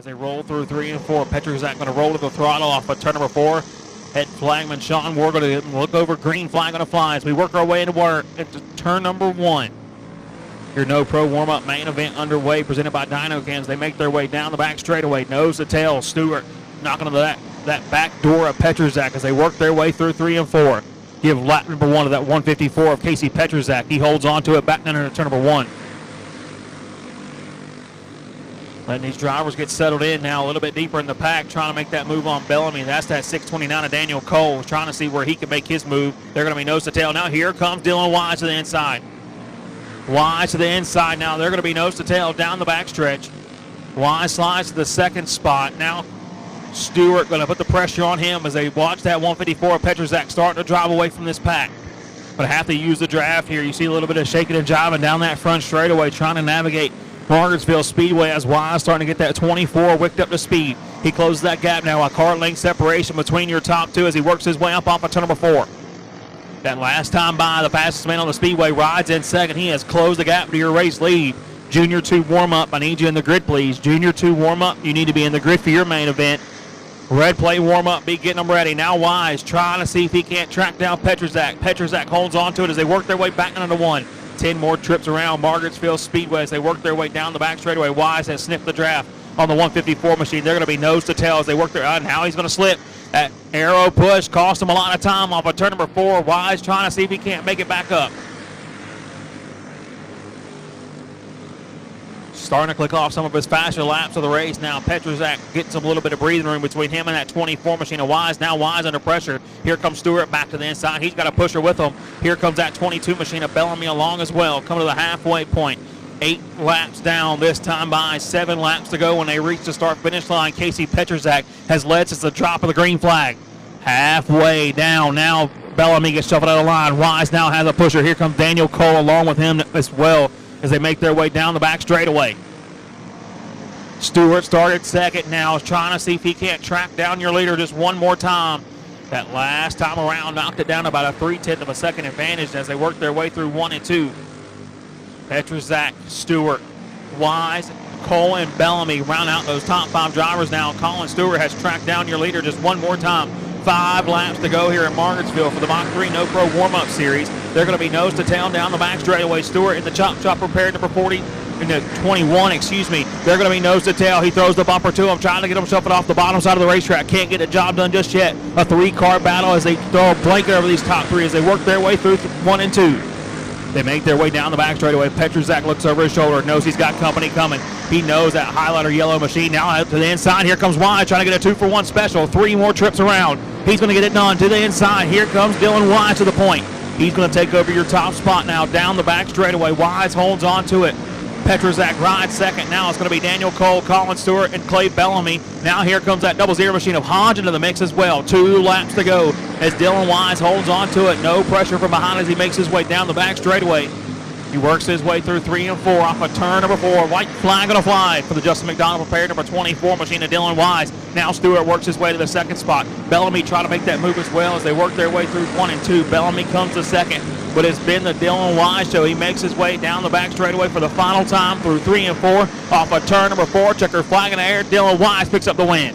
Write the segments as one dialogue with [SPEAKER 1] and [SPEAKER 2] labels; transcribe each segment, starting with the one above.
[SPEAKER 1] as they roll through 3 and 4. Petruzak going to roll to the throttle off of turn number 4. Head flagman Sean Ward going to look over. Green flag going to fly as we work our way into turn number 1. Your No Pro warm-up main event underway, presented by Dyno Cams. They make their way down the back straightaway, nose to tail. Stewart knocking to that back door of Petruzak as they work their way through 3 and 4. Give lap number 1 of that 154 of Casey Petruzak. He holds on to it back down into turn number 1. Letting these drivers get settled in now a little bit deeper in the pack, trying to make that move on Bellamy. That's that 629 of Daniel Cole, trying to see where he can make his move. They're going to be nose to tail. Now here comes Dylan Wise to the inside. Wise to the inside now. They're going to be nose to tail down the backstretch. Wise slides to the second spot. Now Stewart going to put the pressure on him as they watch that 154 of Petruzak starting to drive away from this pack. But have to use the draft here. You see a little bit of shaking and jiving down that front straightaway, trying to navigate Margarettsville Speedway as Wise starting to get that 24 wicked up to speed. He closes that gap now, a car length separation between your top two as he works his way up off of turn number 4. That last time by, the fastest man on the speedway rides in second. He has closed the gap to your race lead. Junior 2 warm-up. I need you in the grid, please. Junior 2 warm-up. You need to be in the grid for your main event. Red plate warm-up. Be getting them ready. Now Wise trying to see if he can't track down Petruzak. Petruzak holds on to it as they work their way back into 1. 10 more trips around Margarettsville Speedway as they work their way down the back straightaway. Wise has sniffed the draft on the 154 machine. They're going to be nose to tail as they work their out. Now he's going to slip. That arrow push cost him a lot of time off of turn number 4. Wise trying to see if he can't make it back up. Starting to click off some of his faster laps of the race now. Petruzak getting some little bit of breathing room between him and that 24 machine of Wise. Now Wise under pressure. Here comes Stewart back to the inside. He's got a pusher with him. Here comes that 22 machine of Bellamy along as well. Coming to the halfway point. 8 laps down this time by. 7 laps to go when they reach the start-finish line. Casey Petruzak has led since the drop of the green flag. Halfway down. Now Bellamy gets shuffled out of line. Wise now has a pusher. Here comes Daniel Cole along with him as well as they make their way down the back straightaway. Stewart started second now, trying to see if he can't track down your leader just one more time. That last time around knocked it down about a 3/10 of a second advantage as they work their way through 1 and 2. Petruzak, Stewart, Wise, Cole, and Bellamy round out those top 5 drivers now. Colin Stewart has tracked down your leader just one more time. 5 laps to go here in Margarettsville for the Mach 3 No Pro warm-up series. They're going to be nose to tail down the back straightaway. Stewart in the chop prepared number 40. In the 21, excuse me. They're going to be nose to tail. He throws the bumper to him, trying to get him shuffled off the bottom side of the racetrack. Can't get the job done just yet. A 3-car battle as they throw a blanket over these top 3 as they work their way through 1 and 2. They make their way down the back straightaway. Petruzak looks over his shoulder, knows he's got company coming. He knows that highlighter yellow machine now out to the inside. Here comes Wise trying to get a 2-for-1 special. 3 more trips around. He's going to get it done to the inside. Here comes Dylan Wise to the point. He's going to take over your top spot now down the back straightaway. Wise holds on to it. Petruzak rides second. Now it's going to be Daniel Cole, Colin Stewart, and Clay Bellamy. Now here comes that 00 machine of Hodge into the mix as well. 2 laps to go as Dylan Wise holds on to it. No pressure from behind as he makes his way down the back straightaway. He works his way through 3 and 4 off of turn number 4. White flag going to fly for the Justin McDonald prepared number 24 machine of Dylan Wise. Now Stewart works his way to the second spot. Bellamy trying to make that move as well as they work their way through 1 and 2. Bellamy comes to second, but it's been the Dylan Wise show. He makes his way down the back straightaway for the final time through 3 and 4 off of turn number 4. Checker flag in the air. Dylan Wise picks up the win.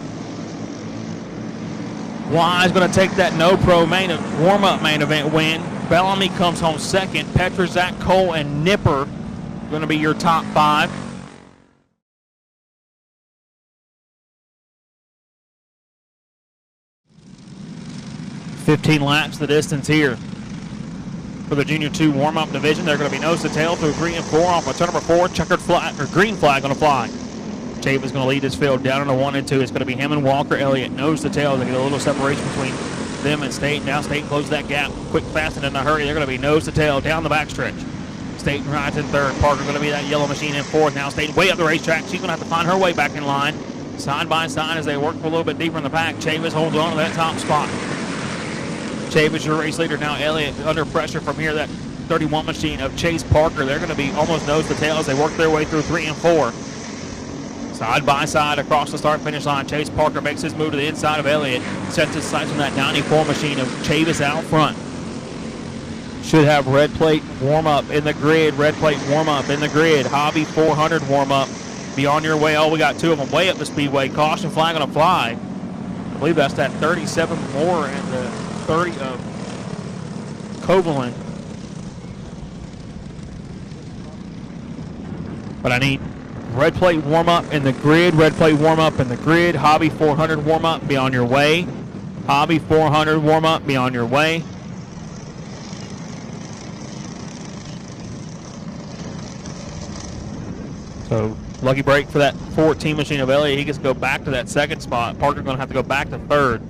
[SPEAKER 1] Wise going to take that No Pro warm-up main event win. Bellamy comes home second. Petruzak, Cole, and Nipper going to be your top 5. $15 laps the distance here for the Junior 2 warm-up division. They're going to be nose to tail through 3 and 4 off of turn number 4. Checkered flag or green flag going to fly. Chave is going to lead this field down into 1 and 2. It's going to be him and Walker Elliott nose to tail. They get a little separation between them and State. Now State closes that gap quick, fast, and in a hurry. They're going to be nose to tail down the backstretch. State rides in 3rd. Parker going to be that yellow machine in 4th. Now State way up the racetrack. She's going to have to find her way back in line. Side by side as they work a little bit deeper in the pack. Chavis holds on to that top spot. Chavis, your race leader. Now Elliott under pressure from here. That 31 machine of Chase Parker. They're going to be almost nose to tail as they work their way through 3 and 4. Side by side across the start-finish line. Chase Parker makes his move to the inside of Elliott. Sets his sights on that 94 machine of Chavis out front. Should have red plate warm-up in the grid. Red plate warm-up in the grid. Hobby 400 warm-up be on your way. Oh, we got 2 of them way up the speedway. Caution flag going to fly. I believe that's that 37 Moore and the 30 of Covalent. But I need red plate warm up in the grid. Red plate warm up in the grid. Hobby 400 warm up. Be on your way. Hobby 400 warm up. Be on your way. So lucky break for that 14 machine of Elliott. He gets to go back to that second spot. Parker's going to have to go back to third.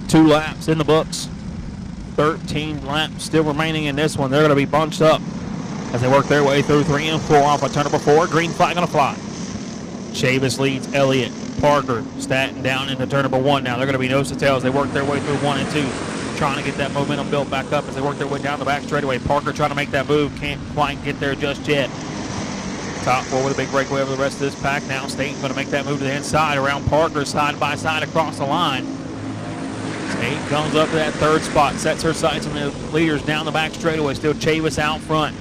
[SPEAKER 1] Two laps in the books. 13 laps still remaining in this one. They're going to be bunched up as they work their way through 3 and 4 off of turn number 4. Green flag going to fly. Chavis leads Elliott. Parker, Staten down into turn number 1 now. They're going to be nose to tail as they work their way through 1 and 2. Trying to get that momentum built back up as they work their way down the back straightaway. Parker trying to make that move. Can't quite get there just yet. Top 4 with a big breakaway over the rest of this pack. Now Staten's going to make that move to the inside around Parker side by side across the line. State comes up to that third spot, sets her sights on the leaders down the back straightaway. Still Chavis out front.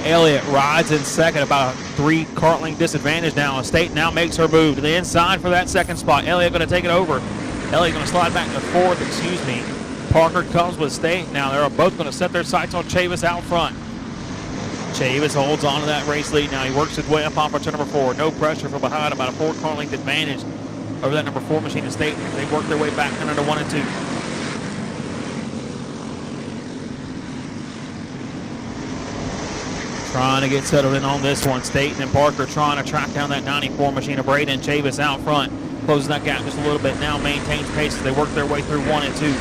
[SPEAKER 1] Elliott rides in second, about a 3 kart length disadvantage now. State now makes her move to the inside for that second spot. Elliott going to take it over. Elliott going to slide back to fourth, excuse me. Parker comes with State. Now they're both going to set their sights on Chavis out front. Chavis holds on to that race lead. Now he works his way up off of turn number 4. No pressure from behind, about a 4 kart length advantage over that number 4 machine of State. They work their way back down into 1 and 2. Trying to get settled in on this one. Staten and Parker trying to track down that 94 machine of Braden. Chavis out front. Closing that gap just a little bit now. Maintains pace as they work their way through 1 and 2.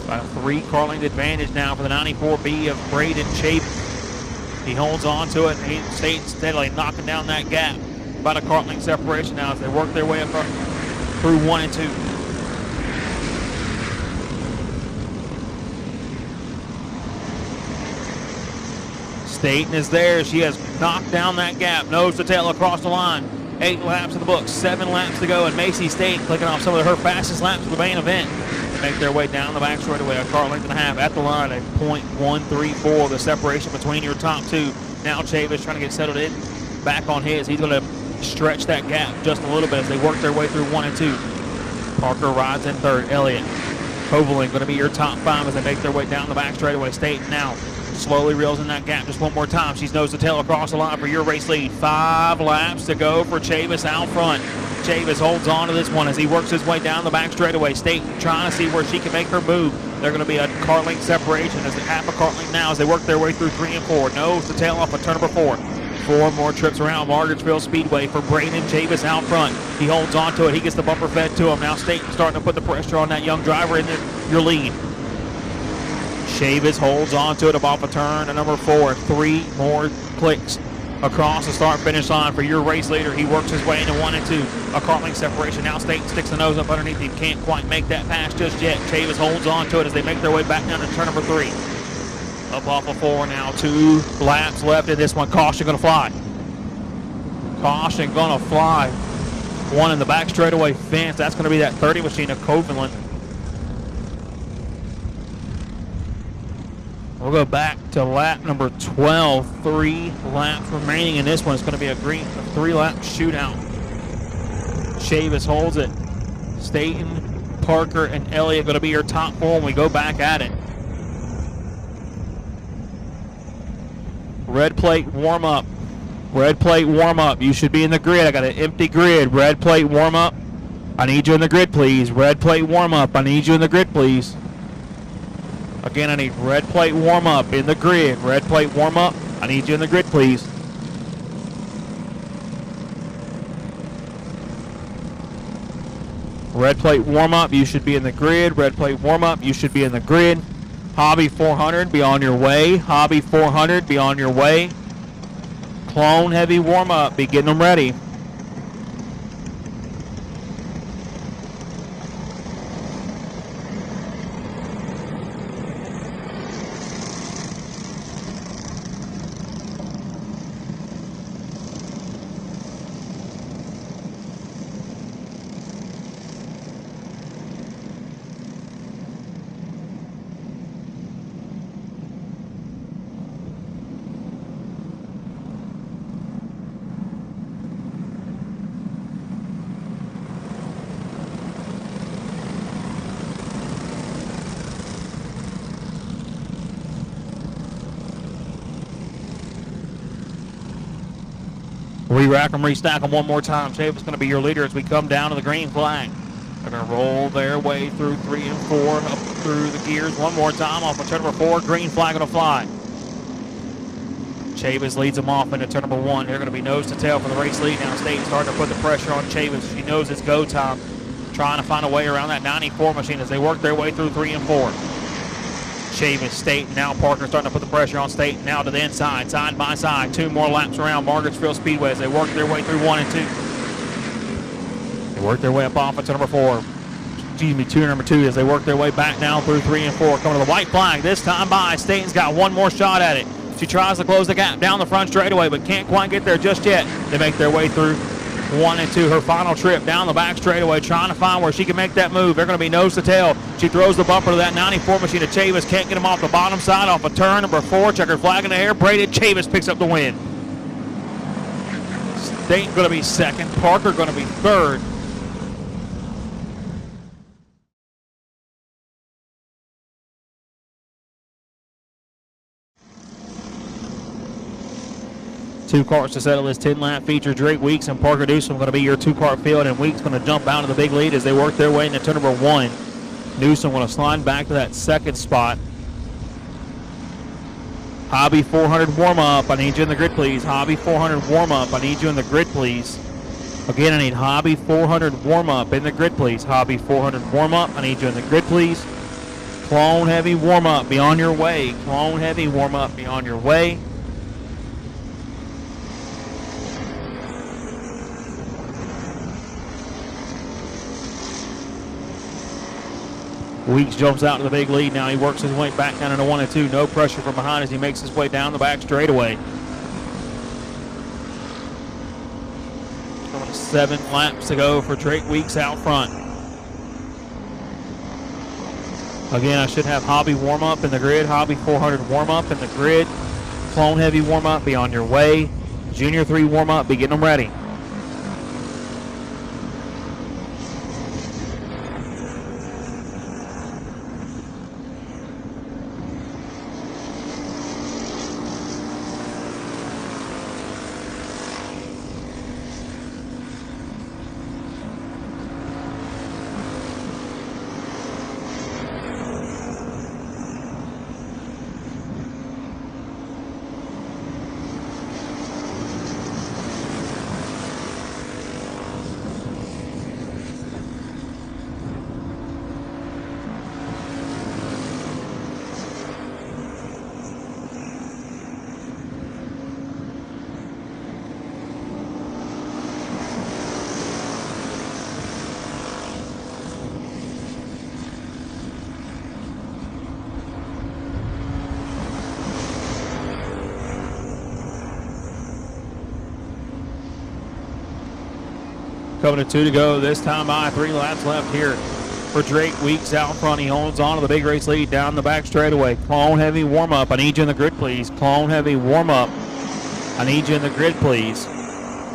[SPEAKER 1] About a 3 car length advantage now for the 94B of Braden Chavis. He holds on to it and he stays steadily knocking down that gap. About a kart length separation now as they work their way up through 1 and 2. Staten is there. She has knocked down that gap. Nose to tail across the line. 8 laps in the book. 7 laps to go. And Macy Staten clicking off some of her fastest laps of the main event. They make their way down the back straightaway. A kart length and a half at the line. A .134. The separation between your top 2. Now Chavis trying to get settled in. Back on his. He's going to stretch that gap just a little bit as they work their way through 1 and 2. Parker rides in third. Elliott. Covalent going to be your top 5 as they make their way down the back straightaway. Staten now slowly reels in that gap just one more time. She's nose to tail across the line for your race lead. 5 laps to go for Chavis out front. Chavis holds on to this one as he works his way down the back straightaway. Staten trying to see where she can make her move. They're going to be a kart length separation as they half a kart length now as they work their way through 3 and 4. Nose to tail off of turn number 4. 4 more trips around Margarettsville Speedway for Braden Chavis out front. He holds on to it. He gets the bumper fed to him. Now Staten starting to put the pressure on that young driver in your lead. Chavis holds on to it off a turn to number 4. 3 more clicks across the start-finish line for your race leader. He works his way into 1 and 2. A kart length separation. Now Staten sticks the nose up underneath him. Can't quite make that pass just yet. Chavis holds on to it as they make their way back down to turn number 3. Up off of 4 now. 2 laps left in this one. Caution going to fly. Caution going to fly. 1 in the back straightaway fence. That's going to be that 30 machine of Covalent. We'll go back to lap number 12. 3 laps remaining in this one. It's going to be a 3-lap shootout. Chavis holds it. Staten, Parker, and Elliott going to be your top 4 when we go back at it. Red plate warm up. Red plate warm up. You should be in the grid. I got an empty grid. Red plate warm up. I need you in the grid, please. Red plate warm up. I need you in the grid, please. Again, I need red plate warm up in the grid. Red plate warm up. I need you in the grid, please. Red plate warm up. You should be in the grid. Red plate warm up. You should be in the grid. Hobby 400, be on your way. Hobby 400, be on your way. Clone heavy warm-up. Be getting them ready. Re-rack them, restack them one more time. Chavis going to be your leader as we come down to the green flag. They're going to roll their way through 3 and 4, up through the gears one more time off of turn number 4. Green flag going to fly. Chavis leads them off into turn number 1. They're going to be nose to tail for the race lead. Now State starting to put the pressure on Chavis. She knows it's go time. Trying to find a way around that 94 machine as they work their way through 3 and 4. Chavis, State, now Parker starting to put the pressure on State. Now to the inside, side by side. 2 more laps around Margarettsville Speedway as they work their way through 1 and 2. They work their way up off of turn number 4. Excuse me, number 2 as they work their way back down through 3 and 4. Coming to the white flag this time by. Staten's got one more shot at it. She tries to close the gap down the front straightaway, but can't quite get there just yet. They make their way through 1 and 2. Her final trip down the back straightaway, trying to find where she can make that move. They're going to be nose to tail. She throws the bumper to that 94 machine of Chavis. Can't get him off the bottom side off of turn number 4. Checkered flag in the air. Braided. Chavis picks up the win. State going to be second. Parker going to be third. Two cars to settle this 10-lap feature. Drake Weeks and Parker Newsom going to be your 2-car field, and Weeks going to jump out of the big lead as they work their way into turn number 1. Newsom going to slide back to that second spot. Hobby 400 warm-up. I need you in the grid, please. Hobby 400 warm-up. I need you in the grid, please. Again, I need Hobby 400 warm-up in the grid, please. Hobby 400 warm-up. I need you in the grid, please. Clone heavy warm-up. Be on your way. Clone heavy warm-up. Be on your way. Weeks jumps out to the big lead. Now he works his way back down into 1 and 2. No pressure from behind as he makes his way down the back straightaway. 7 laps to go for Drake Weeks out front. Again, I should have Hobby warm-up in the grid. Hobby 400 warm-up in the grid. Clone heavy warm-up, be on your way. Junior 3 warm-up, be getting them ready. Coming to 2 to go. This time by 3 laps left here for Drake Weeks out front. He holds on to the big race lead down the back straightaway. Clone heavy warm up. I need you in the grid, please. Clone heavy warm up. I need you in the grid, please.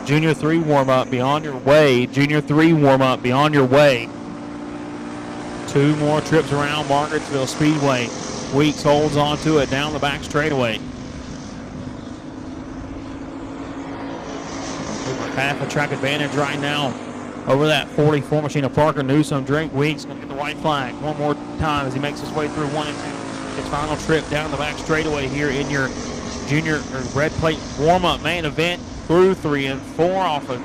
[SPEAKER 1] Junior 3 warm up. Be on your way. Junior 3 warm up. Be on your way. 2 more trips around Margarettsville Speedway. Weeks holds on to it down the back straightaway. Half a track advantage right now over that 44 machine of Parker Newsom. Drake Weeks going to get the white flag one more time as he makes his way through 1 and 2. His final trip down the back straightaway here in your junior red plate warm-up main event through 3 and 4 off of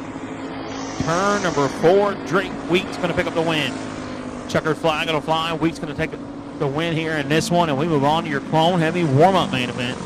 [SPEAKER 1] turn number 4. Drake Weeks going to pick up the win. Checkered flag going to fly. Weeks going to take the win here in this one, and we move on to your clone heavy warm-up main event.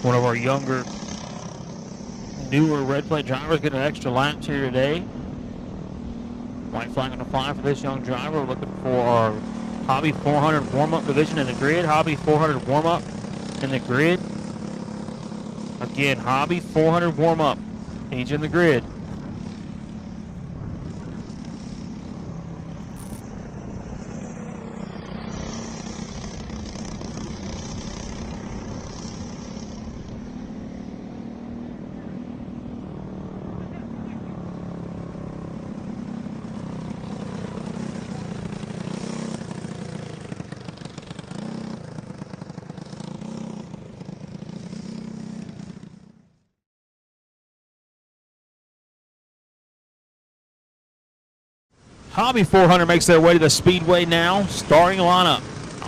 [SPEAKER 1] One of our younger, newer red plate drivers getting extra laps here today. White flag on the fly for this young driver. We're looking for our Hobby 400 warm-up division in the grid. Hobby 400 warm-up in the grid. Again, Hobby 400 warm-up. He's in the grid. Hobby 400 makes their way to the Speedway now. Starting lineup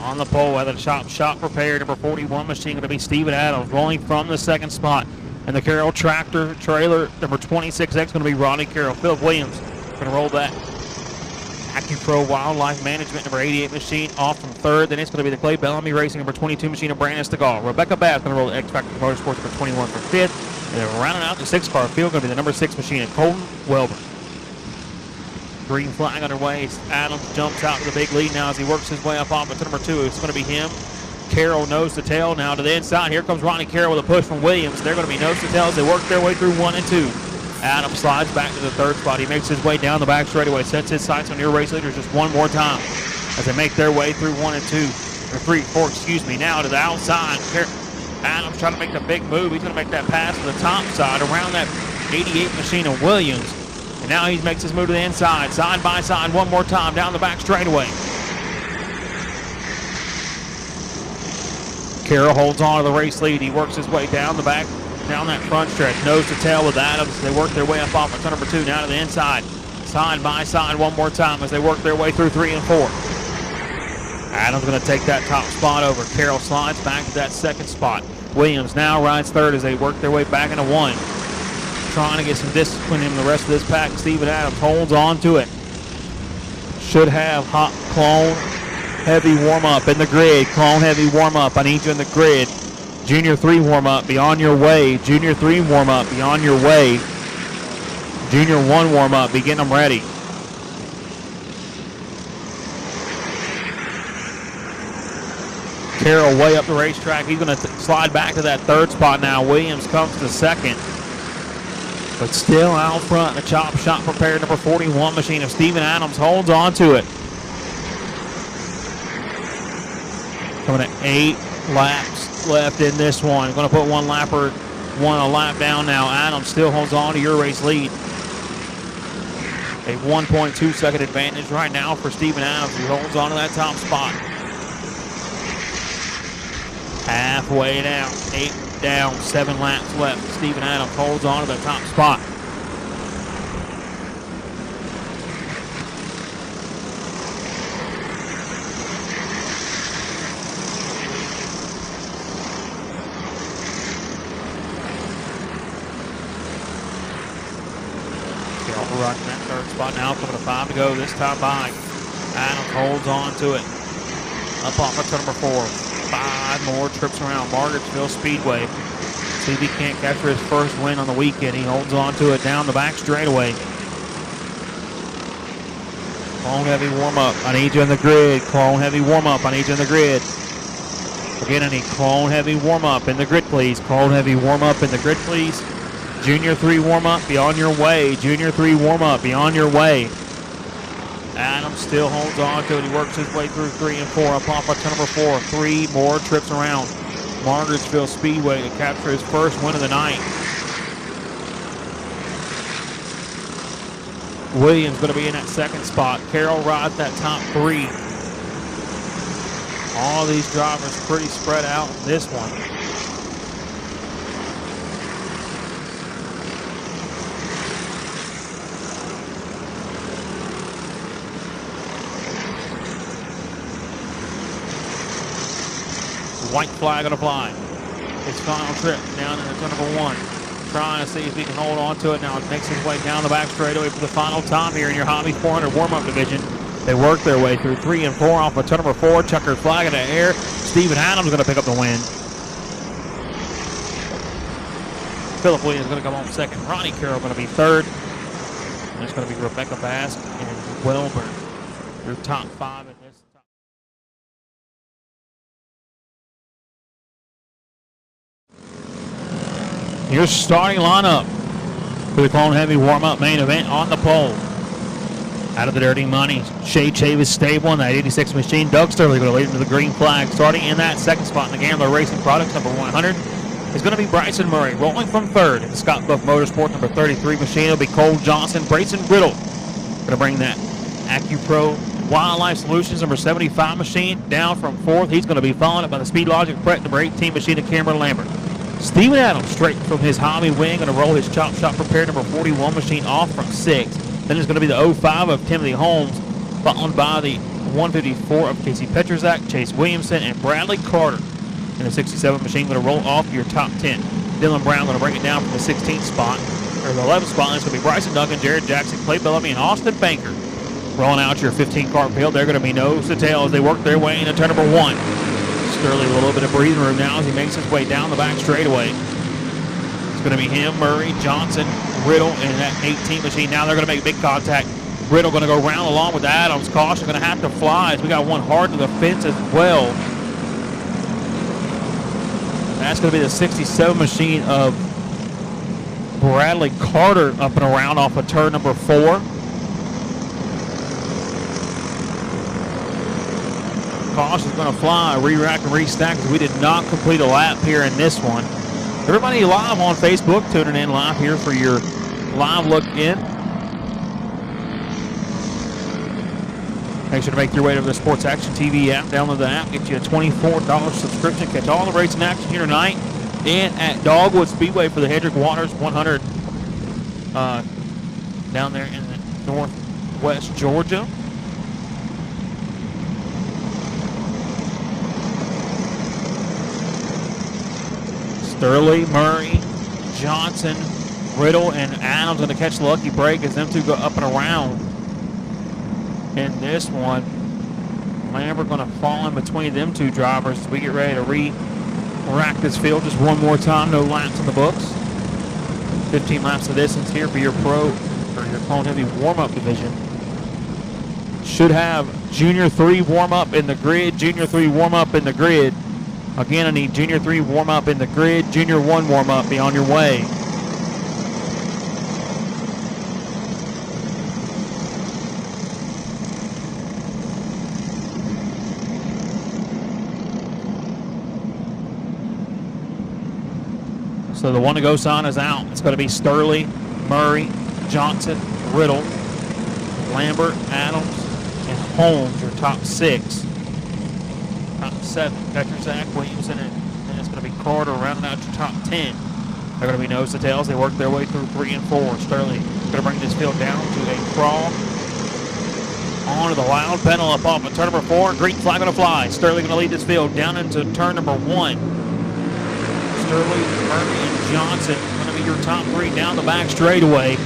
[SPEAKER 1] on the pole at the shop prepared. Number 41 machine going to be Steven Adams, rolling from the second spot. And the Carroll tractor trailer, number 26X, going to be Ronnie Carroll. Philip Williams going to roll that. AccuPro Wildlife Management, number 88 machine, off from third. Then it's going to be the Clay Bellamy Racing, number 22 machine of Brandon Stegall. Rebecca Bass going to roll the X Factor Motorsports, number 21 for fifth. And then rounding out the 6-car field, going to be the number 6 machine of Colton Welber. Green flag underway. Adams jumps out to the big lead now as he works his way up off to number 2. It's going to be him. Carroll nose to tail now to the inside. Here comes Ronnie Carroll with a push from Williams. They're going to be nose to tail as they work their way through 1 and 2. Adams slides back to the third spot. He makes his way down the back straightaway. Sets his sights on your race leaders just one more time as they make their way through 1 and 2. Or 3, 4, excuse me. Now to the outside. Adams trying to make the big move. He's going to make that pass to the top side around that 88 machine of Williams. And now he makes his move to the inside, side by side one more time down the back straightaway. Carroll holds on to the race lead. He works his way down the back, down that front stretch, nose to tail with Adams. They work their way up off of number 2, now to the inside, side by side one more time as they work their way through 3 and 4. Adams going to take that top spot over. Carroll slides back to that second spot. Williams now rides third as they work their way back into 1. Trying to get some discipline in the rest of this pack. Steven Adams holds on to it. Should have hot clone heavy warm-up in the grid. Clone heavy warm-up. I need you in the grid. Junior 3 warm-up. Be on your way. Junior 3 warm-up. Be on your way. Junior 1 warm-up. Be getting them ready. Carroll way up the racetrack. He's going to slide back to that third spot now. Williams comes to second. But still out front, the chop shop prepared, number 41 machine of Steven Adams holds on to it. Coming at 8 laps left in this one. Going to put one a lap down now. Adams still holds on to your race lead. A 1.2 second advantage right now for Steven Adams, who holds on to that top spot. Halfway down, 8 down, 7 laps left. Steven Adams holds on to the top spot. Running that third spot now, coming to 5 to go. This time by Adams holds on to it. Up off of turn number 4. 5 more trips around Margarettsville Speedway. See if he can't capture his first win on the weekend. He holds on to it down the back straightaway. Clone Heavy warm up. I need you in the grid. Clone Heavy warm up. I need you in the grid. Again, I need Clone Heavy warm up in the grid, please. Clone Heavy warm up in the grid, please. Junior 3 warm-up, be on your way. Junior 3 warm-up, be on your way. Adams still holds on to it. He works his way through 3 and 4. Up off of turn number 4. 3 more trips around Margarettsville Speedway to capture his first win of the night. Williams going to be in that second spot. Carroll rides that top 3. All these drivers pretty spread out in this one. White flag on the fly. His final trip down into turn number 1. Trying to see if he can hold on to it now. It makes his way down the back straightaway for the final time here in your Hobby 400 warm-up division. They work their way through 3 and 4 off of turn number 4. Checkered flag in the air. Steven Adams going to pick up the win. Philip Williams going to come home second. Ronnie Carroll going to be third. And it's going to be Rebecca Bask and Wilbur, your top 5 in this. Your starting lineup for the Clone Heavy warm-up main event on the pole. Out of the Dirty Money, Shay Chavis stable in that 86 machine. Doug Sturley going to lead into the green flag. Starting in that second spot in the Gambler Racing Products number 100 is going to be Bryson Murray. Rolling from third in the Scott Buff Motorsport number 33 machine. It'll be Cole Johnson. Brayson Riddle going to bring that AccuPro Wildlife Solutions number 75 machine down from fourth. He's going to be followed up by the Speed Logic Pret number 18 machine of Cameron Lambert. Steven Adams, straight from his hobby wing, going to roll his Chop Shop prepared number 41 machine off from 6. Then it's going to be the 05 of Timothy Holmes, followed by the 154 of Casey Petrozak, Chase Williamson, and Bradley Carter. And the 67 machine going to roll off your top 10. Dylan Brown going to bring it down from the 16th spot, or the 11th spot. And it's going to be Bryson Duncan, Jared Jackson, Clay Bellamy, and Austin Banker. Rolling out your 15-car field. They're going to be nose to tail as they work their way into turn number 1. Sterling a little bit of breathing room now as he makes his way down the back straightaway. It's going to be him, Murray, Johnson, Riddle, and that 18 machine. Now they're going to make big contact. Riddle going to go round along with Adams. Caution going to have to fly as we got one hard to the fence as well. That's going to be the 67 machine of Bradley Carter up and around off of turn number 4. Caution's going to fly, re-rack and restack because we did not complete a lap here in this one. Everybody live on Facebook, tuning in live here for your live look in. Make sure to make your way to the Sports Action TV app. Download the app, get you a $24 subscription. Catch all the racing action here tonight and at Dogwood Speedway for the Hedrick Waters 100 down there in the northwest Georgia. Sterling, Murray, Johnson, Riddle, and Adams going to catch the lucky break as them two go up and around. In this one, Lambert going to fall in between them two drivers as we get ready to re-rack this field just one more time. No laps in the books. 15 laps of distance here for your pro or your Clone Heavy warm-up division. Should have Junior 3 warm-up in the grid. Junior 3 warm-up in the grid. Again, I need Junior 3 warm-up in the grid. Junior 1 warm-up. Be on your way. So the one-to-go sign is out. It's going to be Sterling, Murray, Johnson, Riddle. Lambert, Adams, and Holmes, your top 6. Top 7, Petrozak, Williamson, and then it's going to be Carter rounding out your top 10. They're going to be nose to tails. They work their way through 3 and 4. Sterling going to bring this field down to a crawl. Onto the loud pedal up off of turn number 4. Green flag going to fly. Sterling going to lead this field down into turn number 1. Sterling, Murray, and Johnson going to be your top 3 down the back straightaway.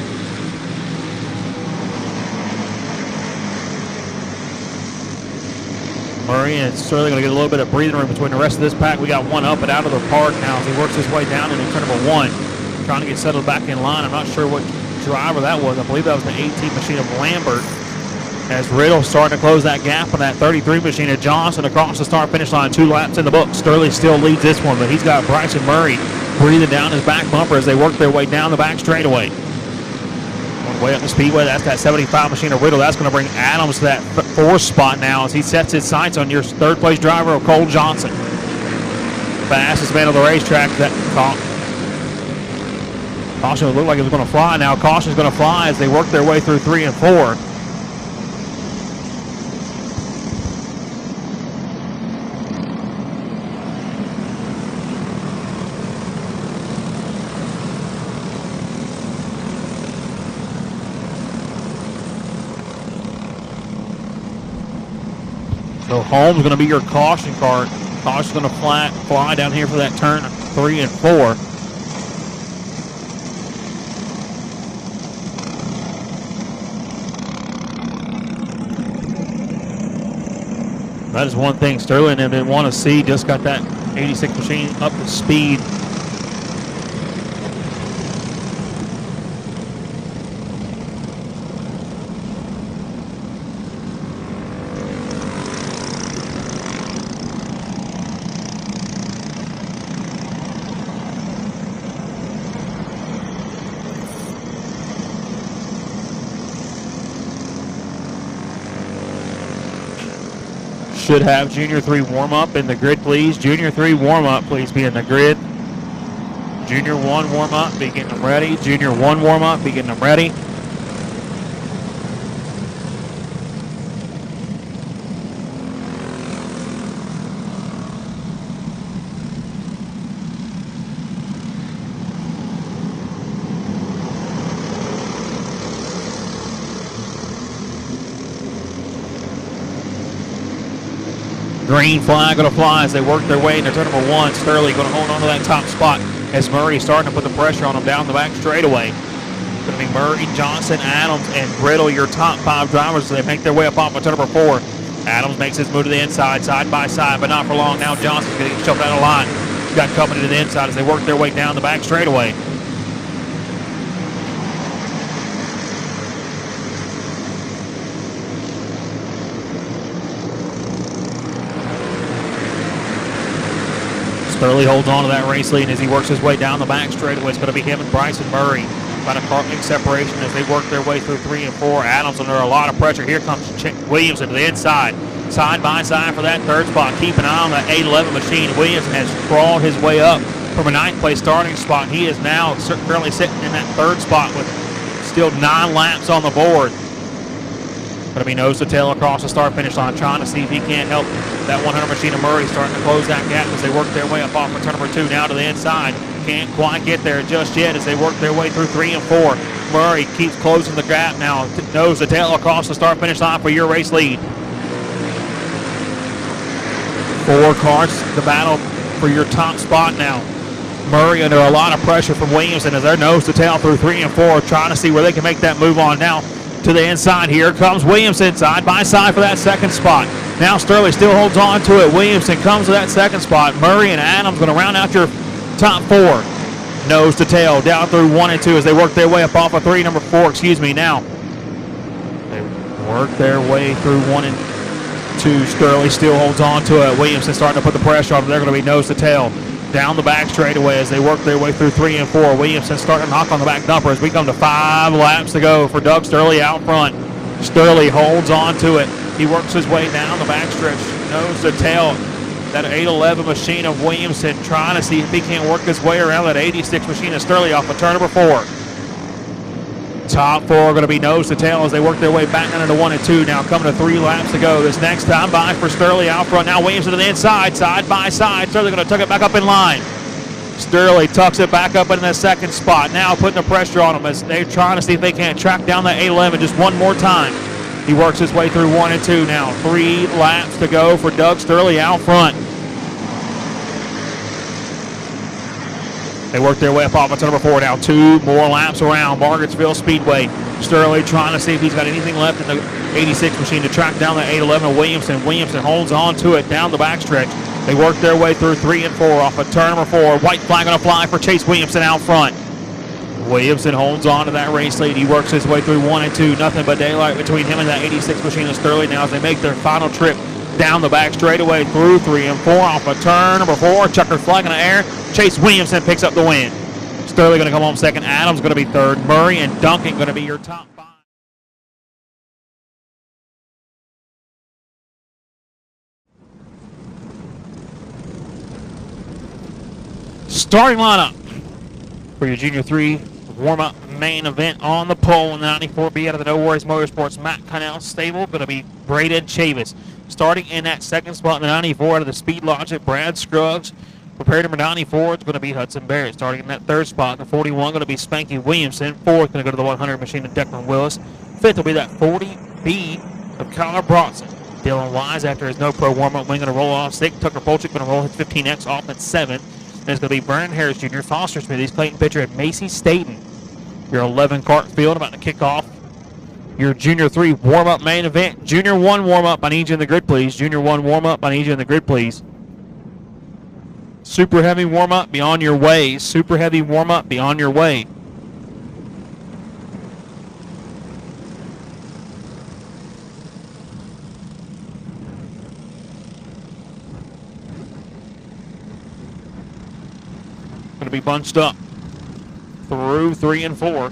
[SPEAKER 1] Murray and Sterling going to get a little bit of breathing room between the rest of this pack. We got one up and out of the park now as he works his way down into turn number 1. Trying to get settled back in line. I'm not sure what driver that was. I believe that was the 18 machine of Lambert. As Riddle starting to close that gap on that 33 machine of Johnson across the start-finish line. 2 laps in the book. Sterling still leads this one, but he's got Bryson Murray breathing down his back bumper as they work their way down the back straightaway. One way up the speedway, that's that 75 machine of Riddle. That's going to bring Adams to that 4th spot now as he sets his sights on your 3rd place driver of Cole Johnson. Fastest man on the racetrack. That caution looked like it was going to fly. Now caution is going to fly as they work their way through 3 and 4. So Holmes is going to be your caution car. Caution's going to fly down here for that turn 3 and 4. That is one thing Sterling and didn't want to see. Just got that 86 machine up to speed. Should have Junior 3 warm-up in the grid, please. Junior 3 warm-up, please be in the grid. Junior 1 warm-up, be getting them ready. Junior 1 warm-up, be getting them ready. Green flag going to fly as they work their way into turn number 1. Sterling going to hold on to that top spot as Murray starting to put the pressure on him down the back straightaway. It's going to be Murray, Johnson, Adams, and Riddle, your top 5 drivers, as they make their way up off of turn number 4. Adams makes his move to the inside, side by side, but not for long. Now Johnson's going to get shoved out of line. He's got company to the inside as they work their way down the back straightaway. Sterling holds on to that race lead as he works his way down the back straightaway. It's going to be him and Bryson Murray. About a car-length separation as they work their way through 3 and 4. Adams under a lot of pressure. Here comes Williamson to the inside. Side by side for that 3rd spot. Keep an eye on that 811 machine. Williamson has crawled his way up from a 9th place starting spot. He is now currently sitting in that 3rd spot with still 9 laps on the board. Going to be nose to tail across the start-finish line, trying to see if he can't help that 100 machine of Murray starting to close that gap as they work their way up off of turn number 2 now to the inside. Can't quite get there just yet as they work their way through 3 and 4. Murray keeps closing the gap now, nose to tail across the start-finish line for your race lead. 4 cars, the battle for your top spot now. Murray under a lot of pressure from Williamson as they're nose to tail through 3 and 4, trying to see where they can make that move on now. To the inside, here comes Williamson side by side for that 2nd spot. Now Sterling still holds on to it. Williamson comes to that 2nd spot. Murray and Adams going to round out your top 4. Nose to tail down through 1 and 2 as they work their way up off of number 4, now. They work their way through 1 and 2. Sterling still holds on to it. Williamson starting to put the pressure on them. They're going to be nose to tail down the back straightaway as they work their way through 3 and 4. Williamson starting to knock on the back number as we come to 5 laps to go for Doug Sterling out front. Sterling holds on to it. He works his way down the backstretch, nose to tail. That 811 machine of Williamson trying to see if he can't work his way around that 86 machine of Sterling off of turn number 4. Top four are going to be nose to tail as they work their way back into the 1 and 2. Now coming to 3 laps to go. This next time by for Sturley out front. Now Williamson to the inside, side by side. Sturley going to tuck it back up in line. Sturley tucks it back up in the second spot. Now putting the pressure on them as they're trying to see if they can't track down that 811 just one more time. He works his way through 1 and 2 now. 3 laps to go for Doug Sturley out front. They work their way up off to number 4 now. 2 more laps around Margarettsville Speedway. Sturley trying to see if he's got anything left in the 86 machine to track down the 811 Williamson. Williamson holds on to it down the backstretch. They work their way through 3 and 4 off of turn number 4. White flag going to fly for Chase Williamson out front. Williamson holds on to that race lead. He works his way through 1 and 2. Nothing but daylight between him and that 86 machine of Sturley now as they make their final trip down the back straightaway through 3 and 4 off of turn number 4. Checker flag in the air. Chase Williamson picks up the win. Sturley going to come home second. Adams going to be third. Murray and Duncan going to be your top 5. Starting lineup for your Junior 3 warm-up main event on the pole in the 94B out of the No Worries Motorsports Matt Connell stable. Going to be Braden Chavis. Starting in that second spot in the 94 out of the Speed Logic, Brad Scruggs. Prepared number 94 is going to be Hudson Barrett. Starting in that third spot, the 41 going to be Spanky Williamson. Fourth going to go to the 100 machine of Declan Willis. Fifth will be that 40B of Kyler Bronson. Dylan Wise after his no pro warm-up wing going to roll off 6. Tucker Polchik going to roll his 15X off at 7. And it's going to be Brandon Harris Jr., Foster Smithies, Clayton Pitcher, and Macy Staten. Your 11 kart field about to kick off your Junior 3 warm-up main event. Junior 1 warm-up, I need you in the grid, please. Junior 1 warm-up, I need you in the grid, please. Super heavy warm-up, be on your way. Super heavy warm-up, be on your way. Going to be bunched up through 3 and 4. Going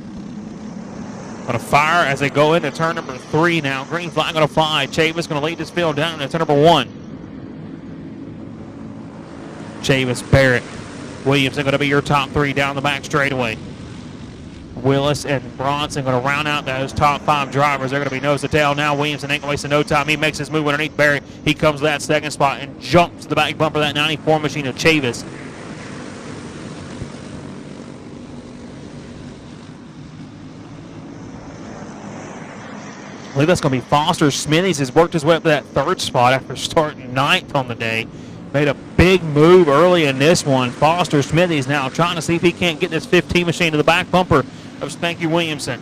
[SPEAKER 1] to fire as they go into turn number 3 now. Green flag going to fly. Chavis going to lead this field down into turn number 1. Chavis, Barrett, Williamson going to be your top 3 down the back straightaway. Willis and Bronson going to round out those top 5 drivers. They're going to be nose to tail now. Williamson ain't going to waste no time. He makes his move underneath Barrett. He comes to that second spot and jumps the back bumper of that 94 machine of Chavis. I believe that's going to be Foster Smithies. Has worked his way up to that third spot after starting 9th on the day. Made a big move early in this one. Foster Smithies now trying to see if he can't get this 15 machine to the back bumper of Spanky Williamson.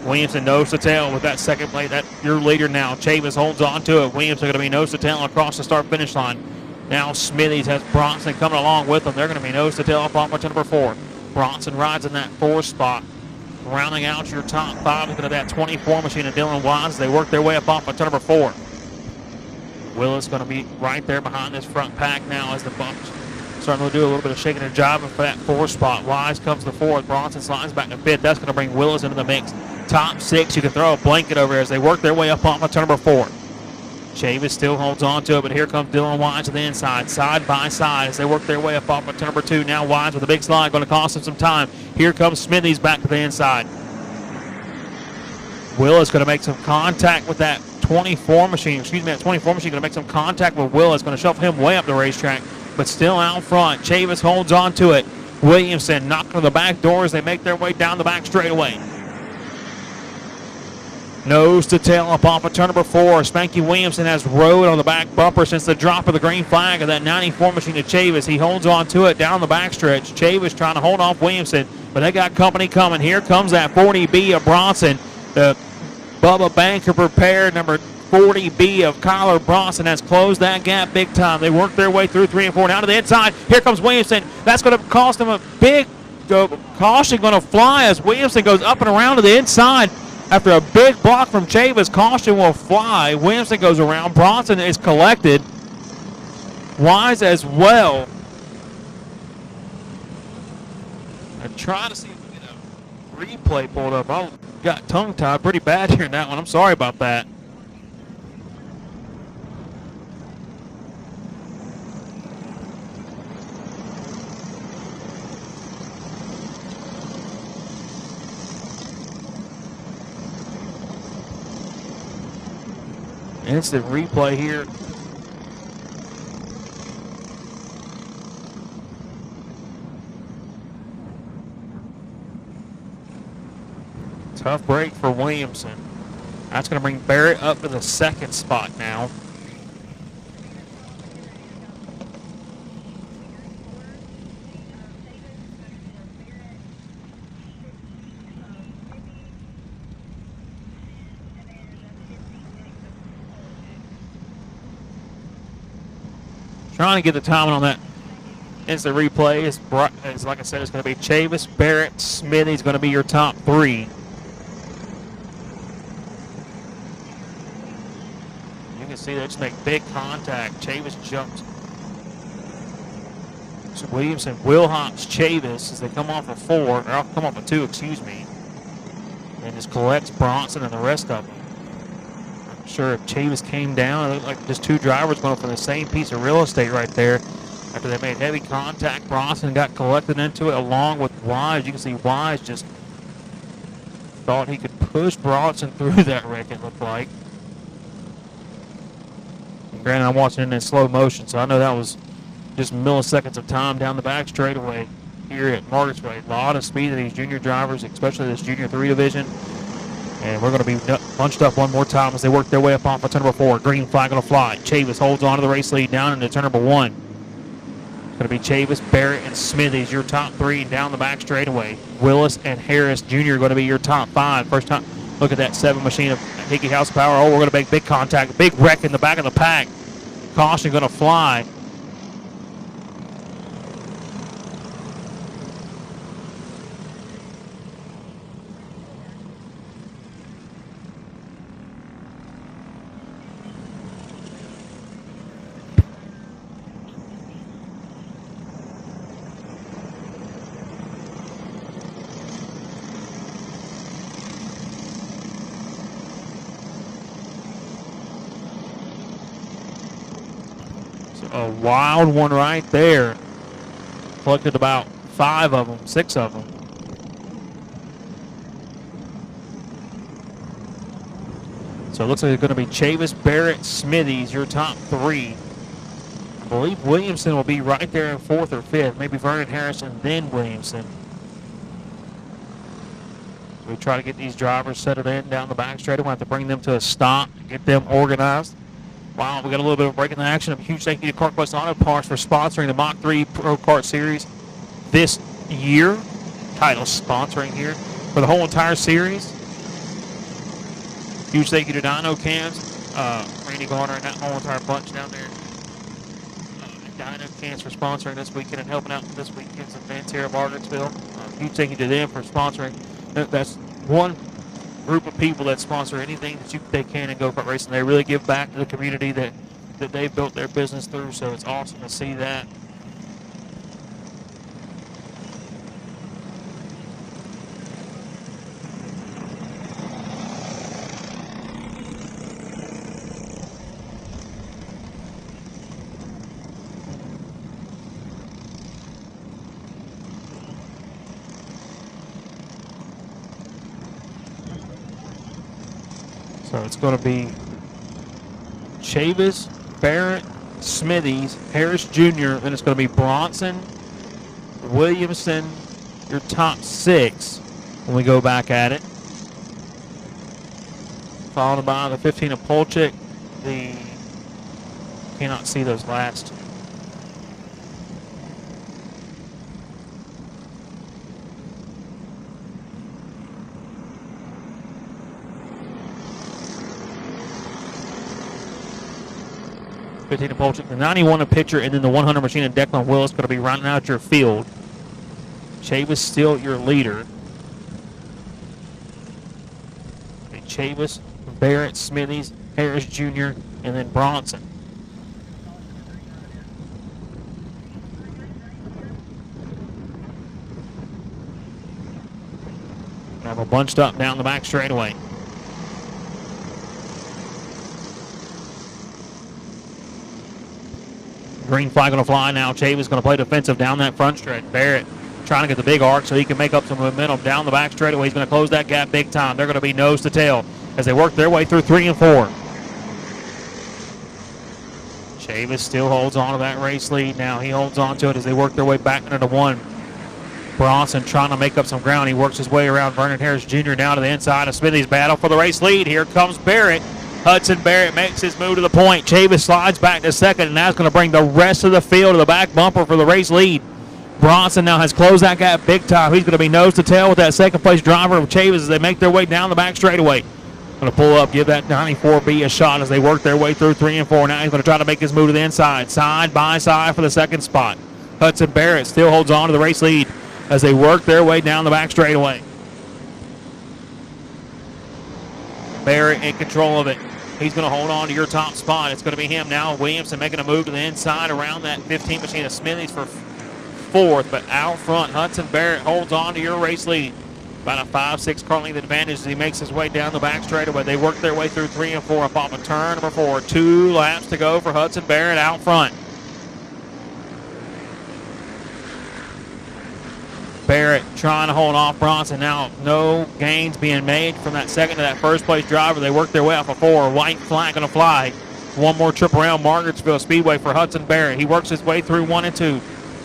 [SPEAKER 1] Williamson nose to tail with that second plate. That your leader now. Chavis holds on to it. Williamson going to be nose to tail across the start finish line. Now Smithies has Bronson coming along with them. They're going to be nose to tail up on number 4. Bronson rides in that 4th spot. Rounding out your top 5 is going to be that 24 machine of Dylan Wise. They work their way up off to number 4. Willis going to be right there behind this front pack now as the Bucks starting to do a little bit of shaking and jiving for that 4th spot. Wise comes to 4th. Bronson slides back to 5th. That's going to bring Willis into the mix. Top 6, you can throw a blanket over here as they work their way up off to number 4. Chavis still holds on to it, but here comes Dylan Wise to the inside, side by side as they work their way up off to number 2. Now Wise with a big slide, going to cost him some time. Here comes Smithies back to the inside. Willis going to make some contact with that 24 machine. That 24 machine going to make some contact with Willis. Going to shuffle him way up the racetrack, but still out front. Chavis holds on to it. Williamson knocking on the back door as they make their way down the back straightaway. Nose to tail up off of turn number 4. Spanky Williamson has rode on the back bumper since the drop of the green flag of that 94 machine to Chavis. He holds on to it down the backstretch. Chavis trying to hold off Williamson, but they got company coming. Here comes that 40B of Bronson. The Bubba Banker prepared. Number 40B of Kyler Bronson has closed that gap big time. They work their way through 3 and 4. Now to the inside. Here comes Williamson. That's going to cost him a big caution going to fly as Williamson goes up and around to the inside. After a big block from Chavis, caution will fly. Williamson goes around. Bronson is collected. Wise as well. I'm trying to see if we can get a replay pulled up. I got tongue-tied pretty bad here in that one. I'm sorry about that. Instant replay here. Tough break for Williamson. That's going to bring Barrett up to the second spot now. Trying to get the timing on that instant replay is like I said, it's going to be Chavis, Barrett, Smithy's going to be your top three. You can see they just make big contact. Chavis jumps. So Williamson, Wilhops, Chavis as they come off of 4, or come off of 2, excuse me, and just collects Bronson and the rest of them. Sure, if Chavis came down, it looked like just 2 drivers going for the same piece of real estate right there. After they made heavy contact, Bronson got collected into it along with Wise. You can see Wise just thought he could push Bronson through that wreck, it looked like. And granted, I'm watching it in slow motion, so I know that was just milliseconds of time down the back straightaway here at Margarettsville. A lot of speed of these junior drivers, especially this Junior 3 division. And we're going to be bunched up one more time as they work their way up off of turn number 4. Green flag going to fly. Chavis holds on to the race lead down into turn number 1. It's going to be Chavis, Barrett, and Smithies, your top 3 down the back straightaway. Willis and Harris Jr. are going to be your top 5. First time, look at that 7 machine of Hickey House Power. Oh, we're going to make big contact. Big wreck in the back of the pack. Caution going to fly. A wild one right there. Collected about 5 of them, 6 of them. So it looks like it's going to be Chavis, Barrett, Smithies, your top 3. I believe Williamson will be right there in 4th or 5th. Maybe Vernon Harrison, then Williamson. So we try to get these drivers settled in down the back straight. We'll have to bring them to a stop, get them organized. Wow, we got a little bit of a break in the action. A huge thank you to CarQuest Auto Parts for sponsoring the Mach 3 Pro Kart Series this year. Title sponsoring here for the whole entire series. Huge thank you to Dyno Cams, Randy Garner, and that whole entire bunch down there. Dyno Cams for sponsoring this weekend and helping out with this weekend's events here at Margarettsville. Huge thank you to them for sponsoring. That's one group of people that sponsor anything that they can in go-kart racing. They really give back to the community that they've built their business through, so it's awesome to see that. So it's going to be Chavis, Barrett, Smithies, Harris Jr., then it's going to be Bronson, Williamson, your top 6 when we go back at it. Followed by the 15 of Polchik. Cannot see those last. Polchik, the 91 a pitcher, and then the 100 machine of Declan Willis going to be rounding out your field. Chavis still your leader. Chavis, Barrett, Smithies, Harris Jr., and then Bronson. Have a bunched up down the back straightaway. Green flag going to fly now. Chavis going to play defensive down that front stretch. Barrett trying to get the big arc so he can make up some momentum down the back straightaway. He's going to close that gap big time. They're going to be nose to tail as they work their way through 3 and 4. Davis still holds on to that race lead. Now he holds on to it as they work their way back into the one. Bronson trying to make up some ground. He works his way around Vernon Harris Jr. now to the inside of Smithy's battle for the race lead. Here comes Barrett. Hudson Barrett makes his move to the point. Chavis slides back to second, and that's going to bring the rest of the field to the back bumper for the race lead. Bronson now has closed that gap big time. He's going to be nose to tail with that second place driver of Chavis as they make their way down the back straightaway. Going to pull up, give that 94B a shot as they work their way through 3 and 4. Now he's going to try to make his move to the inside, side by side for the second spot. Hudson Barrett still holds on to the race lead as they work their way down the back straightaway. Barrett in control of it. He's going to hold on to your top spot. It's going to be him now. Williamson making a move to the inside around that 15 machine of Smithies for fourth, but out front, Hudson Barrett holds on to your race lead. About a 5-6 car length advantage as he makes his way down the back straightaway. They work their way through 3 and 4 up off of turn number 4. 2 laps to go for Hudson Barrett out front. Barrett trying to hold off Bronson. Now no gains being made from that second to that first place driver. They work their way off of 4. White flag going to fly. One more trip around Margarettsville Speedway for Hudson Barrett. He works his way through 1 and 2.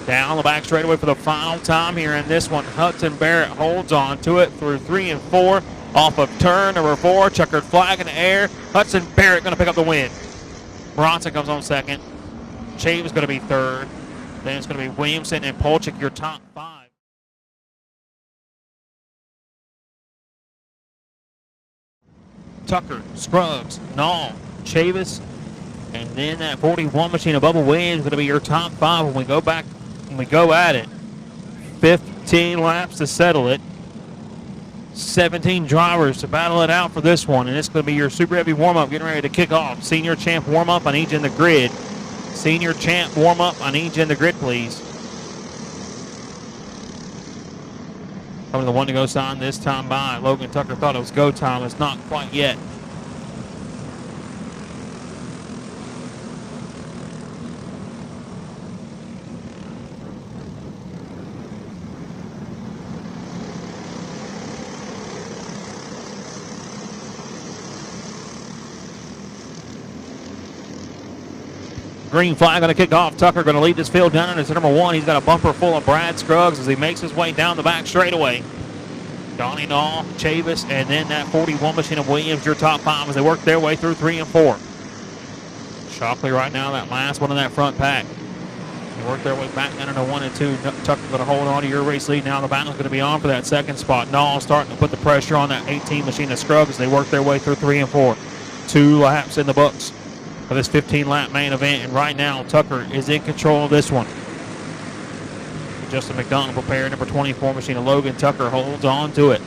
[SPEAKER 1] Down the back straightaway for the final time here in this one. Hudson Barrett holds on to it through 3 and 4. Off of turn number 4. Checkered flag in the air. Hudson Barrett going to pick up the win. Bronson comes on second. Chaves is going to be third. Then it's going to be Williamson and Polchik, your top 5. Tucker, Scruggs, Nall, Chavis, and then that 41 machine of Bubba Williams is going to be your top 5 when we go back, when we go at it. 15 laps to settle it. 17 drivers to battle it out for this one, and it's going to be your super heavy warm-up getting ready to kick off. Senior champ warm-up, I need you in the grid. Senior champ warm-up, I need you in the grid, please. Coming to the one to go sign this time by. Logan Tucker thought it was go time. It's not quite yet. Green flag going to kick off. Tucker going to lead this field down into number 1. He's got a bumper full of Brad Scruggs as he makes his way down the back straightaway. Donnie Nall, Chavis, and then that 41 machine of Williams, your top 5 as they work their way through 3 and 4. Shockley right now, that last one in that front pack. They work their way back down into 1 and 2. Tucker going to hold on to your race lead. Now the battle's going to be on for that second spot. Nall starting to put the pressure on that 18 machine of Scruggs as they work their way through 3 and 4. 2 laps in the books for this 15-lap main event, and right now Tucker is in control of this one. Justin McDonald prepared, number 24 machine of Logan Tucker holds on to it.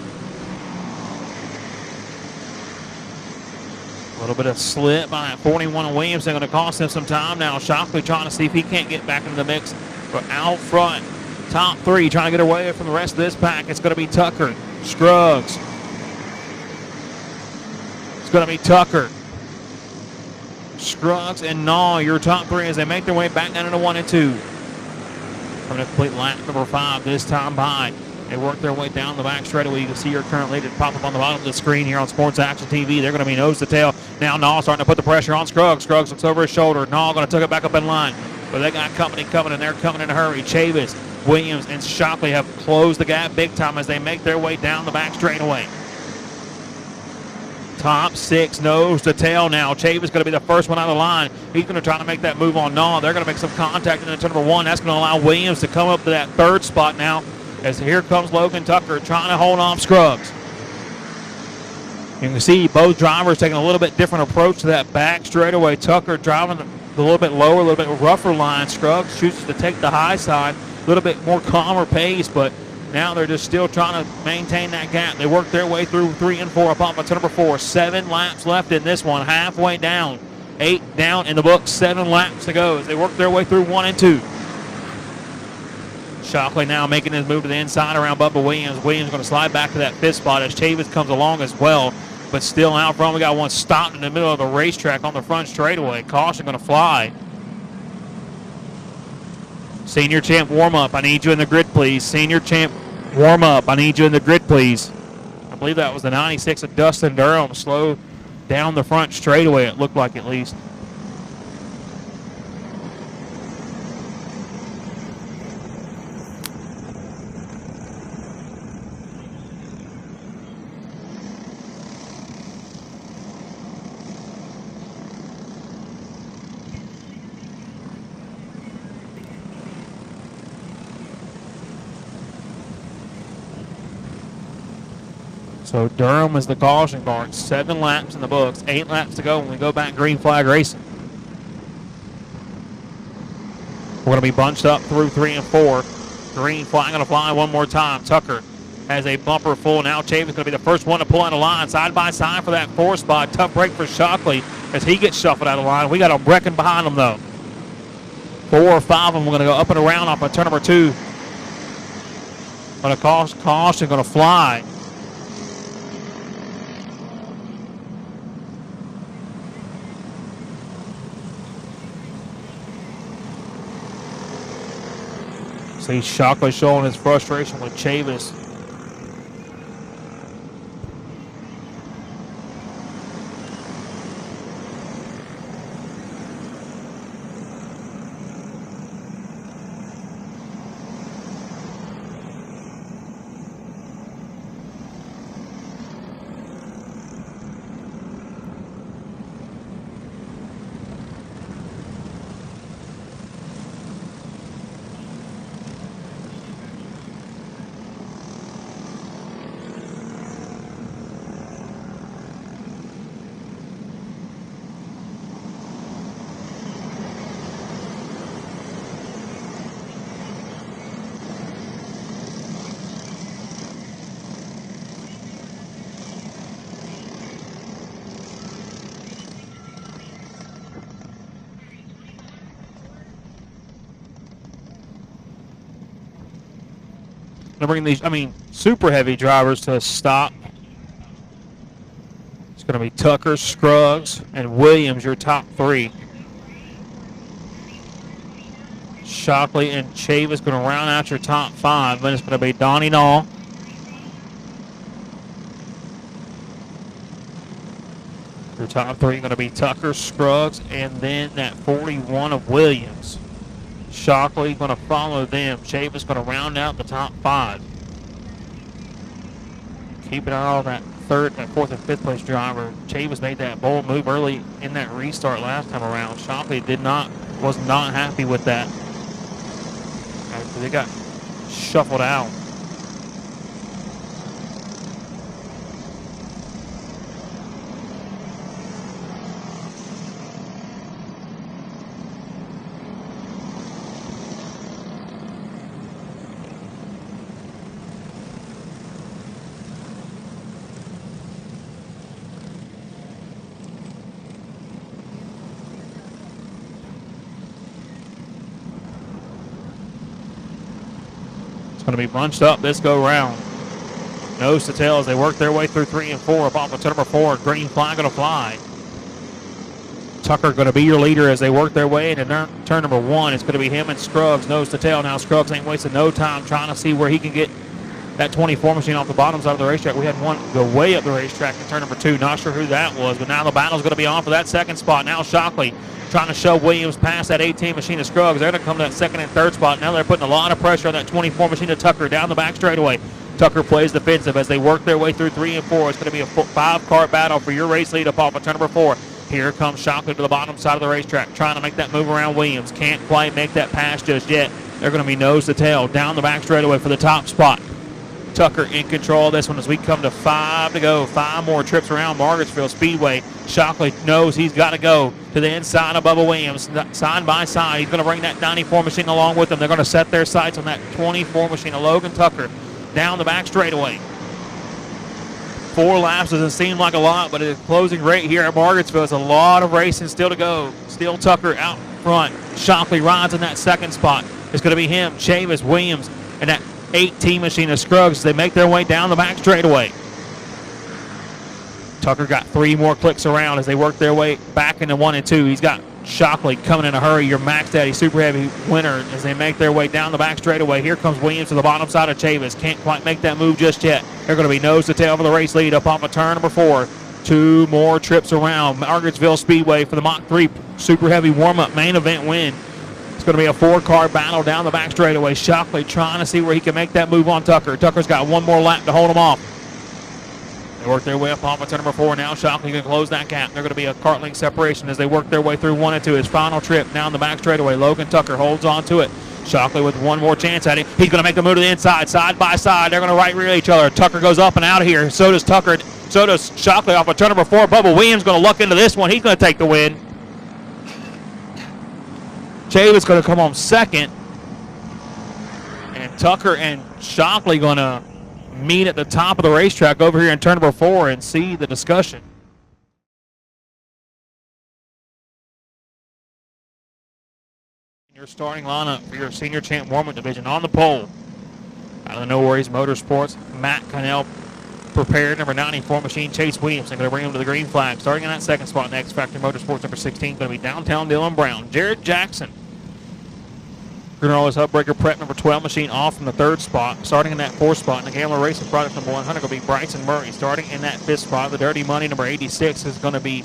[SPEAKER 1] A little bit of slip by that 41 of Williams. They're going to cost him some time now. Shockley trying to see if he can't get back into the mix, but out front, top 3 trying to get away from the rest of this pack. It's going to be Tucker, Scruggs. It's going to be Tucker, Scruggs, and Nall, your top 3 as they make their way back down into 1 and 2. From the complete lap number 5 this time by. They work their way down the back straightaway. You can see your current leader pop up on the bottom of the screen here on Sports Action TV. They're going to be nose to tail. Now Nall starting to put the pressure on Scruggs. Scruggs looks over his shoulder. Nall going to tuck it back up in line. But they got company coming, and they're coming in a hurry. Chavis, Williams, and Shockley have closed the gap big time as they make their way down the back straightaway. Top 6 nose to tail now. Chavis is going to be the first one out of the line. He's going to try to make that move on Nall. They're going to make some contact into number 1. That's going to allow Williams to come up to that 3rd spot now as here comes Logan Tucker trying to hold off Scruggs. You can see both drivers taking a little bit different approach to that back straightaway. Tucker driving a little bit lower, a little bit rougher line. Scruggs chooses to take the high side, a little bit more calmer pace, but now they're just still trying to maintain that gap. They work their way through 3 and 4 up off of number 4. 7 laps left in this one, halfway down. 8 down in the books, 7 laps to go as they work their way through 1 and 2. Shockley now making his move to the inside around Bubba Williams. Williams going to slide back to that 5th spot as Chavis comes along as well, but still out front. We got one stopped in the middle of the racetrack on the front straightaway. Caution going to fly. Senior champ warm-up, I need you in the grid, please. Senior champ warm-up, I need you in the grid, please. I believe that was the 96 of Dustin Durham. Slow down the front straightaway, it looked like at least. So Durham is the caution guard. 7 laps in the books. 8 laps to go when we go back green flag racing. We're going to be bunched up through 3 and 4. Green flag going to fly one more time. Tucker has a bumper full. Now Chavis going to be the first one to pull out of line. Side by side for that 4 spot. Tough break for Shockley as he gets shuffled out of line. We got a wrecking behind him though. 4 or 5 of them are going to go up and around off of turn number 2. But a caution going to fly. See Shockley showing his frustration with Chavis. Going to bring these, super heavy drivers to a stop. It's going to be Tucker, Scruggs, and Williams, your top 3. Shockley and Chavis going to round out your top 5. Then it's going to be Donnie Nall. Your top 3 going to be Tucker, Scruggs, and then that 41 of Williams. Shockley going to follow them. Chavis going to round out the top 5. Keep an eye on that 4th and 5th place driver. Chavis made that bold move early in that restart last time around. Shockley was not happy with that. They got shuffled out. Going to be bunched up this go round. Nose to tail as they work their way through 3 and 4. Up off of turn number 4. Green flag going to fly. Tucker going to be your leader as they work their way into turn number 1. It's going to be him and Scruggs nose to tail. Now Scruggs ain't wasting no time trying to see where he can get that 24 machine off the bottom side of the racetrack. We had one go way up the racetrack in turn number 2. Not sure who that was, but now the battle's going to be on for that 2nd spot. Now Shockley trying to shove Williams past that 18 machine of Scruggs. They're going to come to that 2nd and 3rd spot. Now they're putting a lot of pressure on that 24 machine of Tucker down the back straightaway. Tucker plays defensive as they work their way through 3 and 4. It's going to be a 5-car battle for your race lead up off of turn number 4. Here comes Shockley to the bottom side of the racetrack, trying to make that move around Williams. Can't quite make that pass just yet. They're going to be nose to tail down the back straightaway for the top spot. Tucker in control of this one as we come to 5 to go. 5 more trips around Margarettsville Speedway. Shockley knows he's got to go to the inside of Bubba Williams. Side by side, he's going to bring that 94 machine along with him. They're going to set their sights on that 24 machine of Logan Tucker down the back straightaway. 4 laps doesn't seem like a lot, but at the closing rate here at Margarettsville, it's a lot of racing still to go. Still Tucker out front. Shockley rides in that 2nd spot. It's going to be him, Chavis, Williams, and that 18 machine of Scruggs as they make their way down the back straightaway. Tucker got 3 more clicks around as they work their way back into 1 and 2. He's got Shockley coming in a hurry. Your Max Daddy Super Heavy winner as they make their way down the back straightaway. Here comes Williams to the bottom side of Chavis. Can't quite make that move just yet. They're going to be nose to tail for the race lead up off of turn number 4. 2 more trips around Margarettsville Speedway for the Mach 3 Super Heavy warm-up main event win. It's going to be a 4-car battle down the back straightaway. Shockley trying to see where he can make that move on Tucker. Tucker's got 1 more lap to hold him off. They work their way up off of turn number 4. Now Shockley can close that gap. They're going to be a kart length separation as they work their way through 1 and 2. His final trip down the back straightaway. Logan Tucker holds on to it. Shockley with one more chance at it. He's going to make the move to the inside, side by side. They're going to right rear each other. Tucker goes up and out of here. So does Tucker. So does Shockley off of turn number 4. Bubba Williams going to luck into this one. He's going to take the win. Chavis going to come home second. And Tucker and Shockley going to meet at the top of the racetrack over here in turn number 4 and see the discussion. Your starting lineup for your senior champ warm-up division on the pole. Out of the No Worries Motorsports, Matt Connell prepared. Number 94 machine, Chase Williamson, going to bring him to the green flag. Starting in that second spot in X Factor Motorsports, number 16, going to be Downtown Dylan Brown. Jared Jackson, Granolas Hubbreaker Prep, number 12 machine, off from the 3rd spot. Starting in that 4th spot in the Gambler Racing Products, number 100, going to be Bryson Murray. Starting in that 5th spot, the Dirty Money, number 86, is going to be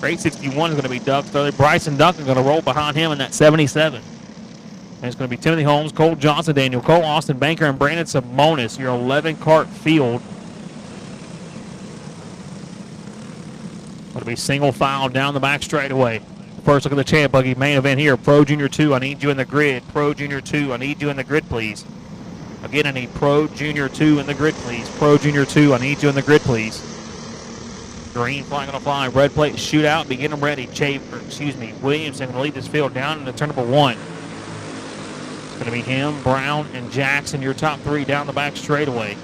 [SPEAKER 1] 861 is going to be Doug Sturley. Bryson Duncan going to roll behind him in that 77. And it's going to be Timothy Holmes, Cole Johnson, Daniel Cole, Austin Banker, and Brandon Simonis, your 11-cart field. Going to be single file down the back straightaway. First look at the champ buggy main event here. Pro Junior 2, I need you in the grid. Pro Junior 2, I need you in the grid, please. Again, I need Pro Junior 2 in the grid, please. Pro Junior 2, I need you in the grid, please. Green flag on the fly. Red plate shootout. Be getting them ready. Williamson going to lead this field down into turn number 1. It's going to be him, Brown, and Jackson, your top 3 down the back straightaway.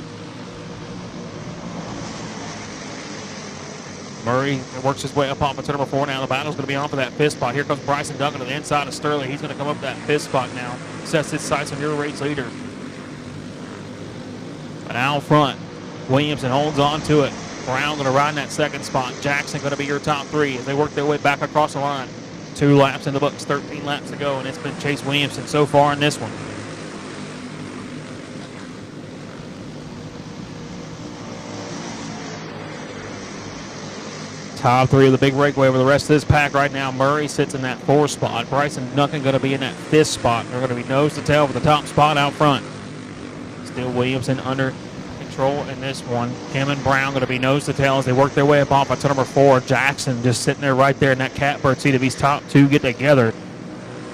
[SPEAKER 1] Murray works his way up off of turn number 4 now. The battle's going to be on for that 5th spot. Here comes Bryson Duncan to the inside of Sterling. He's going to come up that 5th spot now. Sets his sights on your race leader. But out front, Williamson holds on to it. Brown going to ride in that 2nd spot. Jackson going to be your top 3 as they work their way back across the line. 2 laps in the books, 13 laps to go, and it's been Chase Williamson so far in this one. Top 3 of the big breakaway over the rest of this pack right now. Murray sits in that 4th spot. Bryson Duncan going to be in that 5th spot. They're going to be nose to tail for the top spot out front. Still Williamson under control in this one. Him and Brown going to be nose to tail as they work their way up off of turn number 4. Jackson just sitting there right there in that catbird seat. If these top 2 get together,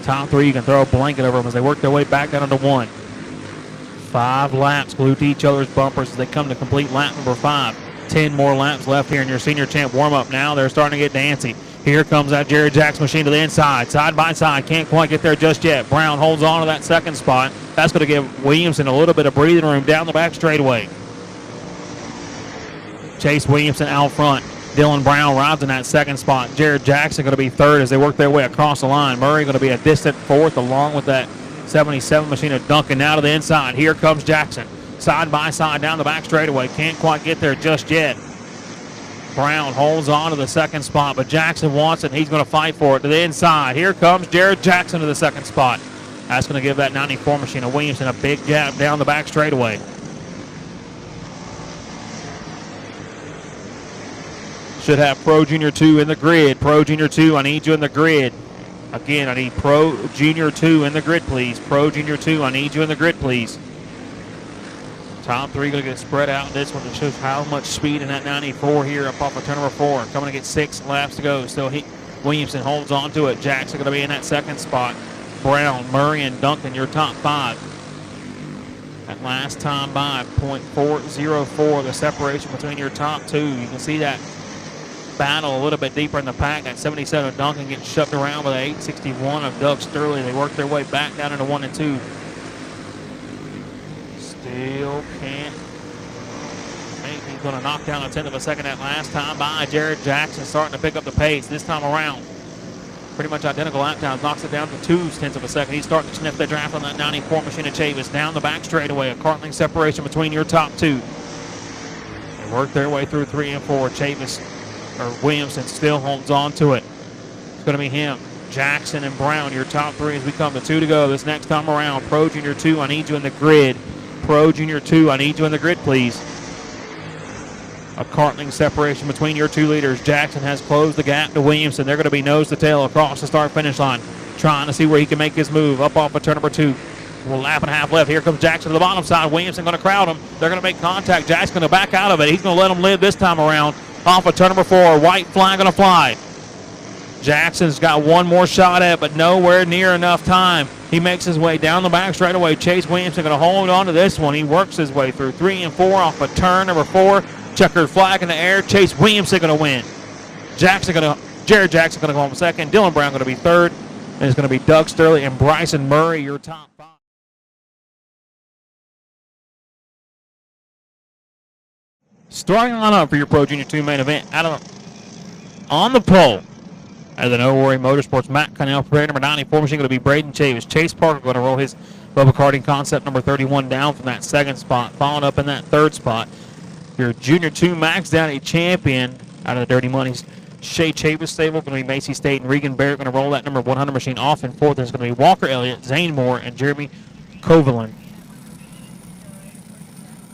[SPEAKER 1] top 3, you can throw a blanket over them as they work their way back down into 1. 5 laps glued to each other's bumpers as they come to complete lap number 5. 10 more laps left here in your senior champ warm-up now. They're starting to get dancy. Here comes that Jared Jackson machine to the inside. Side by side. Can't quite get there just yet. Brown holds on to that 2nd spot. That's going to give Williamson a little bit of breathing room down the back straightaway. Chase Williamson out front. Dylan Brown rides in that 2nd spot. Jared Jackson going to be 3rd as they work their way across the line. Murray going to be a distant 4th along with that 77 machine of Duncan now to the inside. Here comes Jackson. Side by side down the back straightaway. Can't quite get there just yet. Brown holds on to the 2nd spot, but Jackson wants it, and he's going to fight for it to the inside. Here comes Jared Jackson to the 2nd spot. That's going to give that 94 machine of Williamson a big gap down the back straightaway. Should have Pro Junior 2 in the grid. Pro Junior 2, I need you in the grid. Again, I need Pro Junior 2 in the grid, please. Pro Junior 2, I need you in the grid, please. Top 3 going to get spread out in this one to show how much speed in that 94 here up off of turn number 4. Coming to get 6 laps to go. Still, Williamson holds on to it. Jackson going to be in that 2nd spot. Brown, Murray, and Duncan, your top 5. That last time by, 0.404, the separation between your top 2. You can see that battle a little bit deeper in the pack. That 77 of Duncan getting shoved around by the 861 of Doug Sterling. They work their way back down into 1 and 2. Still can't. He's going to knock down a 1/10 of a second that last time by. Jared Jackson starting to pick up the pace this time around. Pretty much identical lap times. Knocks it down to 2/10 of a second. He's starting to sniff the draft on that 94 machine of Chavis. Down the back straightaway. A cart-length separation between your top 2. They work their way through 3 and 4. Williamson still holds on to it. It's going to be him, Jackson, and Brown, your top 3 as we come to 2 to go this next time around. Pro Junior 2, I need you in the grid. Pro Junior 2, I need you in the grid, please. A cart-length separation between your 2 leaders. Jackson has closed the gap to Williamson. They're going to be nose to tail across the start-finish line, trying to see where he can make his move up off of turn number 2. A lap and a half left. Here comes Jackson to the bottom side. Williamson going to crowd him. They're going to make contact. Jackson going to back out of it. He's going to let him live this time around. Off of turn number 4. White flag going to fly. Jackson's got one more shot at it, but nowhere near enough time. He makes his way down the back straightaway. Chase Williamson going to hold on to this one. He works his way through 3 and 4 off a turn number 4. Checkered flag in the air. Chase Williamson going to win. Jared Jackson going to go home second. Dylan Brown going to be third. And it's going to be Doug Sterling and Bryson Murray, your top 5. Starting on up for your Pro Junior 2 main event. On the pole, out of the No Worry Motorsports, Matt Connell prepared. Number 94 machine going to be Braden Chavis. Chase Parker going to roll his Bubba Karting Concept number 31 down from that second spot, following up in that third spot. Your Junior 2 Max Downey champion out of the Dirty Money's Shea Chavis stable, going to be Macy State and Regan Barrett going to roll that number 100 machine off in fourth. There's going to be Walker Elliott, Zane Moore, and Jeremy Kovalin.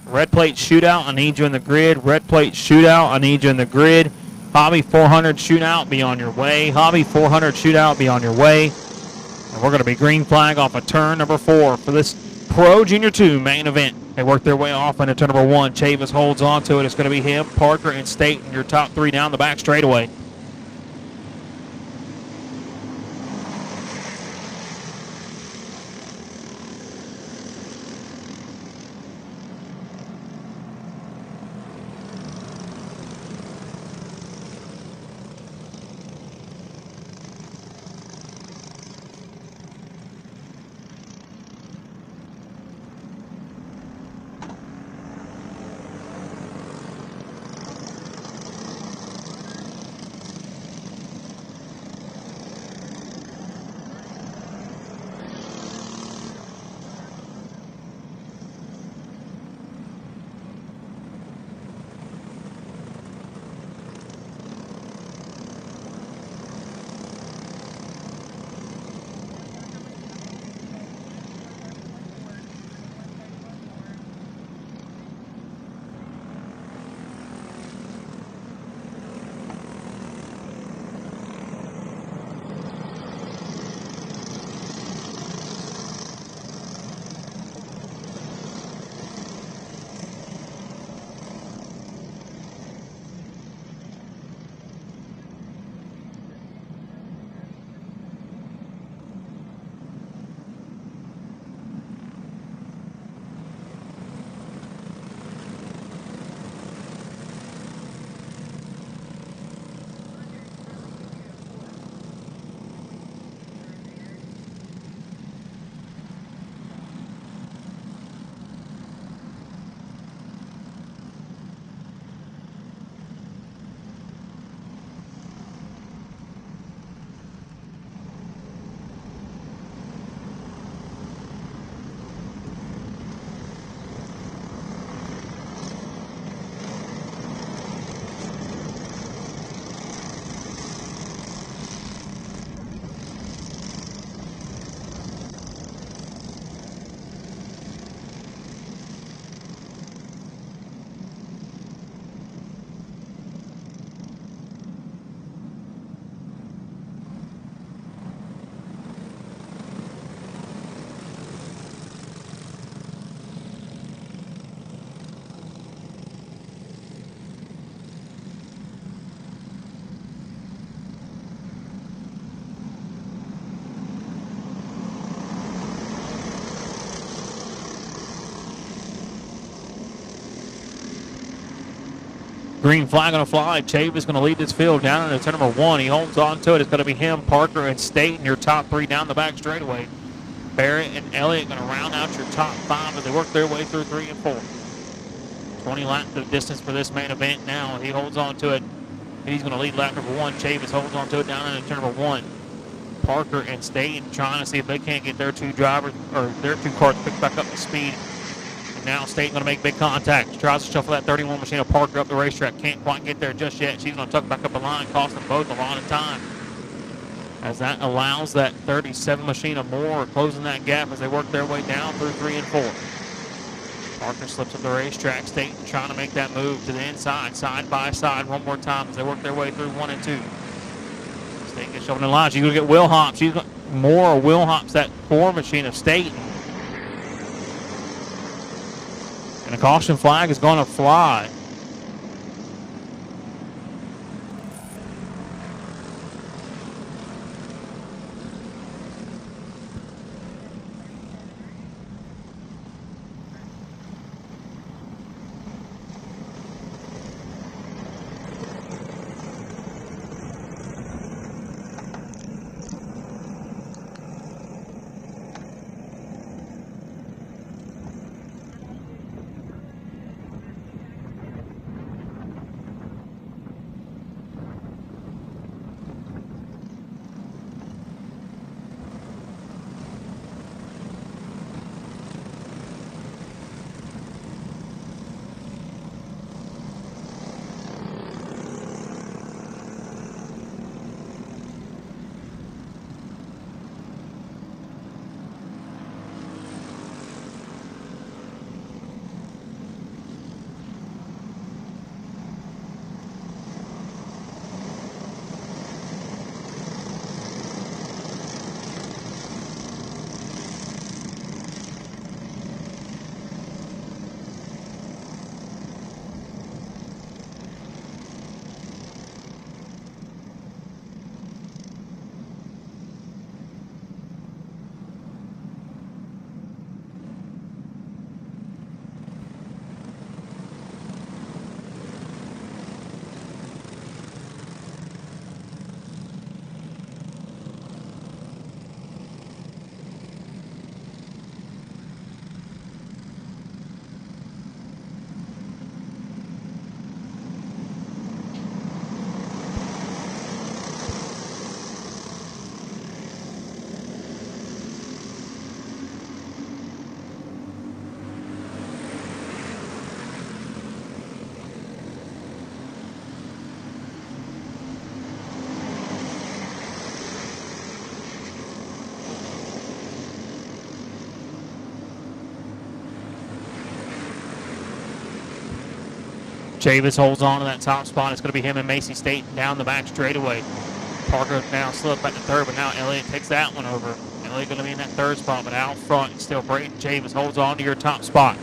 [SPEAKER 1] Red plate shootout, I need you in the grid. Red plate shootout, I need you in the grid. Hobby 400 shootout, be on your way. Hobby 400 shootout, be on your way. And we're going to be green flag off of turn number 4 for this Pro Junior 2 main event. They work their way off into turn number 1. Chavis holds on to it. It's going to be him, Parker, and State, and your top 3 down the back straightaway. Green flag going to fly. Chavis going to lead this field down into turn number 1. He holds on to it. It's going to be him, Parker, and State, and your top 3 down the back straightaway. Barrett and Elliott going to round out your top 5 as they work their way through 3 and 4. 20 laps of distance for this main event now. He holds on to it. He's going to lead lap number 1. Chavis holds on to it down into turn number 1. Parker and State trying to see if they can't get their 2 drivers or their 2 cars picked back up to speed. And now State going to make big contact. She tries to shuffle that 31 machine of Parker up the racetrack. Can't quite get there just yet. She's going to tuck back up the line, cost them both a lot of time. As that allows that 37 machine of Moore closing that gap as they work their way down through 3 and 4. Parker slips up the racetrack. State trying to make that move to the inside, side by side one more time as they work their way through 1 and 2. State gets shoving in line. She's going to get Will Hops. She's got more Will Hops, that 4 machine of State. And a caution flag is going to fly. Chavis holds on to that top spot. It's going to be him and Macy Staten down the back straightaway. Parker now slipped back to third, but now Elliott takes that one over. Elliott going to be in that third spot, but out front, still Braden Chavis holds on to your top spot.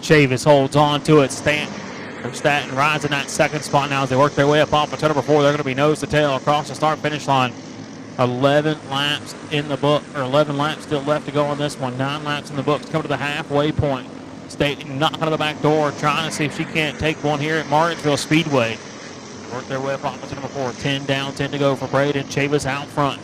[SPEAKER 1] Chavis holds on to it. Staten rides in that second spot now as they work their way up off of turn number 4. They're going to be nose to tail across the start-finish line. 11 laps in the book, or 11 laps still left to go on this one. 9 laps in the books. Come to the halfway point. Staten knocking on the back door, trying to see if she can't take one here at Margarettsville Speedway. Work their way up off of turn number 4. 10 down, 10 to go for Braden Chavis out front.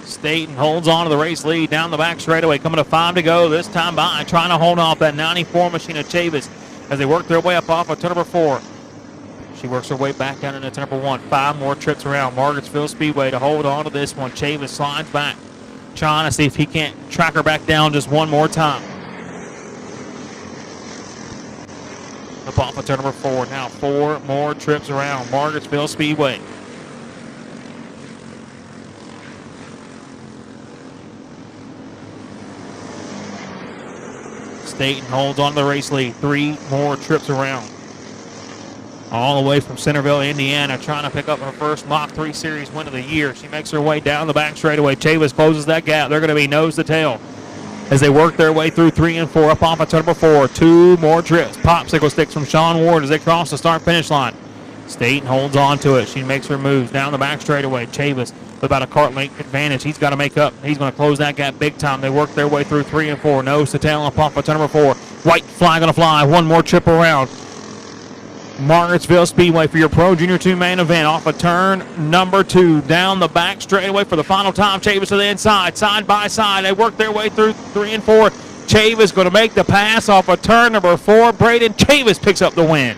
[SPEAKER 1] Staten holds on to the race lead down the back straightaway. Coming to 5 to go. This time by trying to hold off that 94 machine of Chavis as they work their way up off of turn number 4. She works her way back down into turn number 1. 5 more trips around Margarettsville Speedway to hold on to this one. Chavis slides back, trying to see if he can't track her back down just one more time. Up off of turn number 4. Now 4 more trips around Margarettsville Speedway. Staten holds on to the race lead. 3 more trips around. All the way from Centerville, Indiana, trying to pick up her first Mach 3 Series win of the year. She makes her way down the back straightaway. Chavis closes that gap. They're going to be nose to tail as they work their way through 3 and 4 up off of turn number 4. 2 more trips. Popsicle sticks from Sean Ward as they cross the start-finish line. Staten holds on to it. She makes her moves down the back straightaway. Chavis with about a cart length advantage. He's got to make up. He's going to close that gap big time. They work their way through 3 and 4. Nose to tail up off of turn number 4. White flag going to fly. 1 more trip around Margarettsville Speedway for your Pro Junior 2 main event off of turn number 2. Down the back straightaway for the final time. Chavis to the inside, side by side. They work their way through 3 and 4. Chavis going to make the pass off of turn number 4. Braden Chavis picks up the win.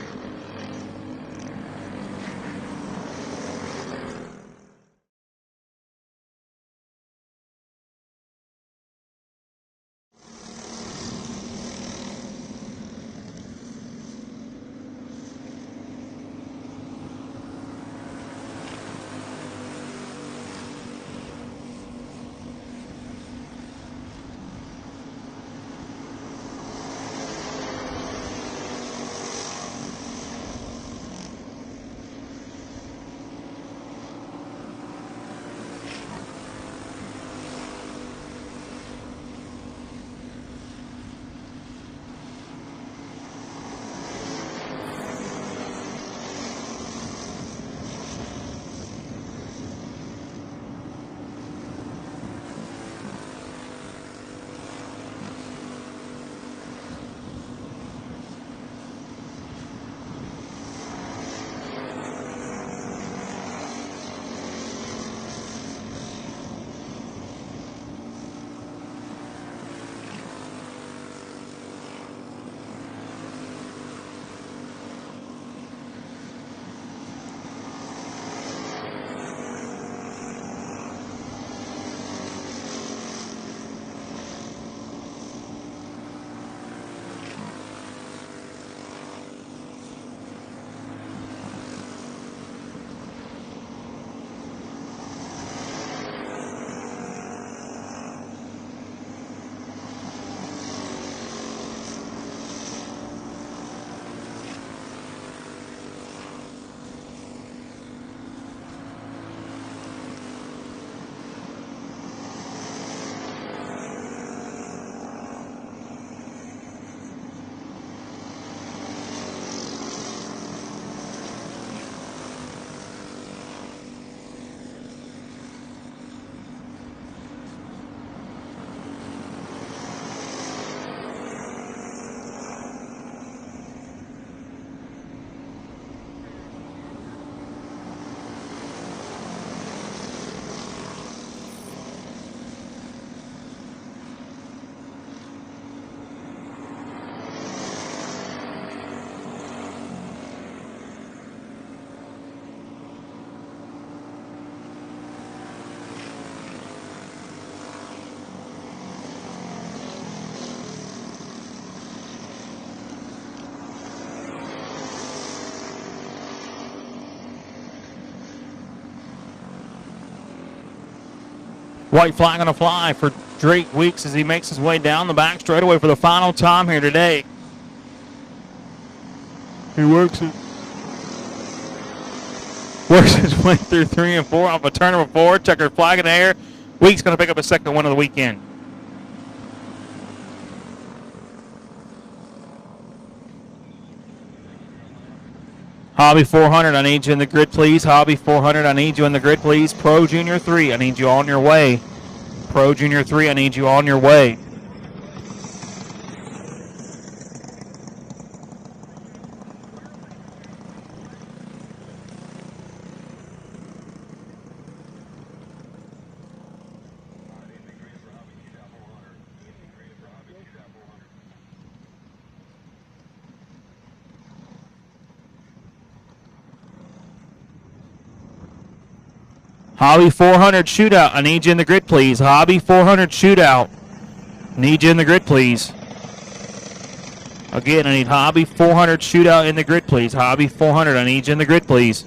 [SPEAKER 1] White flag on a fly for Drake Weeks as he makes his way down the back straightaway for the final time here today. He works his way through 3 and 4 off a turn number 4. Checkered flag in the air. Weeks going to pick up his second win of the weekend. Hobby 400, I need you in the grid, please. Hobby 400, I need you in the grid, please. Pro Junior 3, I need you on your way. Pro Junior 3, I need you on your way. Hobby 400 shootout. I need you in the grid, please. Hobby 400 shootout. Need you in the grid, please. Again, I need Hobby 400 shootout in the grid, please. Hobby 400, I need you in the grid, please.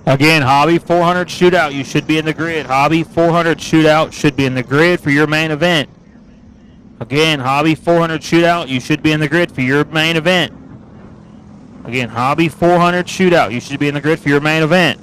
[SPEAKER 1] Again, Hobby 400 shootout. You should be in the grid. Hobby 400 shootout should be in the grid for your main event. Again, Hobby 400 shootout. You should be in the grid for your main event. Again, Hobby 400 shootout. You should be in the grid for your main event.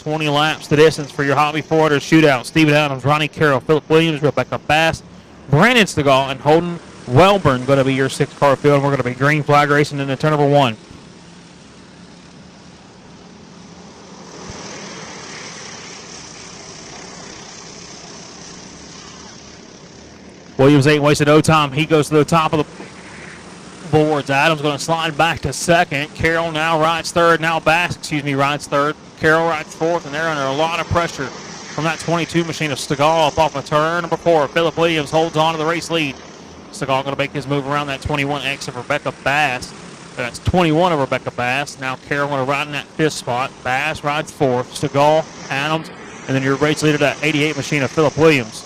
[SPEAKER 1] $20 laps the distance for your Hobby 400 shootout. Steven Adams, Ronnie Carroll, Philip Williams, Rebecca Bass, Brandon Stegall, and Holden Welburn going to be your 6-car field. And we're going to be green flag racing into turn number 1. Williams ain't wasted no time. He goes to the top of the boards. Adams going to slide back to second. Carroll now rides third. Now Bass, rides third. Carroll rides fourth, and they're under a lot of pressure from that 22 machine of Stegall up off of turn number 4. Philip Williams holds on to the race lead. Stegall going to make his move around that 21X of Rebecca Bass. That's 21 of Rebecca Bass. Now Carroll going to ride in that 5th spot. Bass rides 4th. Stegall, Adams, and then your race leader, that 88 machine of Philip Williams.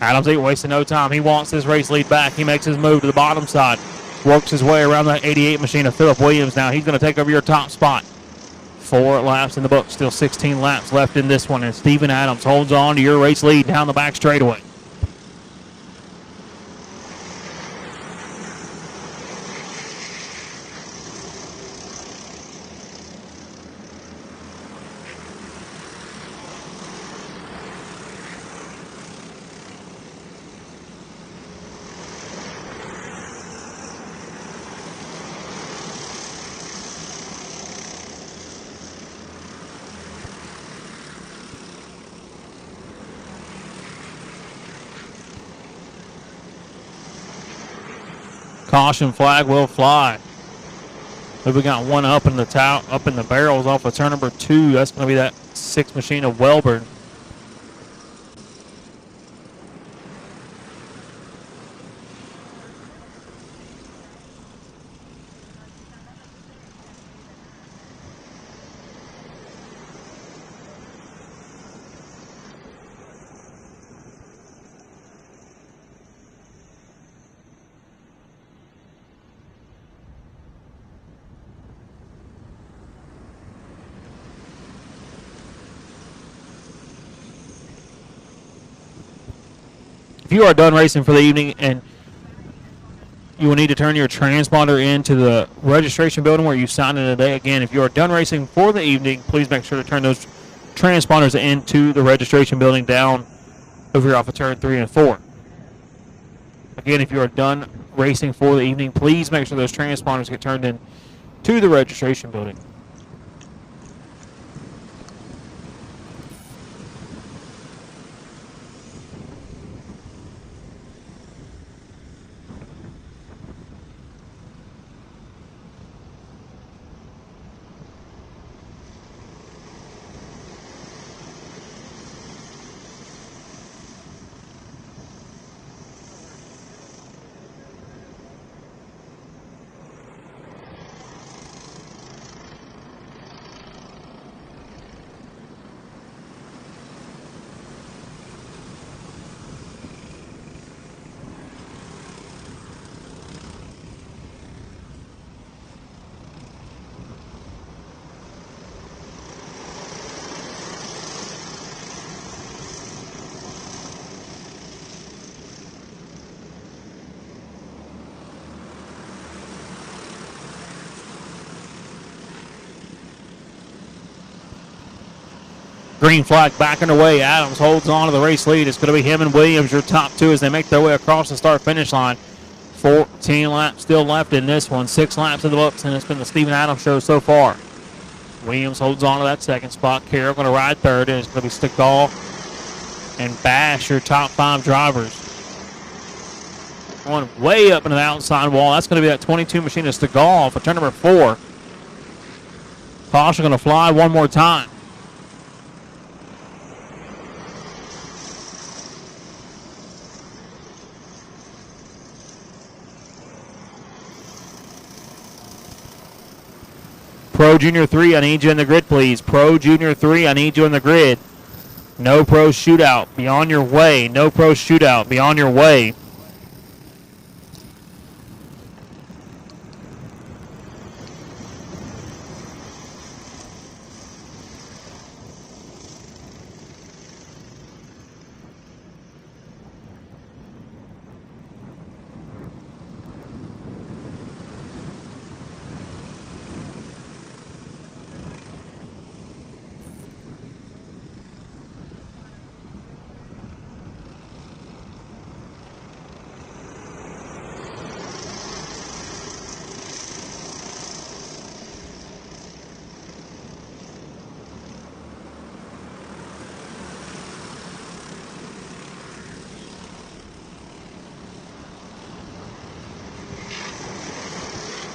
[SPEAKER 1] Adams ain't wasting no time. He wants this race lead back. He makes his move to the bottom side. Works his way around that 88 machine of Philip Williams. Now he's going to take over your top spot. 4 laps in the book. Still 16 laps left in this one. And Steven Adams holds on to your race lead down the back straightaway. Caution flag will fly. We got one up in the barrels off of turn number 2. That's going to be that 6 machine of Welburn. If you are done racing for the evening and you will need to turn your transponder into the registration building where you signed in today. Again, if you are done racing for the evening, please make sure to turn those transponders into the registration building down over here off of turn 3 and 4. Again, if you are done racing for the evening, please make sure those transponders get turned in to the registration building. Green flag back underway. Adams holds on to the race lead. It's going to be him and Williams, your top 2, as they make their way across the start-finish line. 14 laps still left in this one. 6 laps in the books, and it's been the Steven Adams show so far. Williams holds on to that 2nd spot. Carroll going to ride 3rd, and it's going to be Stegall and Bash, your top 5 drivers. Going way up into the outside wall. That's going to be that 22 machine of Stegall for turn number 4. Caution going to fly one more time. Pro Junior 3, I need you in the grid, please. Pro Junior 3, I need you in the grid. No pro shootout. Be on your way. No pro shootout. Be on your way.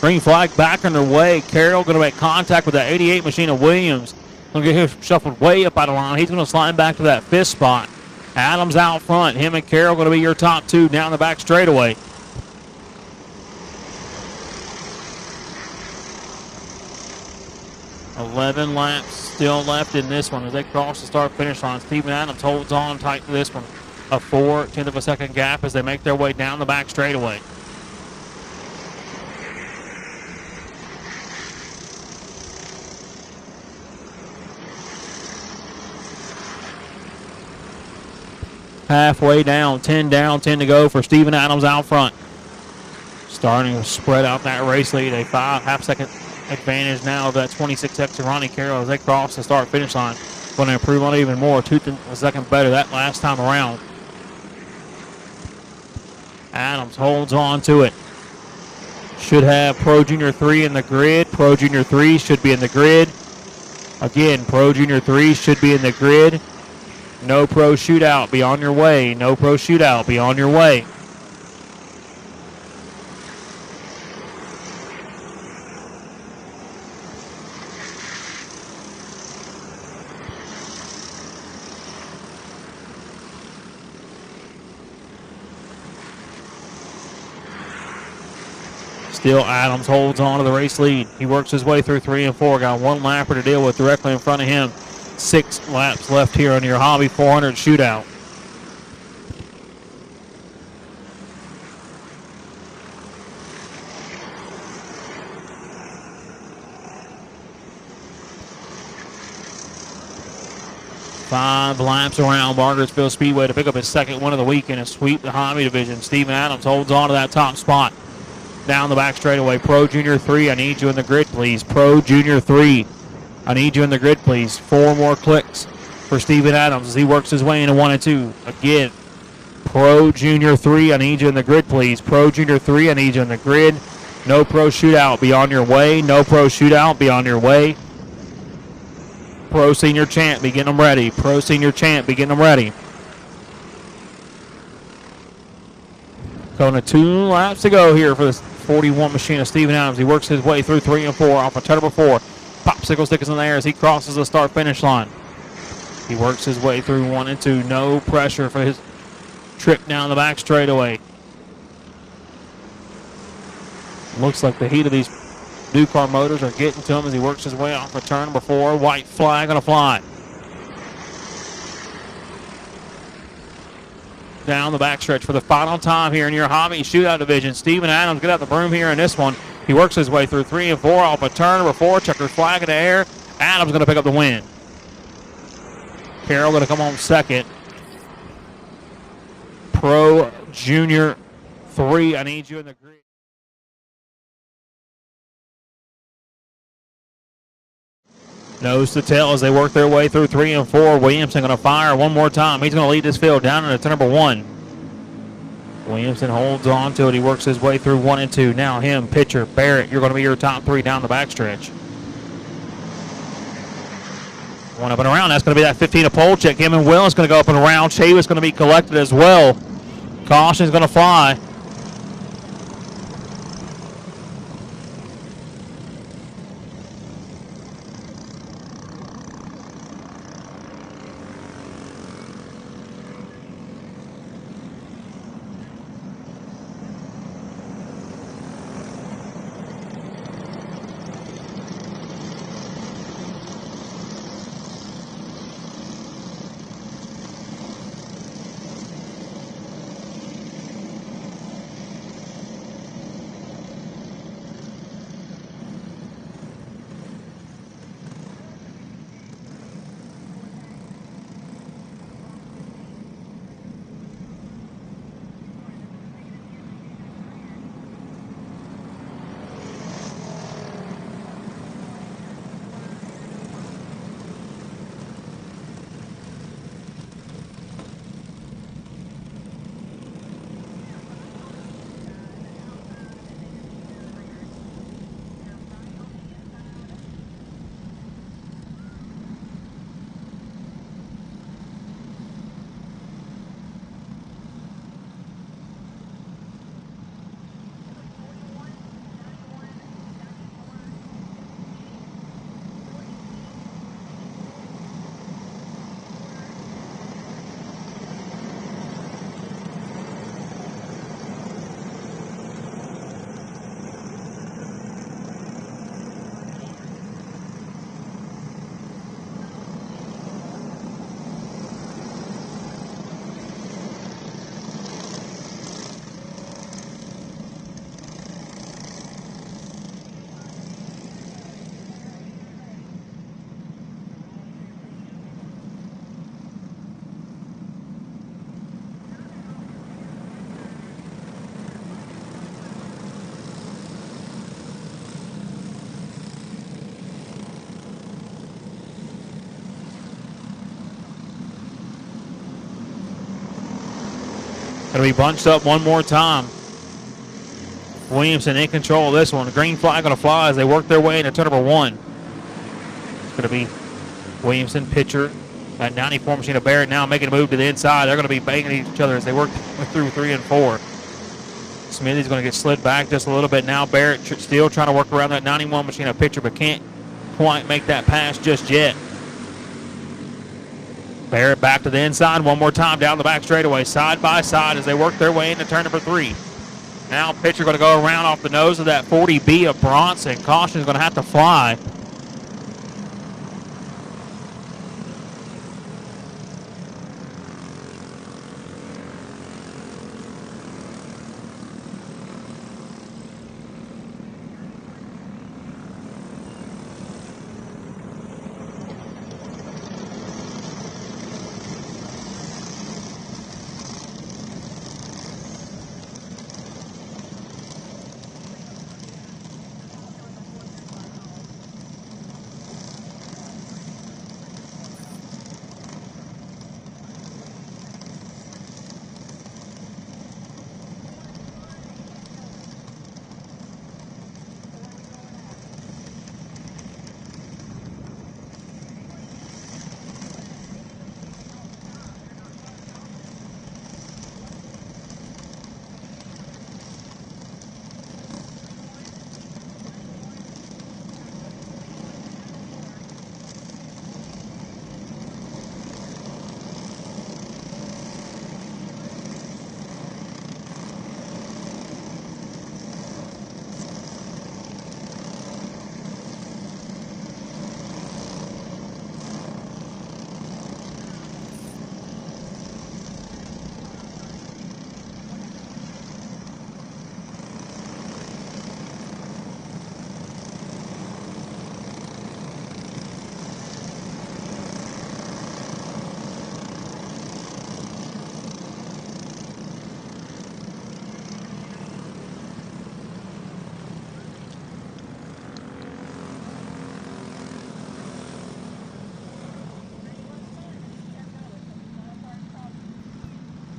[SPEAKER 1] Green flag back underway. Carroll going to make contact with the 88 machine of Williams. Gonna get him shuffled way up out of line. He's gonna slide back to that 5th spot. Adams out front. Him and Carroll gonna be your top 2 down the back straightaway. $11 laps still left in this one as they cross the start-finish line. Steven Adams holds on tight to this one. A 0.4 of a second gap as they make their way down the back straightaway. Halfway down, 10 to go for Steven Adams out front. Starting to spread out that race lead. A half-second advantage now of that 26X to Ronnie Carroll as they cross the start-finish line. Going to improve on it even more. 2 seconds better that last time around. Adams holds on to it. Should have Pro Junior 3 in the grid. Pro Junior 3 should be in the grid. Again, Pro Junior 3 should be in the grid. No Pro Shootout, be on your way. No Pro Shootout, be on your way. Still Adams holds on to the race lead. He works his way through 3 and 4. Got 1 lapper to deal with directly in front of him. 6 laps left here on your Hobby 400 shootout. Five laps around Margarettsville Speedway to pick up his 2nd win of the weekend and sweep the Hobby division. Steven Adams holds on to that top spot. Down the back straightaway. Pro Junior 3, I need you in the grid, please. Pro Junior 3, I need you in the grid, please. 4 more clicks for Steven Adams as he works his way into 1 and 2. Again, Pro Junior 3, I need you in the grid, please. Pro Junior 3, I need you in the grid. No Pro Shootout, be on your way. No Pro Shootout, be on your way. Pro Senior Champ, be getting them ready. Pro Senior Champ, be getting them ready. Going to 2 laps to go here for this 41 machine of Steven Adams. He works his way through 3 and 4 off a turn number 4. Popsicle stick is in the air as he crosses the start-finish line. He works his way through 1 and 2. No pressure for his trip down the back straightaway. Looks like the heat of these new car motors are getting to him as he works his way off a turn number 4. White flag on a fly. Down the backstretch for the final time here in your Hobby Shootout division. Steven Adams get out the broom here in this one. He works his way through 3 and 4 off a turn number 4. Checkers flag in the air. Adams going to pick up the win. Carroll going to come home 2nd. Pro Junior 3, I need you in the grid. Nose to tail as they work their way through 3 and 4. Williamson going to fire one more time. He's going to lead this field down into turn number 1. Williamson holds on to it. He works his way through 1 and 2. Now him, pitcher, Barrett, you're going to be your top 3 down the backstretch. One up and around. That's going to be that 15 of pole check. Him and Will is going to go up and around. Chavis going to be collected as well. Caution is going to fly. Going to be bunched up one more time. Williamson in control of this one. The green flag going to fly as they work their way into turn number 1. It's going to be Williamson, pitcher. That 94 machine of Barrett now making a move to the inside. They're going to be banging each other as they work through 3 and 4. Smithy's going to get slid back just a little bit now. Barrett still trying to work around that 91 machine of pitcher, but can't quite make that pass just yet. Barrett back to the inside one more time down the back straightaway, side by side as they work their way into turn number 3. Now pitcher going to go around off the nose of that 40B of Bronson. Caution is going to have to fly.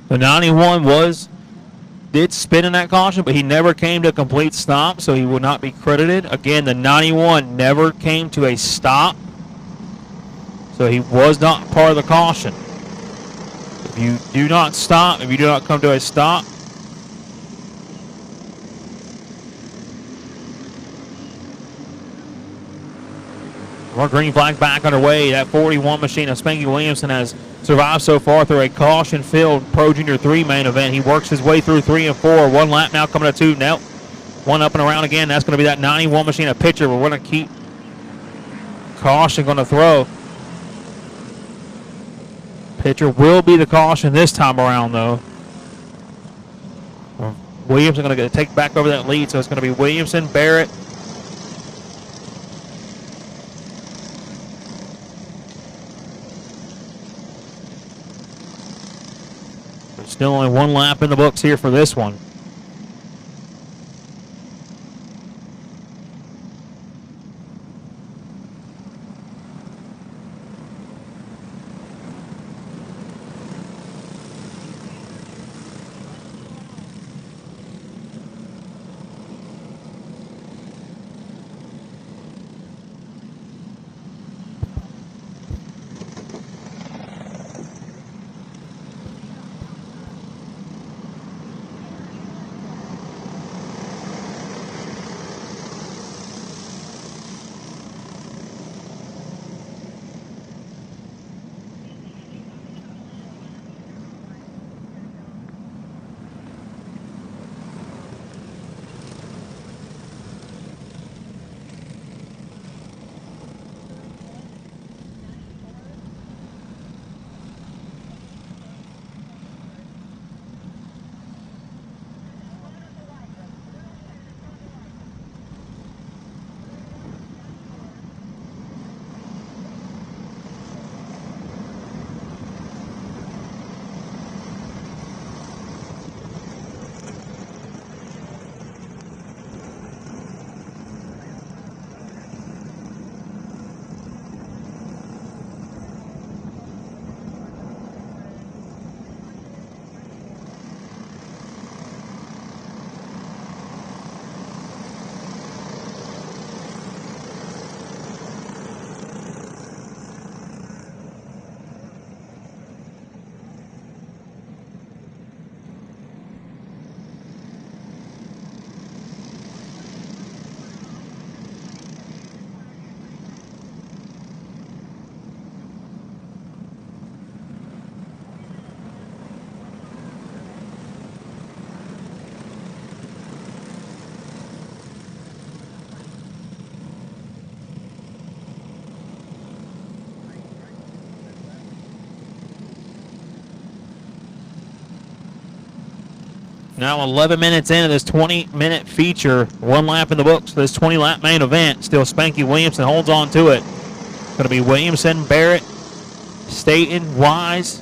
[SPEAKER 1] The 91 did spin in that caution, but he never came to a complete stop, so he will not be credited. Again, the 91 never came to a stop, so he was not part of the caution. If you do not stop, if you do not come to a stop, more green flag back underway. That 41 machine of Spanky Williamson has survived so far through a caution-filled Pro Junior 3 main event. He works his way through 3 and 4. 1 lap now coming to 2. Now, 1 up and around again. That's going to be that 91 machine of pitcher. We're going to keep caution going to throw. Pitcher will be the caution this time around, though. Williamson going to take back over that lead, so it's going to be Williamson, Barrett, still only 1 lap in the books here for this one. Now 11 minutes into this 20-minute feature. 1 lap in the books for this 20-lap main event. Still Spanky Williamson holds on to it. Going to be Williamson, Barrett, Staten, Wise,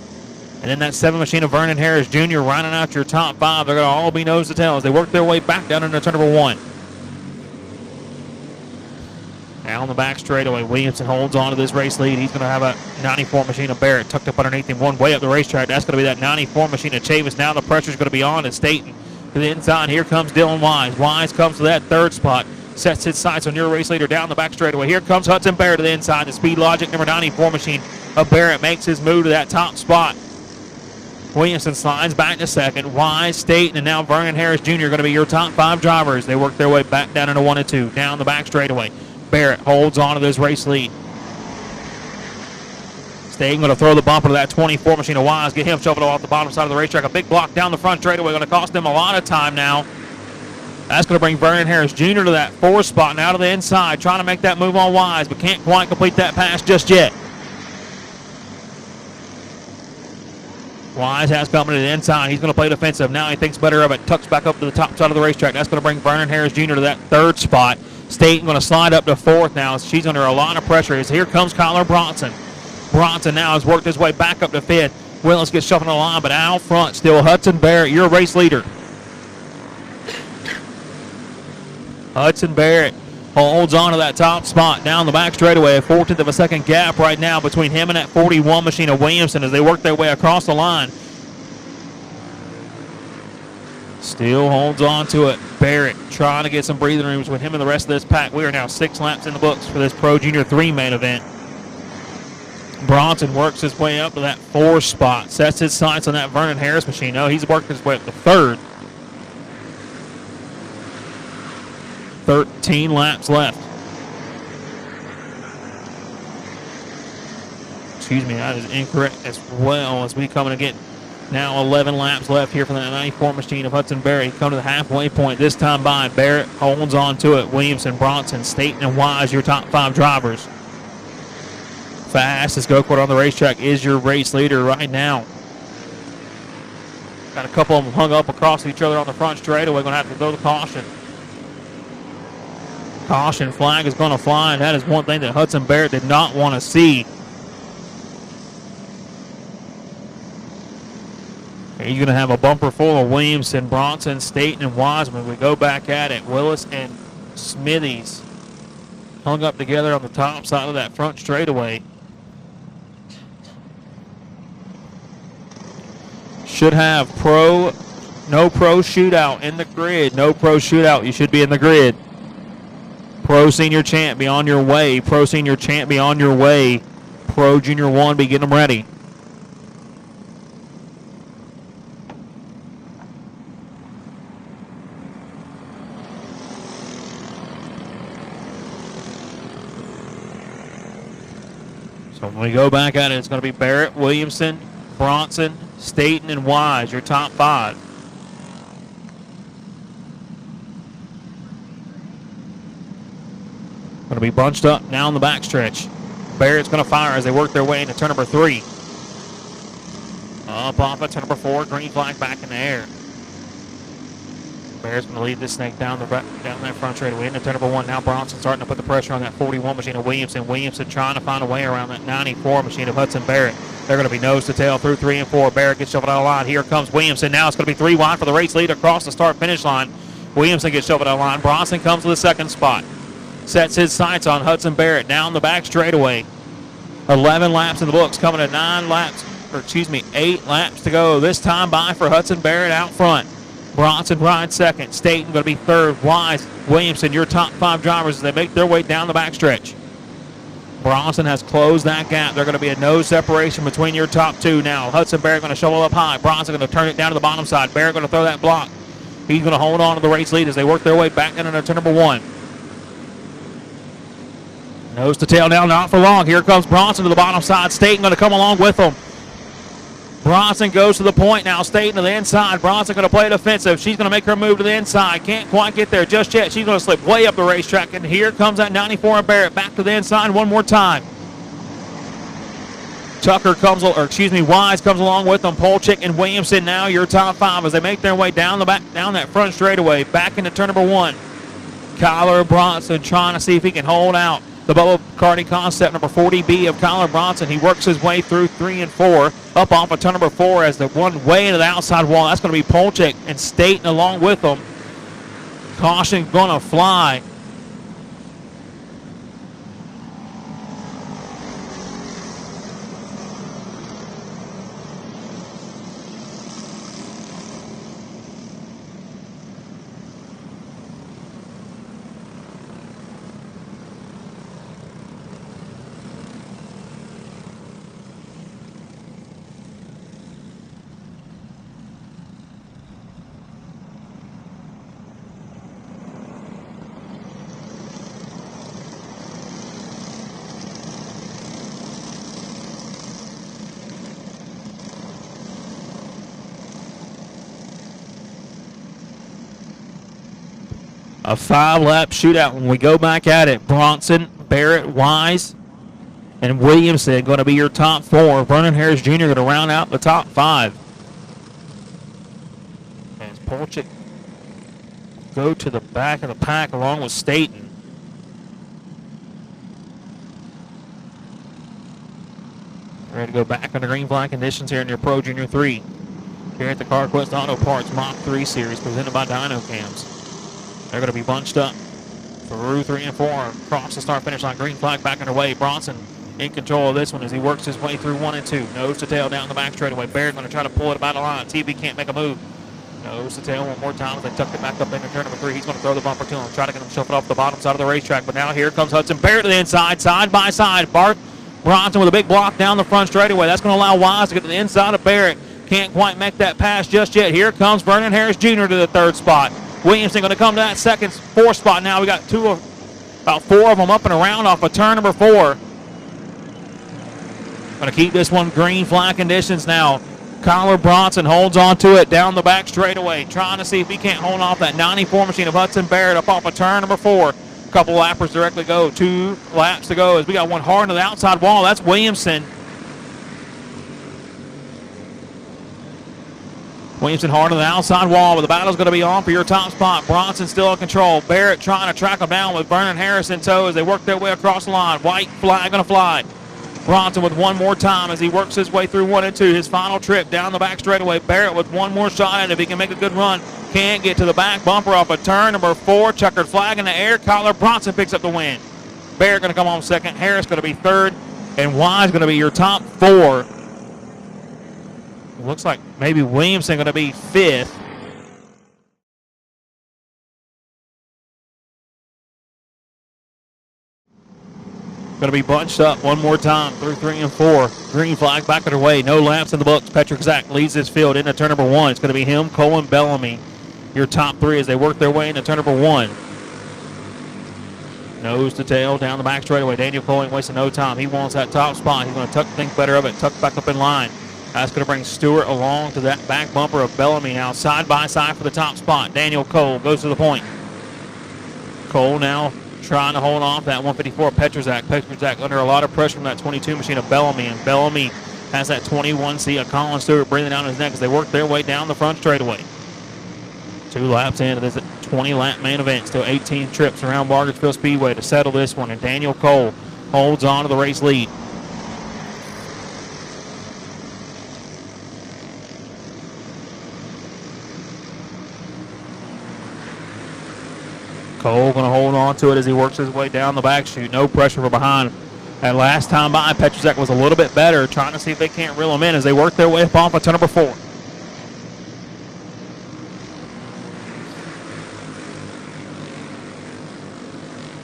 [SPEAKER 1] and then that 7 machine of Vernon Harris Jr. rounding out your top 5. They're going to all be nose to tail as they work their way back down into turn number 1. Now on the back straightaway, Williamson holds on to this race lead. He's going to have a 94 machine of Barrett tucked up underneath him, one way up the racetrack. That's going to be that 94 machine of Chavis. Now the pressure's going to be on at Staten. To the inside, here comes Dylan Wise. Wise comes to that 3rd spot. Sets his sights on your race leader down the back straightaway. Here comes Hudson Barrett to the inside. The Speed Logic number 94 machine of Barrett makes his move to that top spot. Williamson slides back to 2nd. Wise, Staten, and now Vernon Harris Jr. going to be your top 5 drivers. They work their way back down into 1 and 2. Down the back straightaway. Barrett holds on to this race lead. Staten going to throw the bumper to that 24 machine of Wise. Get him shoved off the bottom side of the racetrack. A big block down the front straightaway. Going to cost them a lot of time now. That's going to bring Vernon Harris Jr. to that 4th spot and out of the inside. Trying to make that move on Wise, but can't quite complete that pass just yet. Wise has company to the inside. He's going to play defensive. Now he thinks better of it. Tucks back up to the top side of the racetrack. That's going to bring Vernon Harris Jr. to that 3rd spot. Staten going to slide up to 4th now. She's under a lot of pressure. Here comes Kyler Bronson. Bronson now has worked his way back up to 5th. Willis gets shoved on the line, but out front still Hudson Barrett, your race leader. Hudson Barrett holds on to that top spot down the back straightaway. A 1/4 of a second gap right now between him and that 41 machine of Williamson as they work their way across the line. Still holds on to it. Barrett trying to get some breathing room with him and the rest of this pack. We are now 6 laps in the books for this Pro Junior 3 main event. Bronson works his way up to that 4th spot. Sets his sights on that Vernon Harris machine. No, he's working his way up to 3rd. 13 laps left. Excuse me, that is incorrect as well as we come in again. Now 11 laps left here for the 94 machine of Hudson Barrett. Come to the halfway point this time by. Barrett holds on to it. Williamson, Bronson, Staten, and Wise, your top 5 drivers. Fastest go-kart on the racetrack is your race leader right now. Got a couple of them hung up across each other on the front straightaway. Going to have to throw the caution. Caution flag is going to fly, and that is one thing that Hudson Barrett did not want to see. He's going to have a bumper full of Williamson, Bronson, Staten, and Wiseman. We go back at it. Willis and Smithies hung up together on the top side of that front straightaway. Should have no pro shootout in the grid. No pro shootout. You should be in the grid. Pro Senior Champ be on your way. Pro Senior Champ be on your way. Pro Junior 1 be getting them ready. So when we go back at it, it's going to be Barrett, Williamson, Bronson, Staten, and Wise, your top 5. Going to be bunched up now in the backstretch. Barrett's going to fire as they work their way into turn number 3. Up off of turn number 4, green flag back in the air. Barrett's going to lead this snake down that front straightaway into turn number 1. Now Bronson starting to put the pressure on that 41 machine of Williamson. Williamson trying to find a way around that 94 machine of Hudson Barrett. They're going to be nose to tail through 3 and 4. Barrett gets shoved out of line. Here comes Williamson. Now it's going to be 3 wide for the race lead across the start-finish line. Williamson gets shoved out of line. Bronson comes to the 2nd spot. Sets his sights on Hudson Barrett down the back straightaway. 11 laps in the books, coming to 8 laps to go. This time by for Hudson Barrett out front. Bronson rides 2nd. Staten going to be 3rd. Wise, Williamson, your top 5 drivers as they make their way down the backstretch. Bronson has closed that gap. They're going to be a no separation between your top 2 now. Hudson Barrett going to shovel up high. Bronson going to turn it down to the bottom side. Barrett going to throw that block. He's going to hold on to the race lead as they work their way back down into turn number 1. Nose to tail now, not for long. Here comes Bronson to the bottom side. Staten going to come along with him. Bronson goes to the point now. Staten to the inside. Bronson going to play defensive. She's going to make her move to the inside. Can't quite get there just yet. She's going to slip way up the racetrack. And here comes that 94 of Barrett back to the inside one more time. Wise comes along with them. Polchik and Williamson now your top 5 as they make their way down that front straightaway, back into turn number 1. Kyler Bronson trying to see if he can hold out the Bubba Cardi concept, number 40B of Kyler Bronson. He works his way through 3 and 4, up off of turn number 4 as the one way into the outside wall. That's going to be Polchik and Staten along with them. Caution going to fly. A 5-lap shootout when we go back at it. Bronson, Barrett, Wise, and Williamson going to be your top 4. Vernon Harris Jr. going to round out the top 5. As Polchik go to the back of the pack along with Staten. Ready to go back under green flag conditions here in your Pro Junior 3. Here at the CarQuest Auto Parts Mach 3 Series presented by Dyno Cams. They're going to be bunched up through 3 and 4. Across the start-finish line. Green flag back underway. Bronson in control of this one as he works his way through 1 and 2. Nose to tail down the back straightaway. Barrett going to try to pull it about the line. TV can't make a move. Nose to tail one more time as they tuck it back up into turn number 3. He's going to throw the bumper to him. Try to get him shuffled off the bottom side of the racetrack. But now here comes Hudson. Barrett to the inside, side by side. Bronson with a big block down the front straightaway. That's going to allow Wise to get to the inside of Barrett. Can't quite make that pass just yet. Here comes Vernon Harris Jr. to the 3rd spot. Williamson going to come to that 4th spot now. We got about 4 of them up and around off of turn number 4. Going to keep this one green flag conditions now. Kyler Bronson holds on to it down the back straightaway, trying to see if he can't hold off that 94 machine of Hudson Barrett up off of turn number 4. Couple lappers directly go. 2 laps to go as we got one hard to the outside wall. That's Williamson. Williamson hard on the outside wall, but the battle's going to be on for your top spot. Bronson still in control. Barrett trying to track him down with Vernon Harris in tow as they work their way across the line. White flag going to fly. Bronson with one more time as he works his way through 1 and 2. His final trip down the back straightaway. Barrett with one more shot at it if he can make a good run. Can't get to the back bumper off of turn number 4. Checkered flag in the air. Kyler Bronson picks up the win. Barrett going to come on 2nd. Harris going to be 3rd. And Wise going to be your top 4. Looks like maybe Williamson going to be 5th. Going to be bunched up one more time through 3 and 4. Green flag back underway. No laps in the books. Patrick Zach leads this field into turn number 1. It's going to be him, Cole, and Bellamy. Your top 3 as they work their way into turn number 1. Nose to tail down the back straightaway. Daniel Cole ain't wasting no time. He wants that top spot. He's going to think better of it. Tuck back up in line. That's going to bring Stewart along to that back bumper of Bellamy now, side by side for the top spot. Daniel Cole goes to the point. Cole now trying to hold off that 154 Petrzak. Petrzak under a lot of pressure from that 22 machine of Bellamy, and Bellamy has that 21C of Colin Stewart breathing down his neck as they work their way down the front straightaway. 2 laps into this 20-lap main event. Still 18 trips around Margarettsville Speedway to settle this one, and Daniel Cole holds on to the race lead. Cole going to hold on to it as he works his way down the back chute. No pressure from behind. And last time by, Petrzak was a little bit better, trying to see if they can't reel him in as they work their way up off of turn number 4.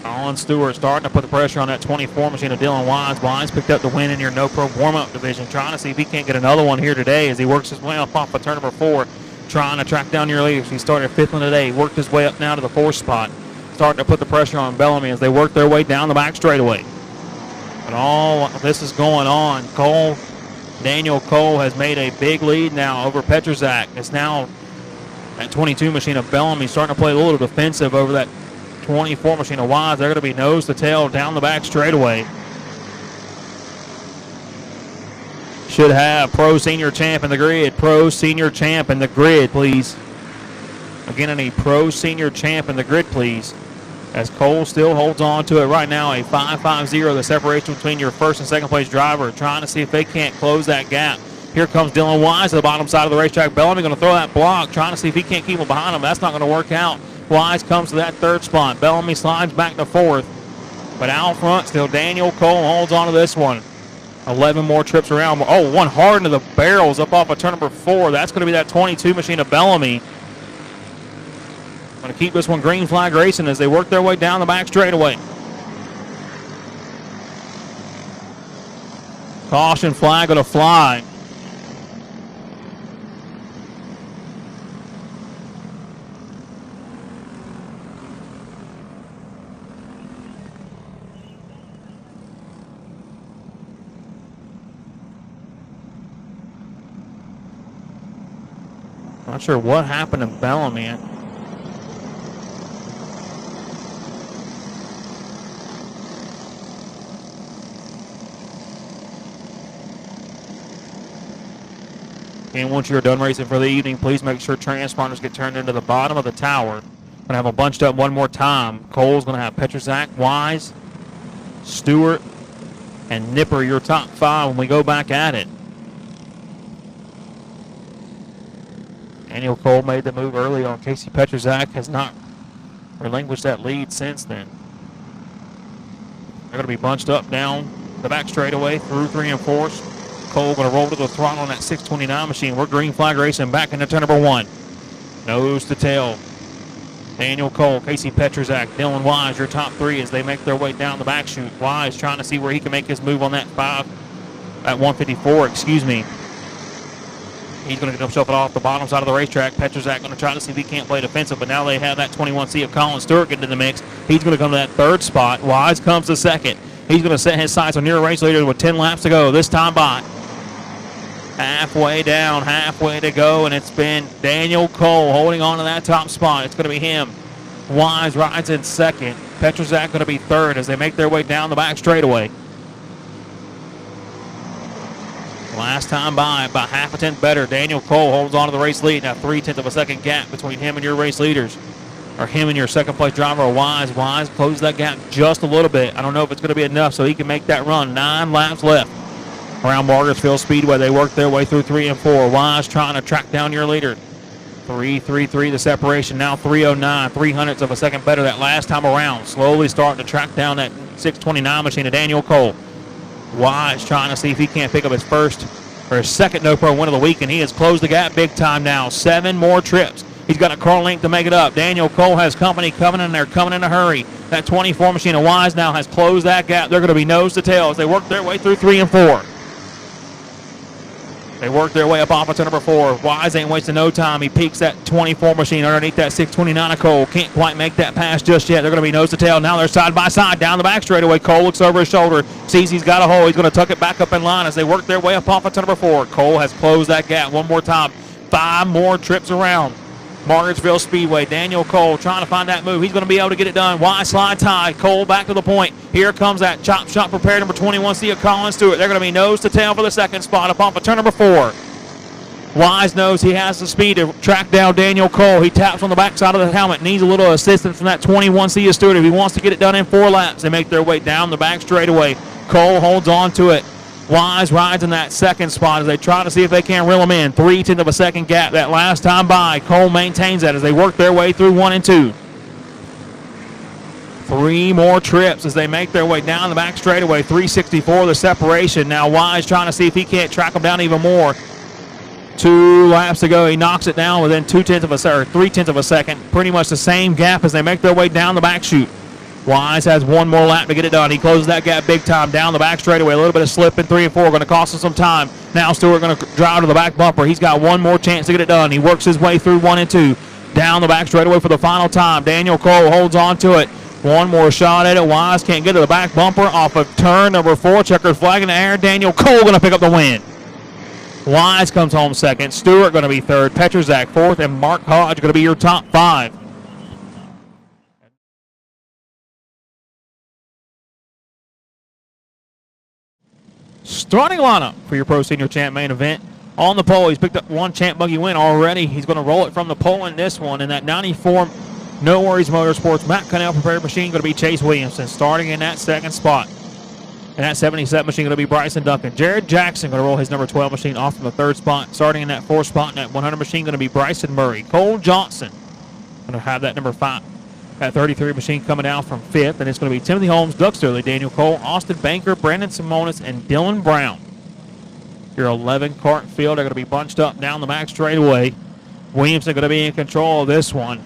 [SPEAKER 1] Colin Stewart starting to put the pressure on that 24 machine of Dylan Wise. Wise picked up the win in your no-pro warm-up division, trying to see if he can't get another one here today as he works his way up off of turn number 4, trying to track down your leaders. He started 5th one today, worked his way up now to the 4th spot. Starting to put the pressure on Bellamy as they work their way down the back straightaway. And all this is going on. Daniel Cole has made a big lead now over Petrzak. It's now that 22 machine of Bellamy starting to play a little defensive over that 24 machine of Wise. They're going to be nose to tail down the back straightaway. should have Pro Senior Champ in the grid. Pro Senior Champ in the grid, please. Again, I need Pro Senior Champ in the grid, please. As Cole still holds on to it right now, a 5.50, the separation between your first and second place driver, trying to see if they can't close that gap. Here comes Dylan Wise to the bottom side of the racetrack. Bellamy going to throw that block, trying to see if he can't keep him behind him. That's not going to work out. Wise comes to that third spot. Bellamy slides back to fourth. But out front, still Daniel Cole holds on to this one. 11 more trips around. Oh, one hard into the barrels up off of turn number 4. That's going to be that 22 machine of Bellamy. Going to keep this one green flag racing as they work their way down the back straightaway. Caution flag going to fly. Not sure what happened to Bellamy. And once you're done racing for the evening, please make sure transponders get turned into the bottom of the tower. Going to have them bunched up one more time. Cole's going to have Petrozak, Wise, Stewart, and Nipper, your top 5 when we go back at it. Daniel Cole made the move early on. Casey Petrozak has not relinquished that lead since then. They're going to be bunched up down the back straightaway through 3 and 4. Cole going to roll to the throttle on that 629 machine. We're green flag racing back into turn number 1. Nose to tail. Daniel Cole, Casey Petrozak, Dylan Wise, your top 3 as they make their way down the back chute. Wise trying to see where he can make his move on that 154, excuse me. He's going to get himself off the bottom side of the racetrack. Petrozak going to try to see if he can't play defensive, but now they have that 21C of Colin Stewart getting in the mix. He's going to come to that third spot. Wise comes to second. He's going to set his sights on your race leader with 10 laps to go. This time by. Halfway down, halfway to go, and it's been Daniel Cole holding on to that top spot. It's going to be him. Wise rides in second. Petrozak going to be third as they make their way down the back straightaway. Last time by, about half a tenth better. Daniel Cole holds on to the race lead. Now 3/10 of a second gap between him and your race leaders. Or him and your second place driver, Wise. Wise closes that gap just a little bit. I don't know if it's going to be enough so he can make that run. 9 laps left around Margarettsville Speedway. They work their way through 3 and 4. Wise trying to track down your leader. 3:33 the separation. Now 3:09, 300ths of a second better that last time around. Slowly starting to track down that 629 machine of Daniel Cole. Wise trying to see if he can't pick up his first or his second no-pro win of the week, and he has closed the gap big time now. 7 more trips. He's got a car length to make it up. Daniel Cole has company coming, and they're coming in a hurry. That 24 machine of Wise now has closed that gap. They're going to be nose to tail as they work their way through 3 and 4. They work their way up off of turn number 4. Wise ain't wasting no time. He peaks that 24 machine underneath that 629 of Cole. Can't quite make that pass just yet. They're going to be nose to tail. Now they're side by side down the back straightaway. Cole looks over his shoulder, sees he's got a hole. He's going to tuck it back up in line as they work their way up off of turn number 4. Cole has closed that gap one more time. 5 more trips around Margarettsville Speedway. Daniel Cole trying to find that move. He's going to be able to get it done. Wise slide tie. Cole back to the point. Here comes that chop shot prepared number 21C of Colin Stewart. They're going to be nose to tail for the second spot up off of turn number 4. Wise knows he has the speed to track down Daniel Cole. He taps on the backside of the helmet. Needs a little assistance from that 21C of Stewart if he wants to get it done in 4 laps. They make their way down the back straightaway. Cole holds on to it. Wise rides in that second spot as they try to see if they can reel him in. 3/10 of a second gap that last time by. Cole maintains that as they work their way through 1 and 2. 3 more trips as they make their way down the back straightaway. 3:64 the separation. Now Wise trying to see if he can't track them down even more. 2 laps to go. He knocks it down within 3/10 of a second. Pretty much the same gap as they make their way down the back chute. Wise has 1 more lap to get it done. He closes that gap big time down the back straightaway. A little bit of slip in 3 and 4. Going to cost him some time. Now Stewart going to drive to the back bumper. He's got 1 more chance to get it done. He works his way through 1 and 2. Down the back straightaway for the final time. Daniel Cole holds on to it. 1 more shot at it. Wise can't get to the back bumper off of turn number 4. Checkered flag in the air. Daniel Cole going to pick up the win. Wise comes home second. Stewart going to be third. Petrozak fourth. And Mark Hodge going to be your top 5. Starting lineup for your Pro Senior Champ main event. On the pole, he's picked up one Champ Buggy win already. He's going to roll it from the pole in this one. In that 94 No Worries Motorsports Mac Cannell prepared machine going to be Chase Williamson. Starting in that second spot. In that 77 machine going to be Bryson Duncan. Jared Jackson going to roll his number 12 machine off from the third spot. Starting in that fourth spot in that 100 machine going to be Bryson Murray. Cole Johnson going to have that number 5. That 33 machine coming out from 5th. And it's going to be Timothy Holmes, Doug Sturley, Daniel Cole, Austin Banker, Brandon Simonis, and Dylan Brown. Your 11 cart field are going to be bunched up down the back straightaway. Williamson going to be in control of this one.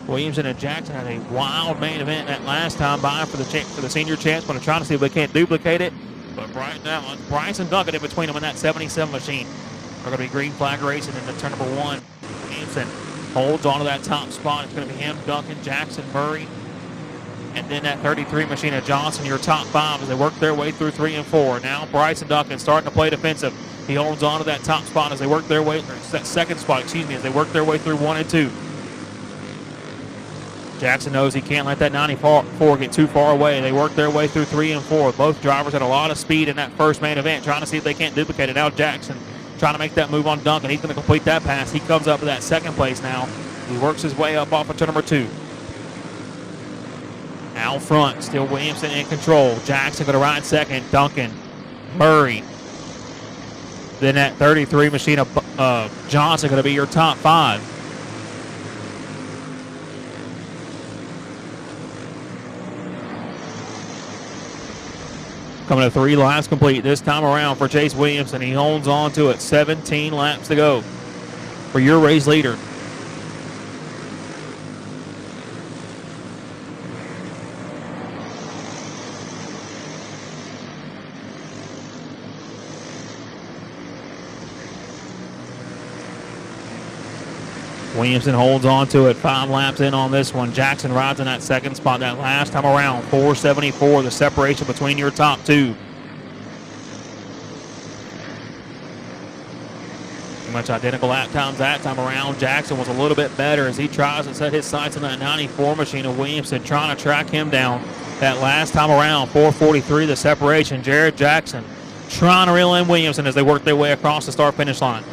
[SPEAKER 1] Williamson and Jackson had a wild main event that last time by for the senior champs. Going to try to see if they can't duplicate it. But right now, Bryson Duncan in between them in that 77 machine. They're going to be green flag racing in the turn number 1. Williamson holds onto that top spot. It's going to be him, Duncan, Jackson, Murray. And then that 33 machine of Johnson, your top 5 as they work their way through 3 and 4. Now Bryson Duncan starting to play defensive. He holds on to that top spot as they work their way, or that second spot, as they work their way through 1 and 2. Jackson knows he can't let that 94 get too far away. They work their way through 3 and 4. Both drivers had a lot of speed in that first main event, trying to see if they can't duplicate it. Now Jackson trying to make that move on Duncan. He's going to complete that pass. He comes up to that second place now. He works his way up off of turn number 2. Out front, still Williamson in control. Jackson going to ride second. Duncan, Murray. Then that 33 machine of Johnson going to be your top 5. Coming to 3 laps complete this time around for Chase Williamson. He holds on to it. 17 laps to go for your race leader. Williamson holds on to it. 5 laps in on this one. Jackson rides in that second spot that last time around. 474, the separation between your top 2. Pretty much identical lap times that time around. Jackson was a little bit better as he tries to set his sights on that 94 machine of Williamson, trying to track him down that last time around. 443, the separation. Jared Jackson trying to reel in Williamson as they work their way across the start-finish line.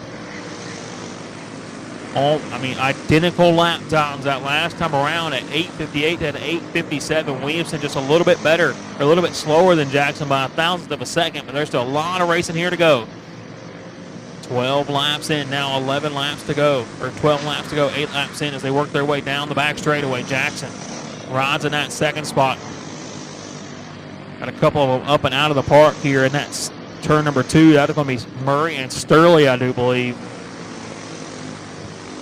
[SPEAKER 1] Identical lap times that last time around at 8:58 to 8:57. Williamson just a little bit better, or a little bit slower than Jackson by 1,000th of a second, but there's still a lot of racing here to go. 12 laps in, now 11 laps to go, or 12 laps to go, 8 laps in as they work their way down the back straightaway. Jackson rides in that second spot. Got a couple of them up and out of the park here in that turn number 2. That's going to be Murray and Sturley, I do believe.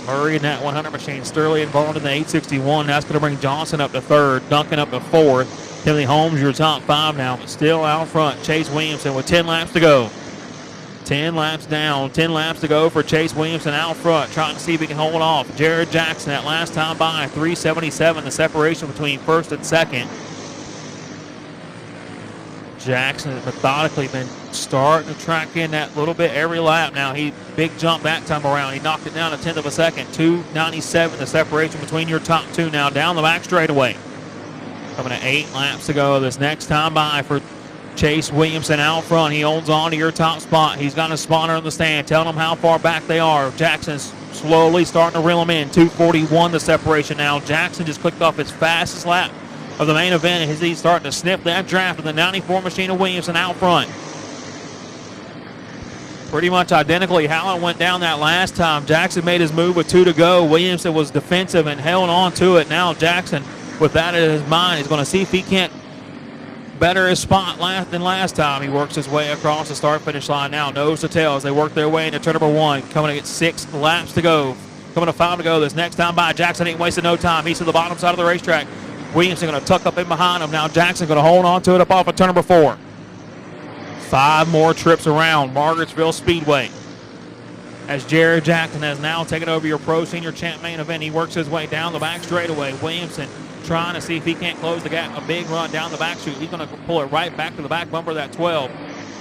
[SPEAKER 1] Murray in that 100 machine. Sturley involved in the 861. That's going to bring Johnson up to 3rd. Duncan up to 4th. Timothy Holmes, your top 5 now, but still out front. Chase Williamson with 10 laps to go. 10 laps down. 10 laps to go for Chase Williamson out front, trying to see if he can hold off. Jared Jackson that last time by, 377, the separation between 1st and 2nd. Jackson has methodically been starting to track in that little bit every lap now. He big jump that time around. He knocked it down a 1/10 of a second. 297, the separation between your top 2 now down the back straightaway. Coming to 8 laps to go this next time by for Chase Williamson out front. He holds on to your top spot. He's got a spotter on the stand telling them how far back they are. Jackson's slowly starting to reel them in. 241 the separation now. Jackson just clicked off his fastest lap of the main event as he's starting to sniff that draft of the 94 machine of Williamson out front. Pretty much identically how it went down that last time. Jackson made his move with 2 to go. Williamson was defensive and held on to it. Now Jackson, with that in his mind, is going to see if he can't better his spot than last time. He works his way across the start-finish line now, nose to tail as they work their way into turn number 1. Coming to get 6 laps to go. Coming to 5 to go this next time by. Jackson ain't wasting no time. He's to the bottom side of the racetrack. Williamson going to tuck up in behind him. Now Jackson going to hold on to it up off of turn number 4. 5 more trips around Margarettsville Speedway as Jared Jackson has now taken over your Pro Senior Champ main event. He works his way down the back straightaway. Williamson trying to see if he can't close the gap. A big run down the back chute. He's going to pull it right back to the back bumper of that 12.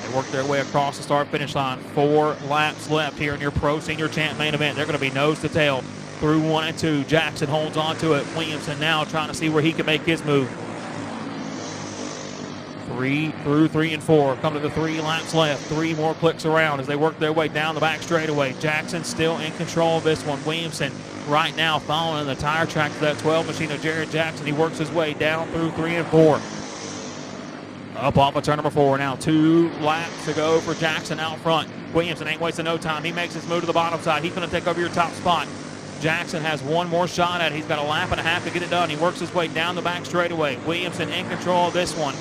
[SPEAKER 1] They work their way across the start-finish line. 4 laps left here in your Pro Senior Champ main event. They're going to be nose to tail through 1 and 2. Jackson holds on to it. Williamson now trying to see where he can make his move. Through 3 and 4. Come to the 3 laps left. 3 more clicks around as they work their way down the back straightaway. Jackson still in control of this one. Williamson right now following the tire track to that 12 machine of Jared Jackson. He works his way down through 3 and 4. Up off of turn number 4 now. 2 laps to go for Jackson out front. Williamson ain't wasting no time. He makes his move to the bottom side. He's going to take over your top spot. Jackson has one more shot at it. He's got a lap and a half to get it done. He works his way down the back straightaway. Williamson in control of this one.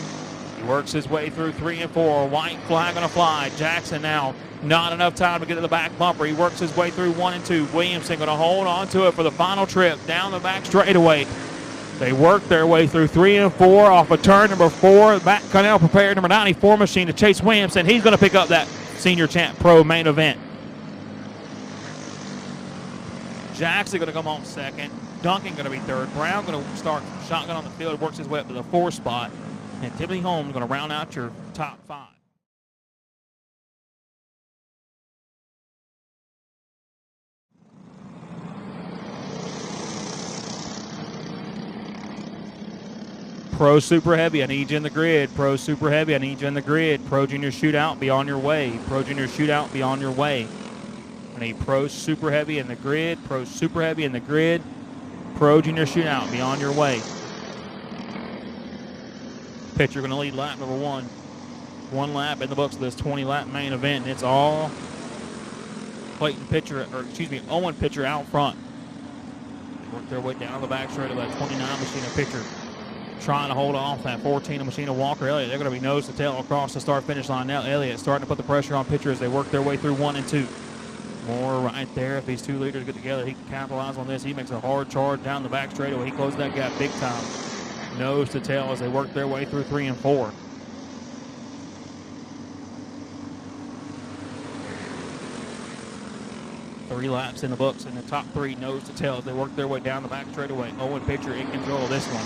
[SPEAKER 1] He works his way through 3 and 4. White flag going to fly. Jackson now not enough time to get to the back bumper. He works his way through 1 and 2. Williamson going to hold on to it for the final trip down the back straightaway. They work their way through 3 and 4 off of turn number 4. Back now prepared number 94 machine to Chase Williamson. He's going to pick up that Senior Champ Pro main event. Jackson going to come on second. Duncan going to be third. Brown going to start shotgun on the field. Works his way up to the 4 spot. And Timothy Holmes going to round out your top 5. Pro Super Heavy, I need you in the grid. Pro Super Heavy, I need you in the grid. Pro Junior Shootout, be on your way. Pro Junior Shootout, be on your way. I need Pro Super Heavy in the grid. Pro Super Heavy in the grid. Pro Junior Shootout, be on your way. Pitcher going to lead lap number 1. 1 lap in the books of this 20-lap main event, and it's all Owen Pitcher out front. They work their way down the back straight of that 29 machine of Pitcher. Trying to hold off that 14 machine of Walker Elliott. They're going to be nose to tail across the start-finish line. Now Elliott starting to put the pressure on Pitcher as they work their way through 1 and 2. Moore right there. If these two leaders get together, he can capitalize on this. He makes a hard charge down the back straightaway. He closes that gap big time. Nose to tail as they work their way through 3 and 4. Three laps in the books in the top 3, nose to tail as they work their way down the back straightaway. Owen Pitcher in control of this one.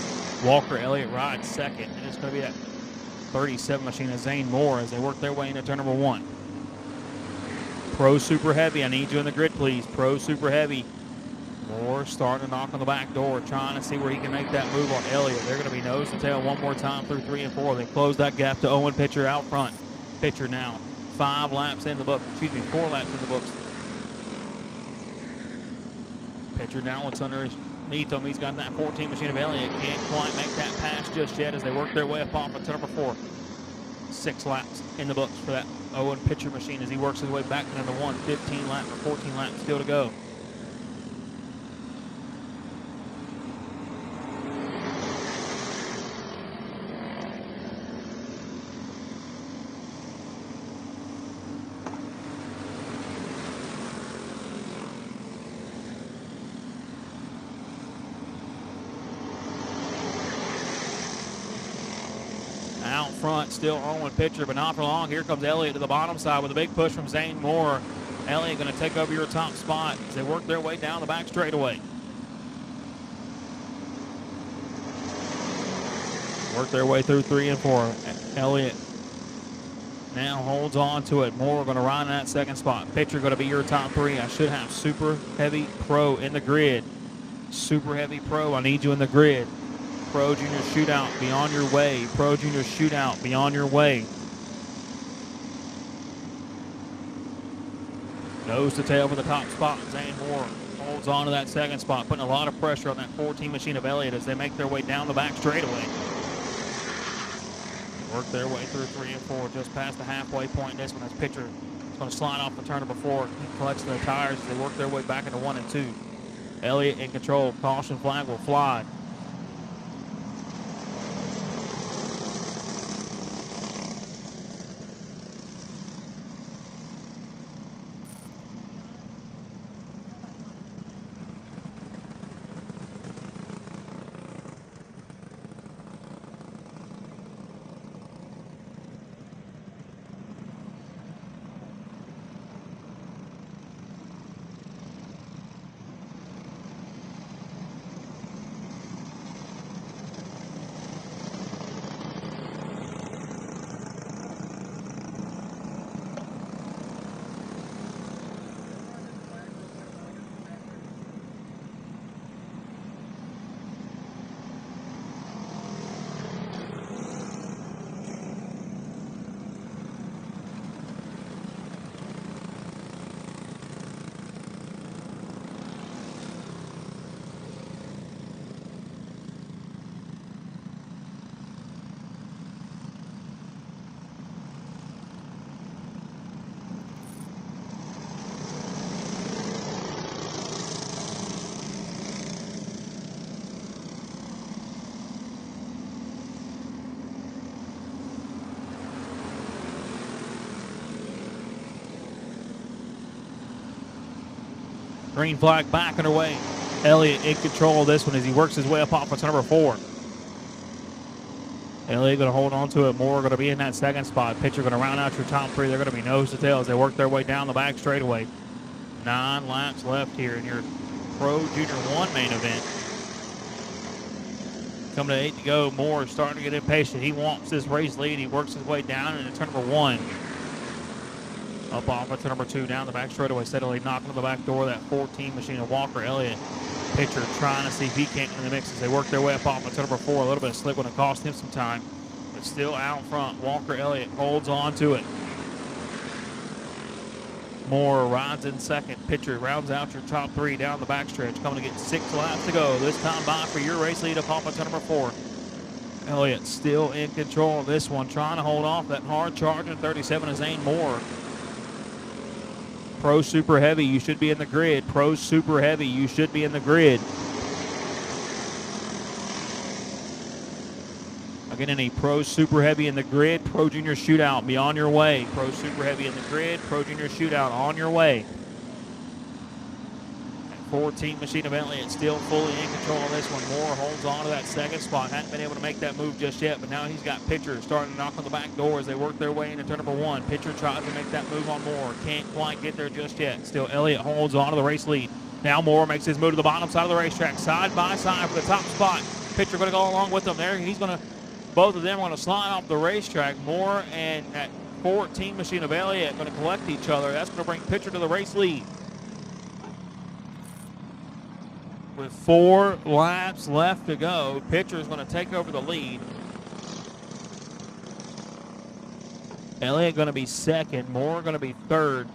[SPEAKER 1] Walker Elliott rides second, and it's going to be that 37 machine of Zane Moore as they work their way into turn number 1. Pro Super Heavy, I need you in the grid, please. Pro Super Heavy. Moore starting to knock on the back door, trying to see where he can make that move on Elliott. They're going to be nose to tail one more time through 3 and 4. They close that gap to Owen Pitcher out front. Pitcher now 4 laps in the books. Pitcher now what's underneath him. He's got that 14 machine of Elliott. Can't quite make that pass just yet as they work their way up off of number 4. 6 laps in the books for that Owen Pitcher machine as he works his way back to number 1. 15 laps or 14 laps still to go. Out front, still Owen Pitcher, but not for long. Here comes Elliott to the bottom side with a big push from Zane Moore. Elliott going to take over your top spot as they work their way down the back straightaway. Work their way through 3 and 4. Elliott now holds on to it. Moore going to ride in that second spot. Pitcher going to be your top 3. I should have Super Heavy Pro in the grid. Super Heavy Pro, I need you in the grid. Pro Junior Shootout, be on your way. Pro Junior Shootout, be on your way. Nose to tail for the top spot. Zane Moore holds on to that second spot, putting a lot of pressure on that 14 machine of Elliott as they make their way down the back straightaway. Work their way through 3 and 4, just past the halfway point. This one, as Pitcher is going to slide off the turn before. He collects the tires as they work their way back into 1 and 2. Elliott in control. Caution flag will fly. Green flag back underway. Elliott in control of this one as he works his way up off of number 4. Elliott going to hold on to it. Moore going to be in that second spot. Pitcher going to round out your top 3. They're going to be nose to tail as they work their way down the back straightaway. 9 laps left here in your Pro Junior 1 main event. Coming to 8 to go. Moore starting to get impatient. He wants this race lead. He works his way down into turn number 1. Up off of turn number 2 down the back straightaway. Steadily knocking on the back door. That 14 machine of Walker Elliott. Pitcher trying to see if he can't get in the mix as they work their way up off of turn number 4. A little bit of slip would have cost him some time, but still out front. Walker Elliott holds on to it. Moore rides in second. Pitcher rounds out your top 3 down the backstretch. Coming to get 6 laps to go. This time by for your race lead up off of turn number 4. Elliott still in control of this one, trying to hold off that hard charging 37 is Zane Moore. Pro Super Heavy, you should be in the grid. Pro Super Heavy, you should be in the grid. Again, any Pro Super Heavy in the grid. Pro Junior Shootout, be on your way. Pro Super Heavy in the grid. Pro Junior Shootout, on your way. 14 machine of Elliott still fully in control of this one. Moore holds on to that second spot. Hadn't been able to make that move just yet, but now he's got Pitcher starting to knock on the back door as they work their way into turn number 1. Pitcher tries to make that move on Moore. Can't quite get there just yet. Still Elliott holds on to the race lead. Now Moore makes his move to the bottom side of the racetrack, side by side for the top spot. Pitcher going to go along with them there. He's going to, both of them are going to slide off the racetrack. Moore and that 14 machine of Elliott going to collect each other. That's going to bring Pitcher to the race lead. With 4 laps left to go, Pitcher is going to take over the lead. Elliott going to be second. Moore going to be third.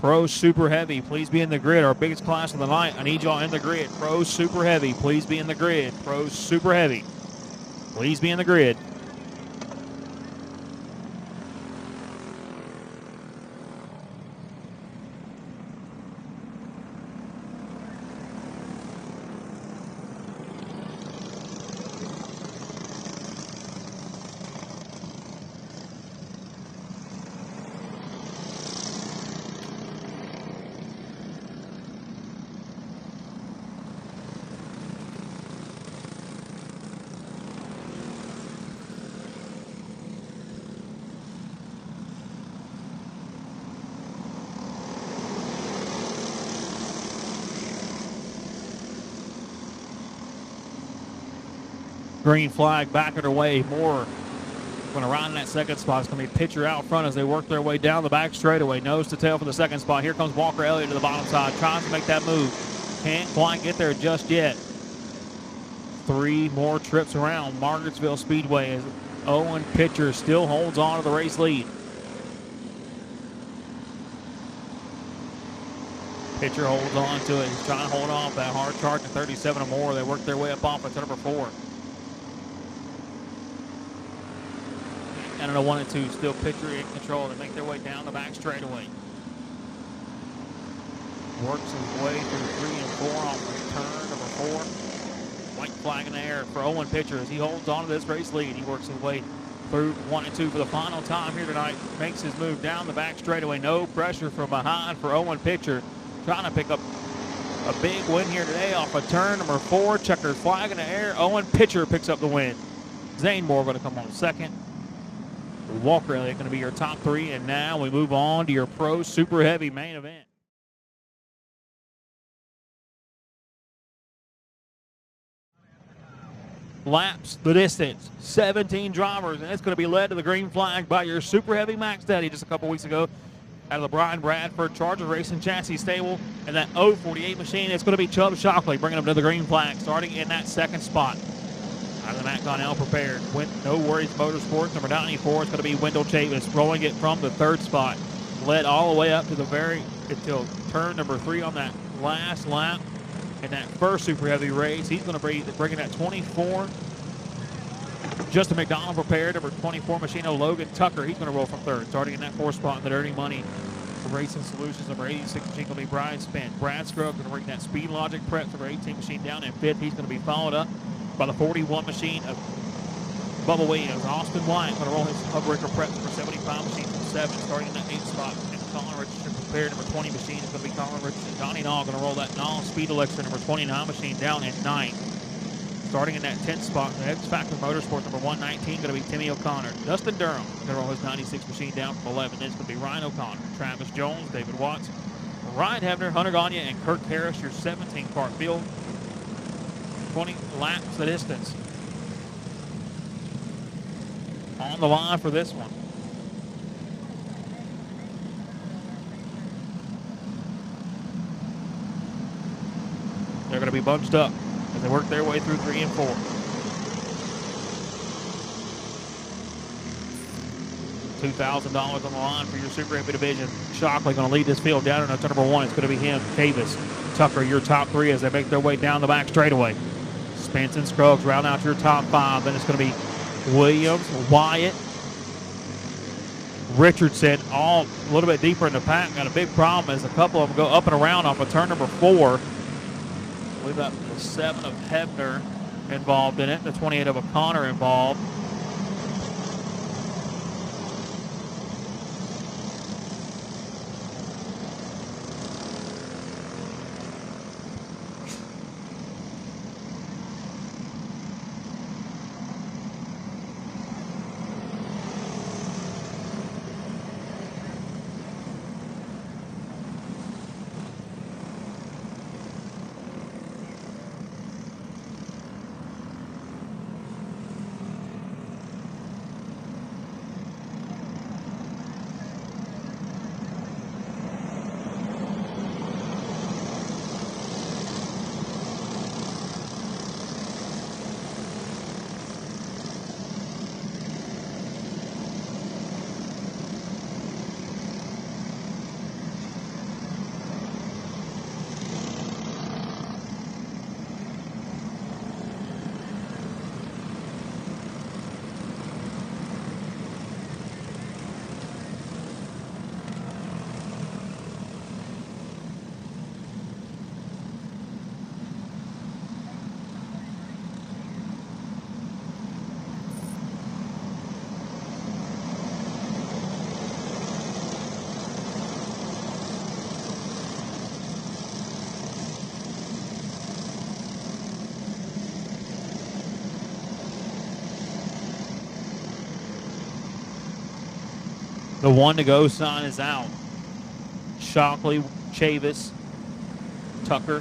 [SPEAKER 1] Pro Super Heavy, please be in the grid. Our biggest class of the night. I need y'all in the grid. Pro Super Heavy, please be in the grid. Pro Super Heavy, please be in the grid. Green flag back underway. Moore going to ride in that second spot. It's going to be Pitcher out front as they work their way down the back straightaway. Nose to tail for the second spot. Here comes Walker Elliott to the bottom side. Tries to make that move. Can't quite get there just yet. 3 more trips around Margarettsville Speedway as Owen Pitcher still holds on to the race lead. Pitcher holds on to it. He's trying to hold off that hard charge at 37 or more. They work their way up off at number 4. And a 1 and 2, still Pitcher in control. They make their way down the back straightaway. Works his way through 3 and 4 off of turn number 4. White flag in the air for Owen Pitcher as he holds on to this race lead. He works his way through 1 and 2 for the final time here tonight. Makes his move down the back straightaway. No pressure from behind for Owen Pitcher. Trying to pick up a big win here today off of turn number 4. Checkered flag in the air. Owen Pitcher picks up the win. Zane Moore going to come on second. Walker Elliott going to be your top 3. And now we move on to your Pro Super Heavy main event. Laps the distance, 17 drivers, and it's going to be led to the green flag by your Super Heavy Max Daddy just a couple weeks ago out of the Brian Bradford Charger Racing Chassis Stable. And that 048 machine, it's going to be Chubb Shockley bringing him to the green flag, starting in that second spot. Out of the Mac Connell prepared. No Worries Motorsports, number 94, it's going to be Wendell Chavis, rolling it from the 3rd spot. Led all the way up to until turn number 3 on that last lap. In that first Super Heavy race, he's going to be bringing that 24. Justin McDonald prepared, number 24 Machino Logan Tucker. He's going to roll from 3rd, starting in that 4th spot in the Dirty Money. From Racing Solutions, number 86 machine going to be Brian Spence. Brad Scruggs going to bring that Speed Logic Prep, number 18 machine down in 5th. He's going to be followed up by the 41 machine of Bubba Williams. Austin White going to roll his Hub Breaker Prep, number 75 machine from 7, starting in that 8th spot. And Colin Richardson prepared. Number 20 machine is going to be Colin Richardson. Donnie Nall going to roll that Nall Speed Elixir. Number 29 machine down at 9th. Starting in that 10th spot, the X Factor Motorsports, number 119, going to be Timmy O'Connor. Dustin Durham going to roll his 96 machine down from 11. Then it's going to be Ryan O'Connor, Travis Jones, David Watts, Ryan Hebner, Hunter Gagne, and Kirk Harris, your 17-car field. 20 laps the distance. On the line for this one. They're going to be bunched up as they work their way through 3 and 4. $2,000 on the line for your Super Heavy division. Shockley going to lead this field down in turn number 1. It's going to be him, Davis, Tucker, your top 3 as they make their way down the back straightaway. Spence and Scruggs round out your top 5. Then it's going to be Williams, Wyatt, Richardson, all a little bit deeper in the pack. Got a big problem as a couple of them go up and around off of turn number 4. We've got the 7 of Hebner involved in it, the 28 of O'Connor involved. The 1 to go sign is out. Shockley, Chavis, Tucker,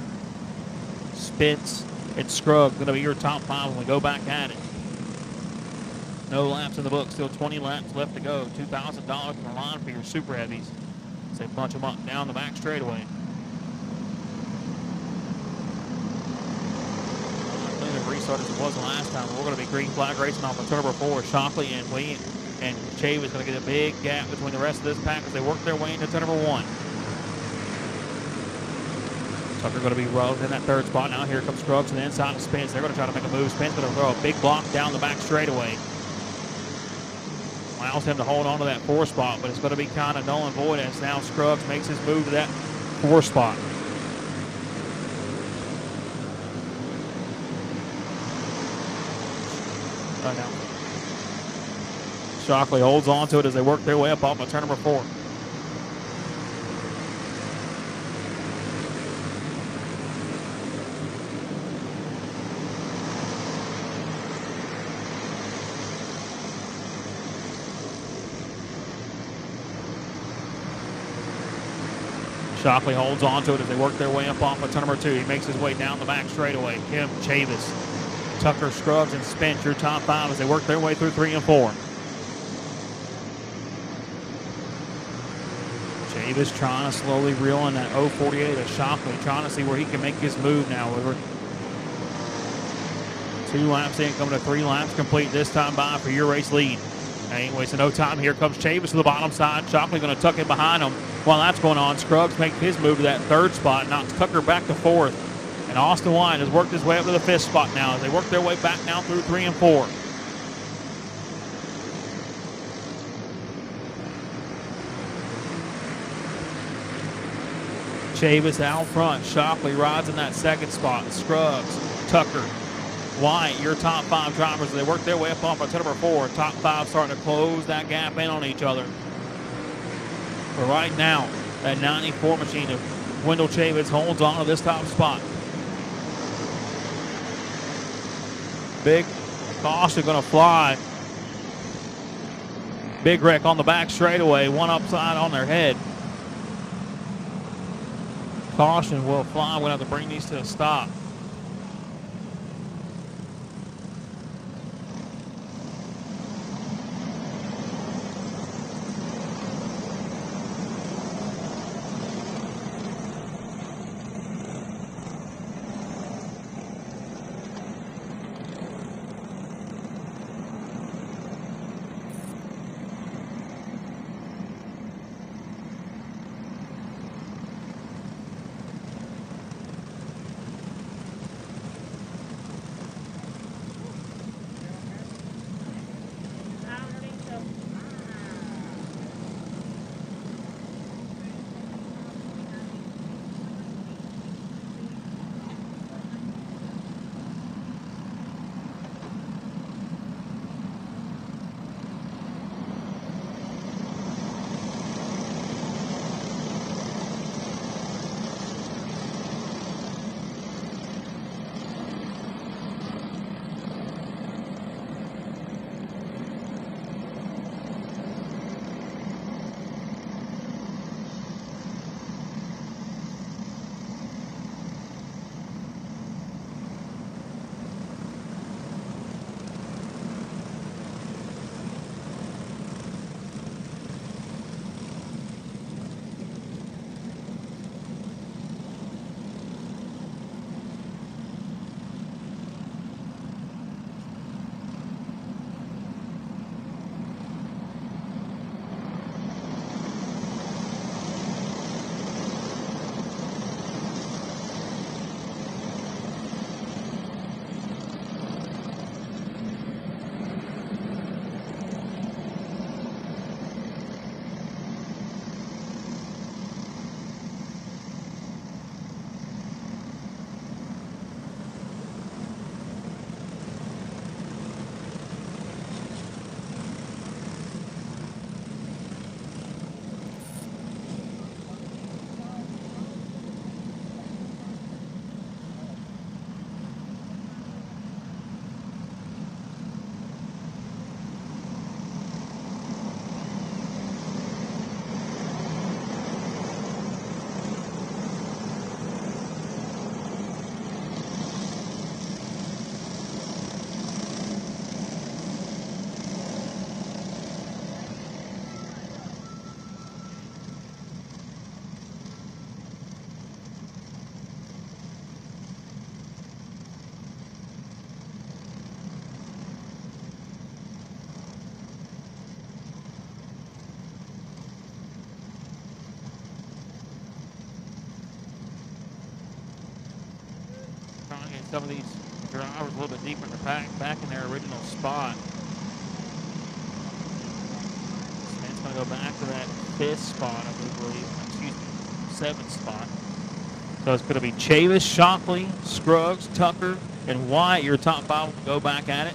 [SPEAKER 1] Spence, and Scruggs going to be your top 5 when we go back at it. No laps in the book. Still 20 laps left to go. $2,000 on the line for your Super Heavies. So they bunch them up down the back straightaway. Restart as it was last time. We're going to be green flag racing off of turn number 4. Shockley and Williams and Chavis going to get a big gap between the rest of this pack as they work their way into turn number 1. Tucker going to be rode in that 3rd spot. Now here comes Scruggs to the inside of Spence. They're going to try to make a move. Spence going to throw a big block down the back straightaway. Allows him to hold on to that 4 spot, but it's going to be kind of null and void as now Scruggs makes his move to that 4 spot. Now Shockley holds on to it as they work their way up off of turn number 4. Shockley holds on to it as they work their way up off of turn number 2. He makes his way down the back straightaway. Kim, Chavis, Tucker, Scruggs, and Spence, your top 5 as they work their way through 3 and 4. Chavis trying to slowly reel in that 048 of Shockley, trying to see where he can make his move now. We're 2 laps in, coming to 3 laps complete this time by for your race lead. Ain't wasting no time. Here comes Chavis to the bottom side. Shockley going to tuck in behind him. While that's going on, Scruggs makes his move to that 3rd spot, knocks Tucker back to 4th. And Austin Wyatt has worked his way up to the 5th spot now as they work their way back now through 3 and 4. Chavis out front. Shockley rides in that 2nd spot. Scruggs, Tucker, Wyatt, your top 5 drivers. They work their way up off of turn number 4. Top 5 starting to close that gap in on each other. But right now, that 94 machine of Wendell Chavis holds on to this top spot. Big caution going to fly. Big wreck on the back straightaway, one upside on their head. Caution will fly. We're going to have to bring these to a stop. Some of these drivers a little bit deeper in the pack, back in their original spot. It's going to go back to that 5th spot, I believe. Excuse me, 7th spot. So it's going to be Chavis, Shockley, Scruggs, Tucker, and Wyatt. Your top 5 will go back at it.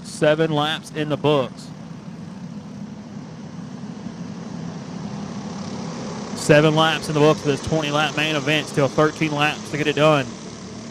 [SPEAKER 1] Seven laps in the books. 7 laps in the books of this 20-lap main event. Still 13 laps to get it done.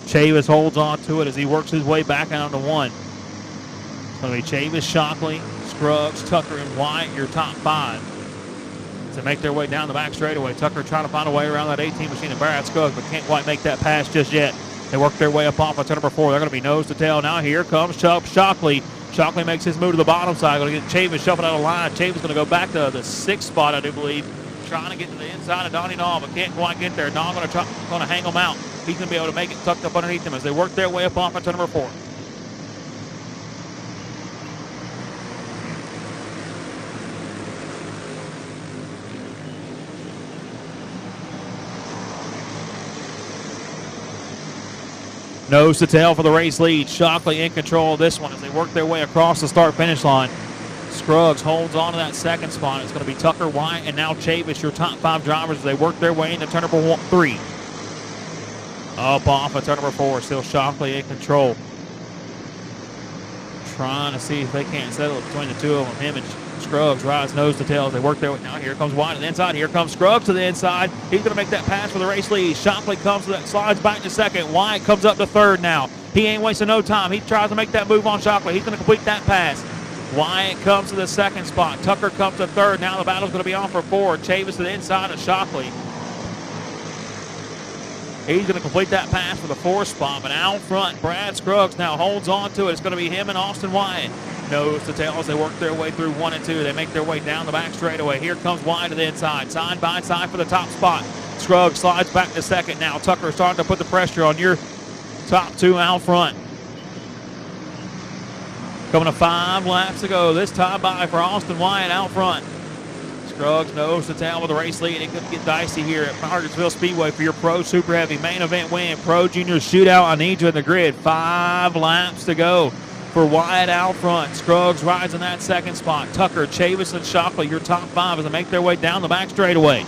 [SPEAKER 1] Chavis holds on to it as he works his way back out to 1. It's going to be Chavis, Shockley, Scruggs, Tucker, and Wyatt, your top 5. As they make their way down the back straightaway. Tucker trying to find a way around that 18 machine of Barrett Scruggs, but can't quite make that pass just yet. They work their way up off of number 4. They're going to be nose to tail. Now here comes Shockley. Shockley makes his move to the bottom side. Going to get Chavis shuffled out of line. Chavis going to go back to the 6th spot, I do believe. Trying to get to the inside of Donnie Naw, but can't quite get there. Naw going to hang him out. He's going to be able to make it tucked up underneath him as they work their way up off into number 4. Nose to tail for the race lead. Shockley in control of this one as they work their way across the start-finish line. Scruggs holds on to that 2nd spot. It's going to be Tucker, Wyatt, and now Chavis, your top 5 drivers as they work their way into turn number 3. Up off of turn number 4. Still Shockley in control. Trying to see if they can't settle it between the two of them. Him and Scruggs rides nose to tail as they work their way. Now here comes White to the inside. Here comes Scruggs to the inside. He's going to make that pass for the race lead. Shockley comes to that, slides back to second. White comes up to third now. He ain't wasting no time. He tries to make that move on Shockley. He's going to complete that pass. Wyatt comes to the second spot. Tucker comes to third. Now the battle's going to be on for 4. Chavis to the inside of Shockley. He's going to complete that pass for the 4th spot, but out front, Brad Scruggs now holds on to it. It's going to be him and Austin Wyatt. Nose to tail as they work their way through 1 and 2. They make their way down the back straightaway. Here comes Wyatt to the inside, side by side for the top spot. Scruggs slides back to second now. Tucker starting to put the pressure on your top 2 out front. Coming to 5 laps to go. This time by for Austin Wyatt out front. Scruggs nose to tail with the race lead. It could get dicey here at Margarettsville Speedway for your Pro Super Heavy main event win. Pro Junior Shootout. I need you in the grid. 5 laps to go for Wyatt out front. Scruggs rides in that second spot. Tucker, Chavis, and Shockley, your top 5 as they make their way down the back straightaway.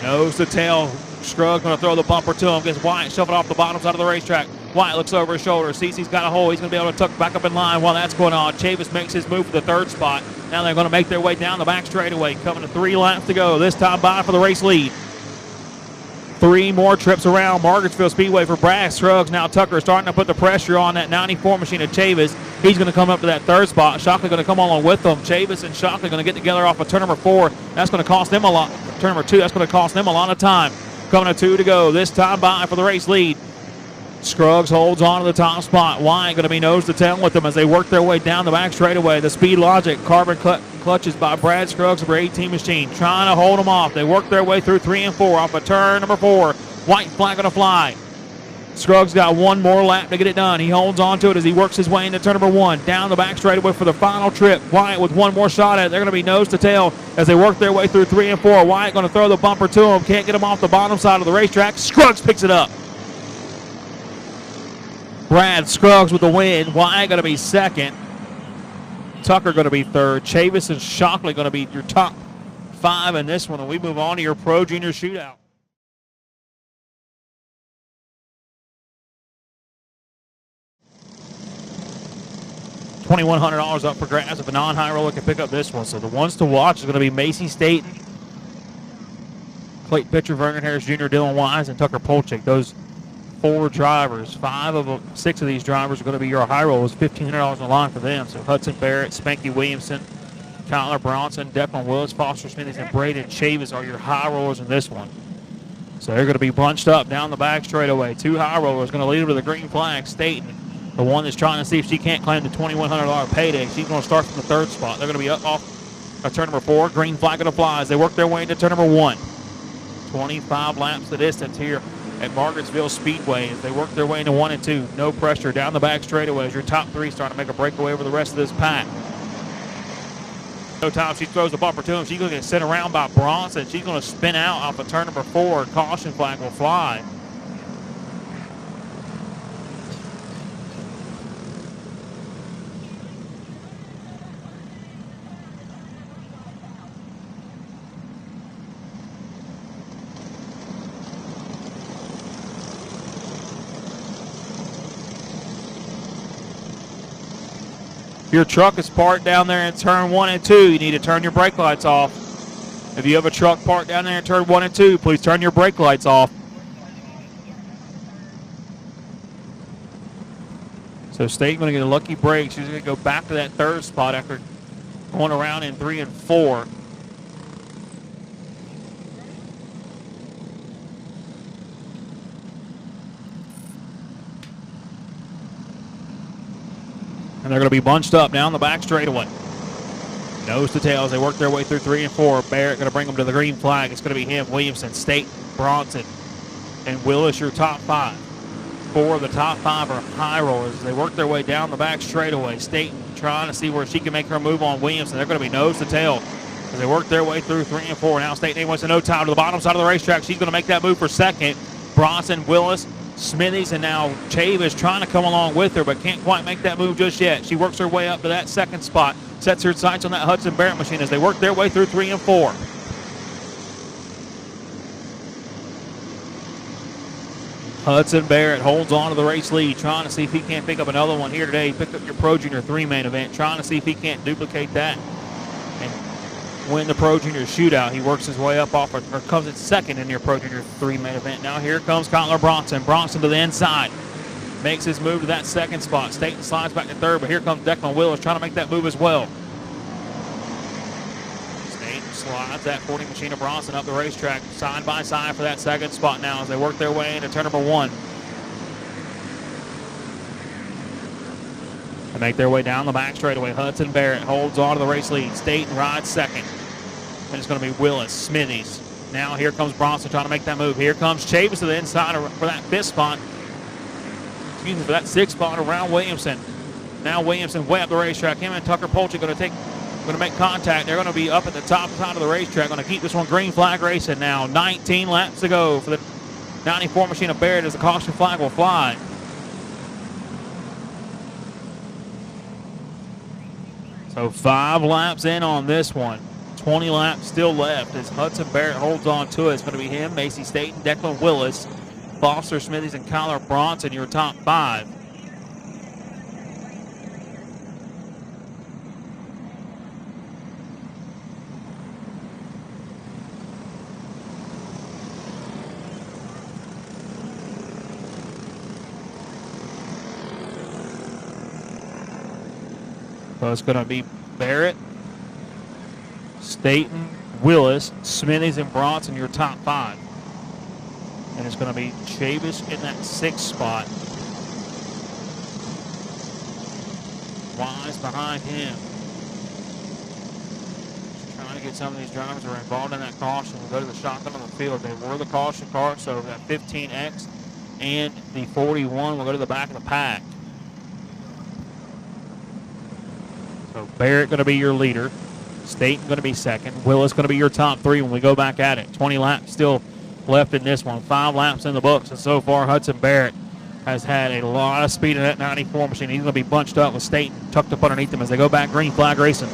[SPEAKER 1] Nose to tail. Scruggs going to throw the bumper to him. Gets Wyatt shoving off the bottom side of the racetrack. Wyatt looks over his shoulder, sees he's got a hole. He's going to be able to tuck back up in line while that's going on. Chavis makes his move for the 3rd spot. Now they're going to make their way down the back straightaway. Coming to 3 laps to go. This time by for the race lead. 3 more trips around Margarettsville Speedway for Brad Scruggs. Now Tucker starting to put the pressure on that 94 machine of Chavis. He's going to come up to that 3rd spot. Shockley going to come along with them. Chavis and Shockley going to get together off of turn number 4. That's going to cost them a lot. Turn number 2, that's going to cost them a lot of time. Coming to 2 to go. This time by for the race lead. Scruggs holds on to the top spot. Wyatt going to be nose to tail with them as they work their way down the back straightaway. The Speed Logic carbon clutches by Brad Scruggs for 18 machine. Trying to hold them off. They work their way through 3 and 4 off of turn number 4. White flag going to fly. Scruggs got 1 more lap to get it done. He holds on to it as he works his way into turn number 1. Down the back straightaway for the final trip. Wyatt with 1 more shot at it. They're going to be nose to tail as they work their way through 3 and 4. Wyatt going to throw the bumper to him. Can't get him off the bottom side of the racetrack. Scruggs picks it up. Brad Scruggs with the win. Wyatt going to be 2nd. Tucker going to be 3rd. Chavis and Shockley going to be your top 5 in this one. And we move on to your Pro Junior Shootout. $2,100 up for grabs if a non-high roller can pick up this one. So the ones to watch is going to be Macy Staten, Clayton Pitcher, Vernon Harris Jr., Dylan Wise, and Tucker Polchik. Those 4 drivers, 6 of these drivers are going to be your high rollers. $1,500 on the line for them. So Hudson Barrett, Spanky Williamson, Kyler Bronson, Declan Willis, Foster Smithies, and Braden Chavis are your high rollers in this one. So they're going to be bunched up down the back straightaway. 2 high rollers going to lead them to the green flag. Staten, the one that's trying to see if she can't claim the $2,100 payday. She's going to start from the 3rd spot. They're going to be up off of turn number 4. Green flag going to fly as they work their way into turn number 1. 25 laps the distance here at Margarettsville Speedway as they work their way into 1 and 2. No pressure down the back straightaway as your top 3 starting to make a breakaway over the rest of this pack. No time she throws the bumper to him. She's going to get sent around by Bronson. She's going to spin out off of turn number 4. Caution flag will fly. If your truck is parked down there in turn 1 and 2, you need to turn your brake lights off. If you have a truck parked down there in turn 1 and 2, please turn your brake lights off. So State's going to get a lucky break. She's going to go back to that 3rd spot after going around in 3 and 4. And they're going to be bunched up down the back straightaway. Nose to tail as they work their way through 3 and 4. Barrett going to bring them to the green flag. It's going to be him, Williamson, State, Bronson, and Willis, your top 5. 4 of the top 5 are high rollers as they work their way down the back straightaway. State trying to see where she can make her move on Williamson. They're going to be nose to tail as they work their way through 3 and 4. Now State wants to no time to the bottom side of the racetrack. She's going to make that move for 2nd. Bronson, Willis, Smithies, and now Chavis trying to come along with her, but can't quite make that move just yet. She works her way up to that 2nd spot, sets her sights on that Hudson Barrett machine as they work their way through 3 and 4. Hudson Barrett holds on to the race lead, trying to see if he can't pick up another one here today. He picked up your Pro Junior 3 main event, trying to see if he can't duplicate that and win the Pro Junior shootout. He works his way up off, or comes in second in your Pro Junior 3 main event. Now here comes Kyler Bronson. Bronson to the inside. Makes his move to that second spot. Staten slides back to third, but here comes Declan Willis trying to make that move as well. Slides that 40 machine of Bronson up the racetrack, side by side for that second spot now as they work their way into turn number 1. They make their way down the back straightaway. Hudson Barrett holds on to the race lead. Staten rides second. And it's going to be Willis, Smithies. Now here comes Bronson trying to make that move. Here comes Chavis to the inside for that 5th spot. Excuse me, for that 6th spot around Williamson. Now Williamson way up the racetrack. Him and Tucker Polchik going to make contact. They're going to be up at the top side of the racetrack. Going to keep this one green flag racing now. 19 laps to go for the 94 machine of Barrett as the caution flag will fly. So 5 laps in on this one. 20 laps still left as Hudson Barrett holds on to it. It's going to be him, Macy Staten, Declan Willis, Foster Smithies, and Kyler Bronson, your top 5. So it's going to be Barrett, Staten, Willis, Smithies, and Bronson, your top 5. And it's going to be Chavis in that 6th spot. Wise behind him. Just trying to get some of these drivers that are involved in that caution to go to the shotgun on the field. They were the caution car, so that 15X and the 41 will go to the back of the pack. So Barrett going to be your leader. Staten going to be second. Willis going to be your top 3 when we go back at it. 20 laps still left in this one. 5 laps in the books. And so far, Hudson Barrett has had a lot of speed in that 94 machine. He's going to be bunched up with Staten tucked up underneath him as they go back green flag racing.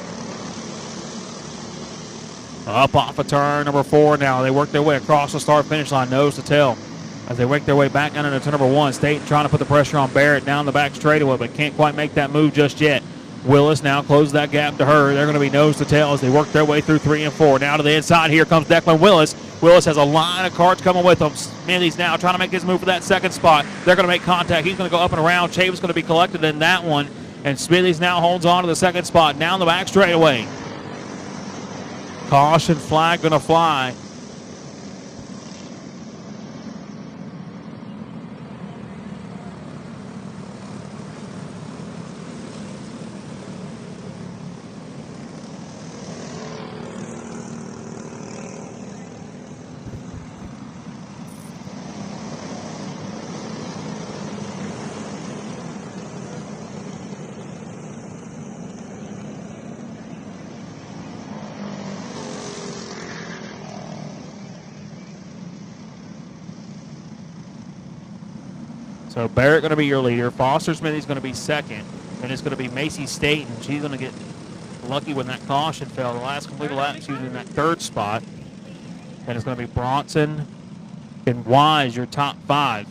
[SPEAKER 1] Up off of turn number 4 now. They work their way across the start finish line, nose to tail. As they work their way back down into turn number 1. Staten trying to put the pressure on Barrett down the back straightaway, but can't quite make that move just yet. Willis now closes that gap to her. They're going to be nose to tail as they work their way through 3 and 4. Now to the inside, here comes Declan Willis. Willis has a line of carts coming with him. Smithies now trying to make his move for that 2nd spot. They're going to make contact. He's going to go up and around. Chavis going to be collected in that one. And Smithies now holds on to the 2nd spot. Down the back straightaway. Caution flag going to fly. So Barrett going to be your leader. Foster Smithy's going to be second. And it's going to be Macy Staten. She's going to get lucky when that caution fell. The last completed lap, she was in that 3rd spot. And it's going to be Bronson and Wise, your top 5.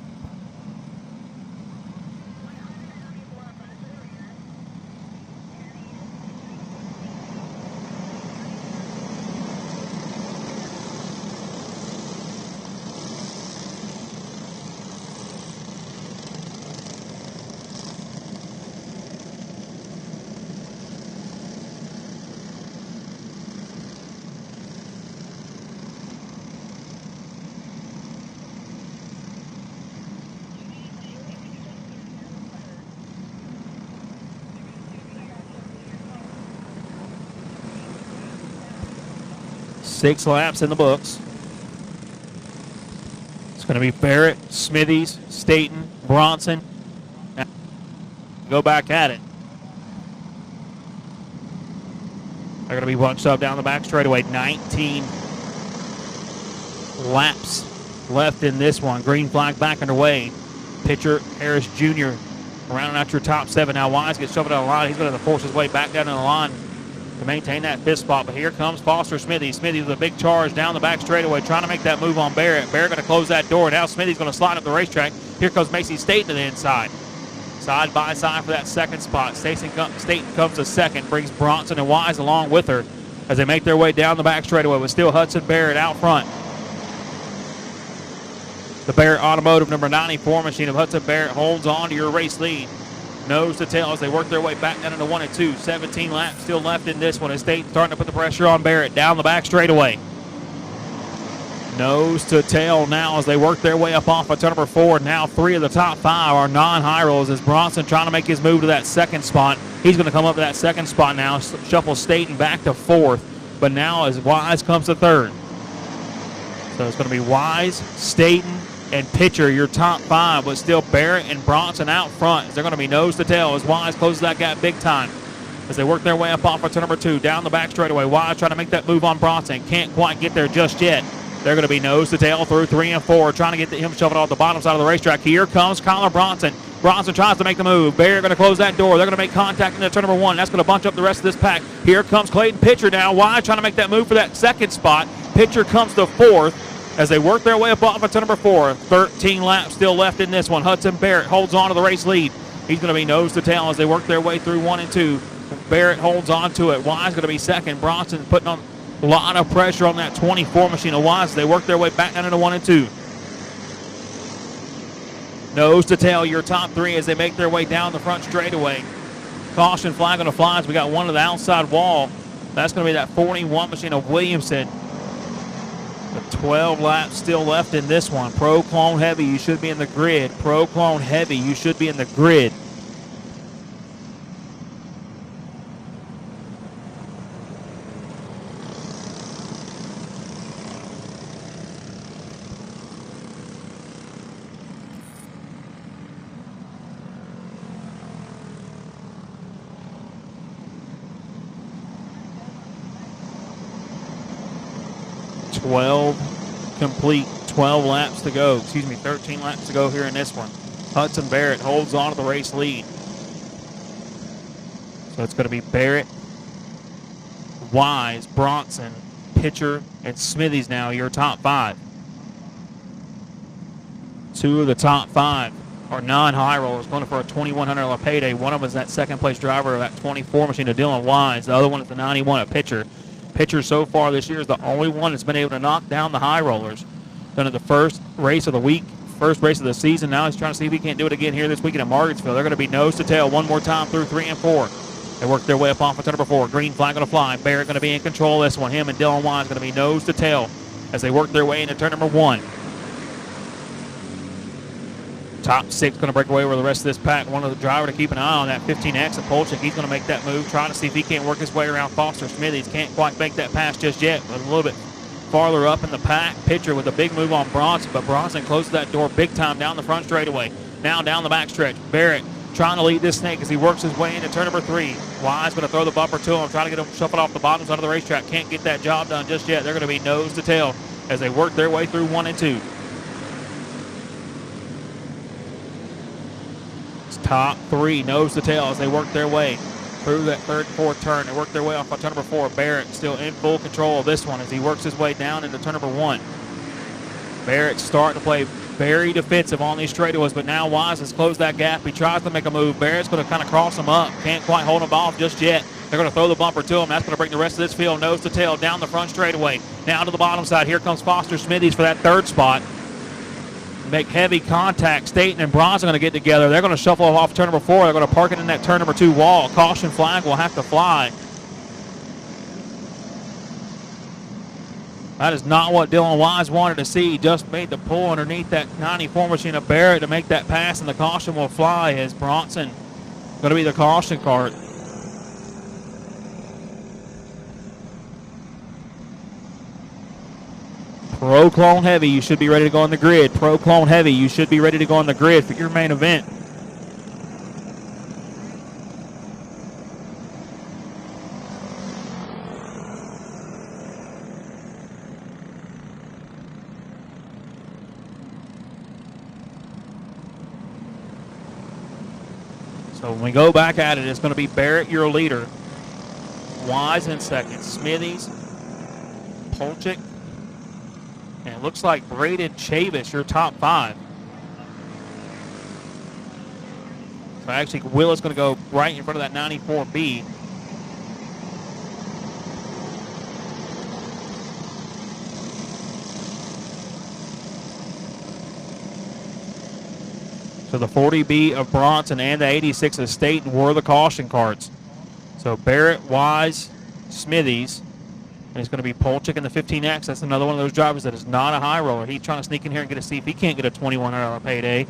[SPEAKER 1] Six laps in the books. It's going to be Barrett, Smithies, Staten, Bronson. Now, go back at it. They're going to be bunched up down the back straightaway. 19 laps left in this one. Green flag back underway. Pitcher Harris Jr. rounding out your top 7. Now Wise gets shoved out of the line. He's going to force his way back down in the line to maintain that 5th spot. But here comes Foster Smithy. Smithy with a big charge down the back straightaway, trying to make that move on Barrett. Barrett going to close that door. Now Smithy's going to slide up the racetrack. Here comes Macy Staten to the inside. Side by side for that second spot. Staten comes to second, brings Bronson and Wise along with her as they make their way down the back straightaway with still Hudson Barrett out front. The Barrett Automotive number 94 machine of Hudson Barrett holds on to your race lead. Nose to tail as they work their way back down into 1 and 2. 17 laps still left in this one as Staten starting to put the pressure on Barrett down the back straightaway. Nose to tail now as they work their way up off of turn number 4. Now 3 of the top 5 are non-high rolls as Bronson trying to make his move to that second spot. He's going to come up to that second spot now, shuffle Staten back to 4th. But now as Wise comes to 3rd. So it's going to be Wise, Staten, and Pitcher, your top 5, but still Barrett and Bronson out front. They're going to be nose to tail as Wise closes that gap big time as they work their way up off of turn number 2. Down the back straightaway. Wise trying to make that move on Bronson. Can't quite get there just yet. They're going to be nose to tail through 3 and 4, trying to get him shoved off the bottom side of the racetrack. Here comes Kyler Bronson. Bronson tries to make the move. Barrett going to close that door. They're going to make contact into turn number 1. That's going to bunch up the rest of this pack. Here comes Clayton Pitcher now. Wise trying to make that move for that second spot. Pitcher comes to 4th as they work their way up off of turn number 4. 13 laps still left in this one. Hudson Barrett holds on to the race lead. He's going to be nose to tail as they work their way through 1 and 2. Barrett holds on to it. Wise going to be second. Bronson putting on a lot of pressure on that 24 machine of Wise as they work their way back down into 1 and 2. Nose to tail, your top 3 as they make their way down the front straightaway. Caution flag on the fly as we got one to the outside wall. That's going to be that 41 machine of Williamson. The 12 laps still left in this one. Pro Clone Heavy, you should be in the grid. Pro Clone Heavy, you should be in the grid. Complete 12 laps to go. 13 laps to go here in this one. Hudson Barrett holds on to the race lead. So it's going to be Barrett, Wise, Bronson, Pitcher, and Smithies now, your top 5. 2 of the top 5 are non-high rollers going for a $2,100 payday. One of them is that second place driver of that 24 machine of Dylan Wise. The other one is the 91 of Pitcher. Pitcher so far this year is the only one that's been able to knock down the high rollers. Done it the first race of the week, first race of the season. Now he's trying to see if he can't do it again here this weekend at Margarettsville. They're going to be nose to tail one more time through 3 and 4. They work their way up off of turn number 4. Green flag going to fly. Barrett going to be in control of this one. Him and Dylan Wise going to be nose to tail as they work their way into turn number 1. Top 6 going to break away with the rest of this pack. One of the driver to keep an eye on, that 15X of Polchik. He's going to make that move, trying to see if he can't work his way around Foster Smithies. Can't quite make that pass just yet, but a little bit farther up in the pack. Pitcher with a big move on Bronson, but Bronson closes that door big time down the front straightaway. Now down the back stretch. Barrett trying to lead this snake as he works his way into turn number 3. Wise going to throw the bumper to him, trying to get him shuffled off the bottom side of the racetrack. Can't get that job done just yet. They're going to be nose to tail as they work their way through 1 and 2. Top 3 nose to tail as they work their way through that 3rd and 4th turn. They work their way off on turn number 4. Barrett still in full control of this one as he works his way down into turn number 1. Barrett starting to play very defensive on these straightaways, but now Wise has closed that gap. He tries to make a move. Barrett's going to kind of cross him up. Can't quite hold him off just yet. They're going to throw the bumper to him. That's going to bring the rest of this field nose to tail down the front straightaway. Now to the bottom side. Here comes Foster Smithies for that 3rd spot. Make heavy contact. Staten and Bronson are going to get together. They're going to shuffle off turn number 4. They're going to park it in that turn number 2 wall. Caution flag will have to fly. That is not what Dylan Wise wanted to see. Just made the pull underneath that 94 machine of Barrett to make that pass, and the caution will fly as Bronson going to be the caution card. Pro Clone Heavy, you should be ready to go on the grid. Pro Clone Heavy, you should be ready to go on the grid for your main event. So when we go back at it, it's going to be Barrett, your leader. Wise in second. Smithies, Polchik, and it looks like Braden Chavis, your top 5. So actually, Willis going to go right in front of that 94B. So the 40B of Bronson and the 86 of Staten were the caution cards. So Barrett, Wise, Smithies, and it's going to be Polchik in the 15X. That's another one of those drivers that is not a high roller. He's trying to sneak in here and get a see if he can't get a $2,100 payday.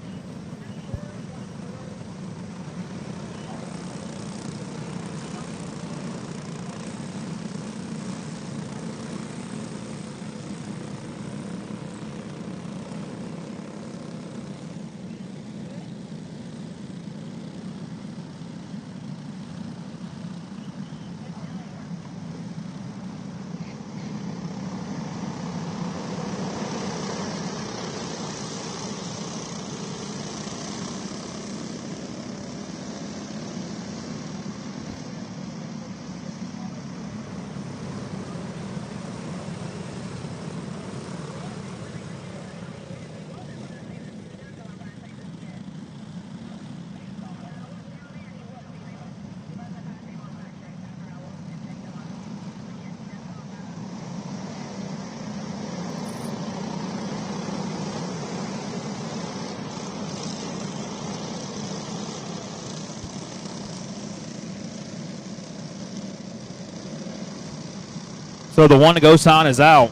[SPEAKER 1] So the one to go sign is out.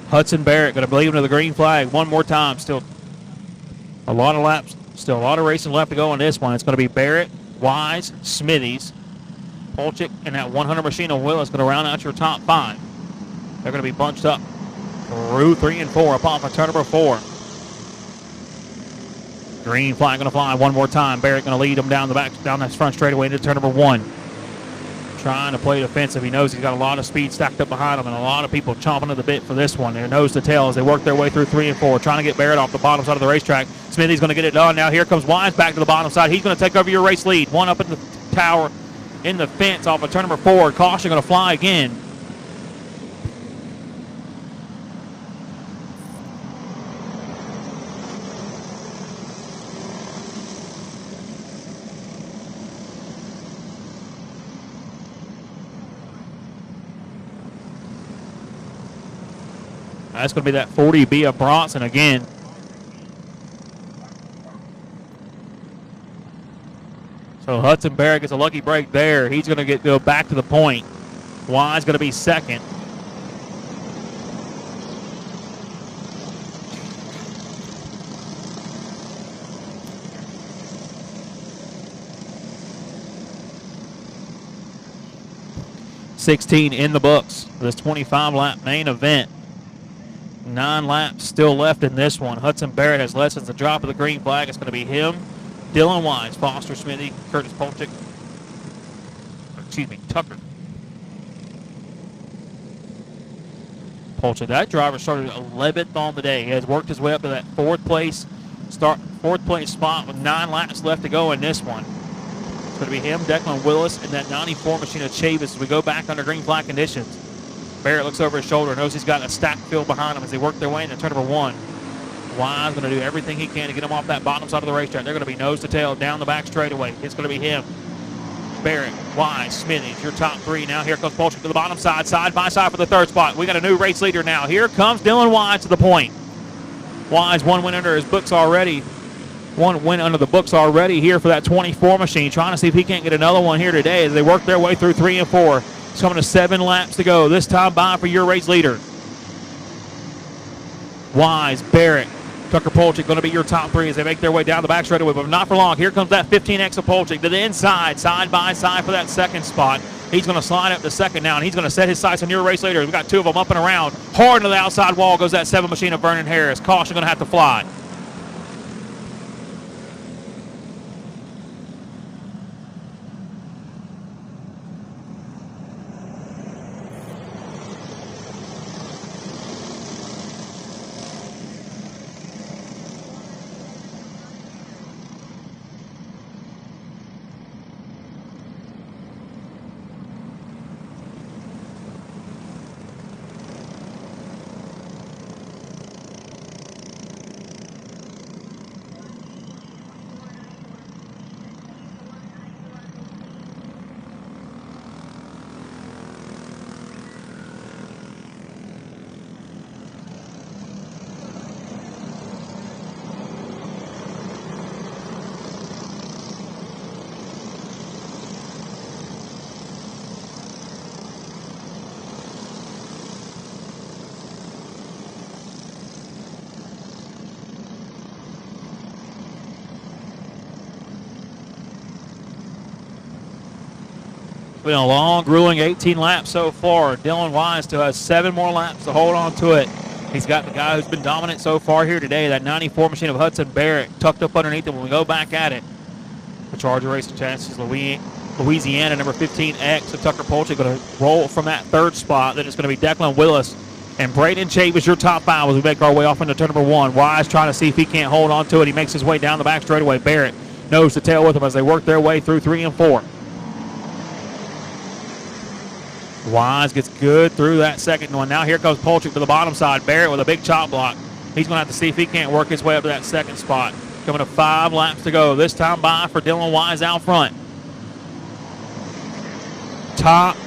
[SPEAKER 1] Hudson Barrett going to bleed into the green flag one more time. Still a lot of laps, still a lot of racing left to go on this one. It's going to be Barrett, Wise, Smithies, Polchik, and that 100 machine of Willis going to round out your top 5. They're going to be bunched up through 3 and 4 up off of turn number 4. Green flag going to fly one more time. Barrett going to lead him down that front straightaway into turn number 1. Trying to play defensive. He knows he's got a lot of speed stacked up behind him and a lot of people chomping at the bit for this one. They're nose to tail as they work their way through 3 and 4, trying to get Barrett off the bottom side of the racetrack. Smithy's going to get it done. Now here comes Wise back to the bottom side. He's going to take over your race lead. One up in the tower, in the fence off of turn number 4. Caution going to fly again. That's going to be that 40B of Bronson again. So Hudson Barrett gets a lucky break there. He's going to go back to the point. Wise going to be second. $16 in the books for this 25-lap main event. 9 laps still left in this one. Hudson Barrett has lessons the drop of the green flag. It's going to be him, Dylan Wise, Foster Smithy, Curtis Polchik, Tucker. Polchik, that driver started 11th on the day. He has worked his way up to that fourth place spot with 9 laps left to go in this one. It's going to be him, Declan Willis, and that 94 machine of Chavis as we go back under green flag conditions. Barrett looks over his shoulder, knows he's got a stacked field behind him as they work their way into turn number 1. Wise going to do everything he can to get him off that bottom side of the racetrack. They're going to be nose to tail down the back straightaway. It's going to be him, Barrett, Wise, Smithies, your top 3. Now here comes Polchik to the bottom side by side for the 3rd spot. We got a new race leader now. Here comes Dylan Wise to the point. Wise, one win under his books already. One win under the books already here for that 24 machine. Trying to see if he can't get another one here today as they work their way through 3 and 4. It's coming to 7 laps to go. This time by for your race leader. Wise, Barrett, Tucker Polchik going to be your top 3 as they make their way down the back straightaway, but not for long. Here comes that 15X of Polchik to the inside, side by side for that 2nd spot. He's going to slide up to 2nd now, and he's going to set his sights on your race leader. We've got 2 of them up and around. Hard into the outside wall goes that 7 machine of Vernon Harris. Caution going to have to fly. It's been a long, grueling 18 laps so far. Dylan Wise still has 7 more laps to hold on to it. He's got the guy who's been dominant so far here today, that 94 machine of Hudson Barrett, tucked up underneath him when we go back at it. The Charger Racing Chances, Louisiana, number 15X, so Tucker Polchik going to roll from that 3rd spot. Then it's going to be Declan Willis and Braden Chavis, your top 5 as we make our way off into turn number 1. Wise trying to see if he can't hold on to it. He makes his way down the back straightaway. Barrett nose to tail with him as they work their way through 3 and 4. Wise gets good through that 2nd one. Now here comes Polchik to the bottom side. Barrett with a big chop block. He's going to have to see if he can't work his way up to that 2nd spot. Coming to 5 laps to go. This time by for Dylan Wise out front. Top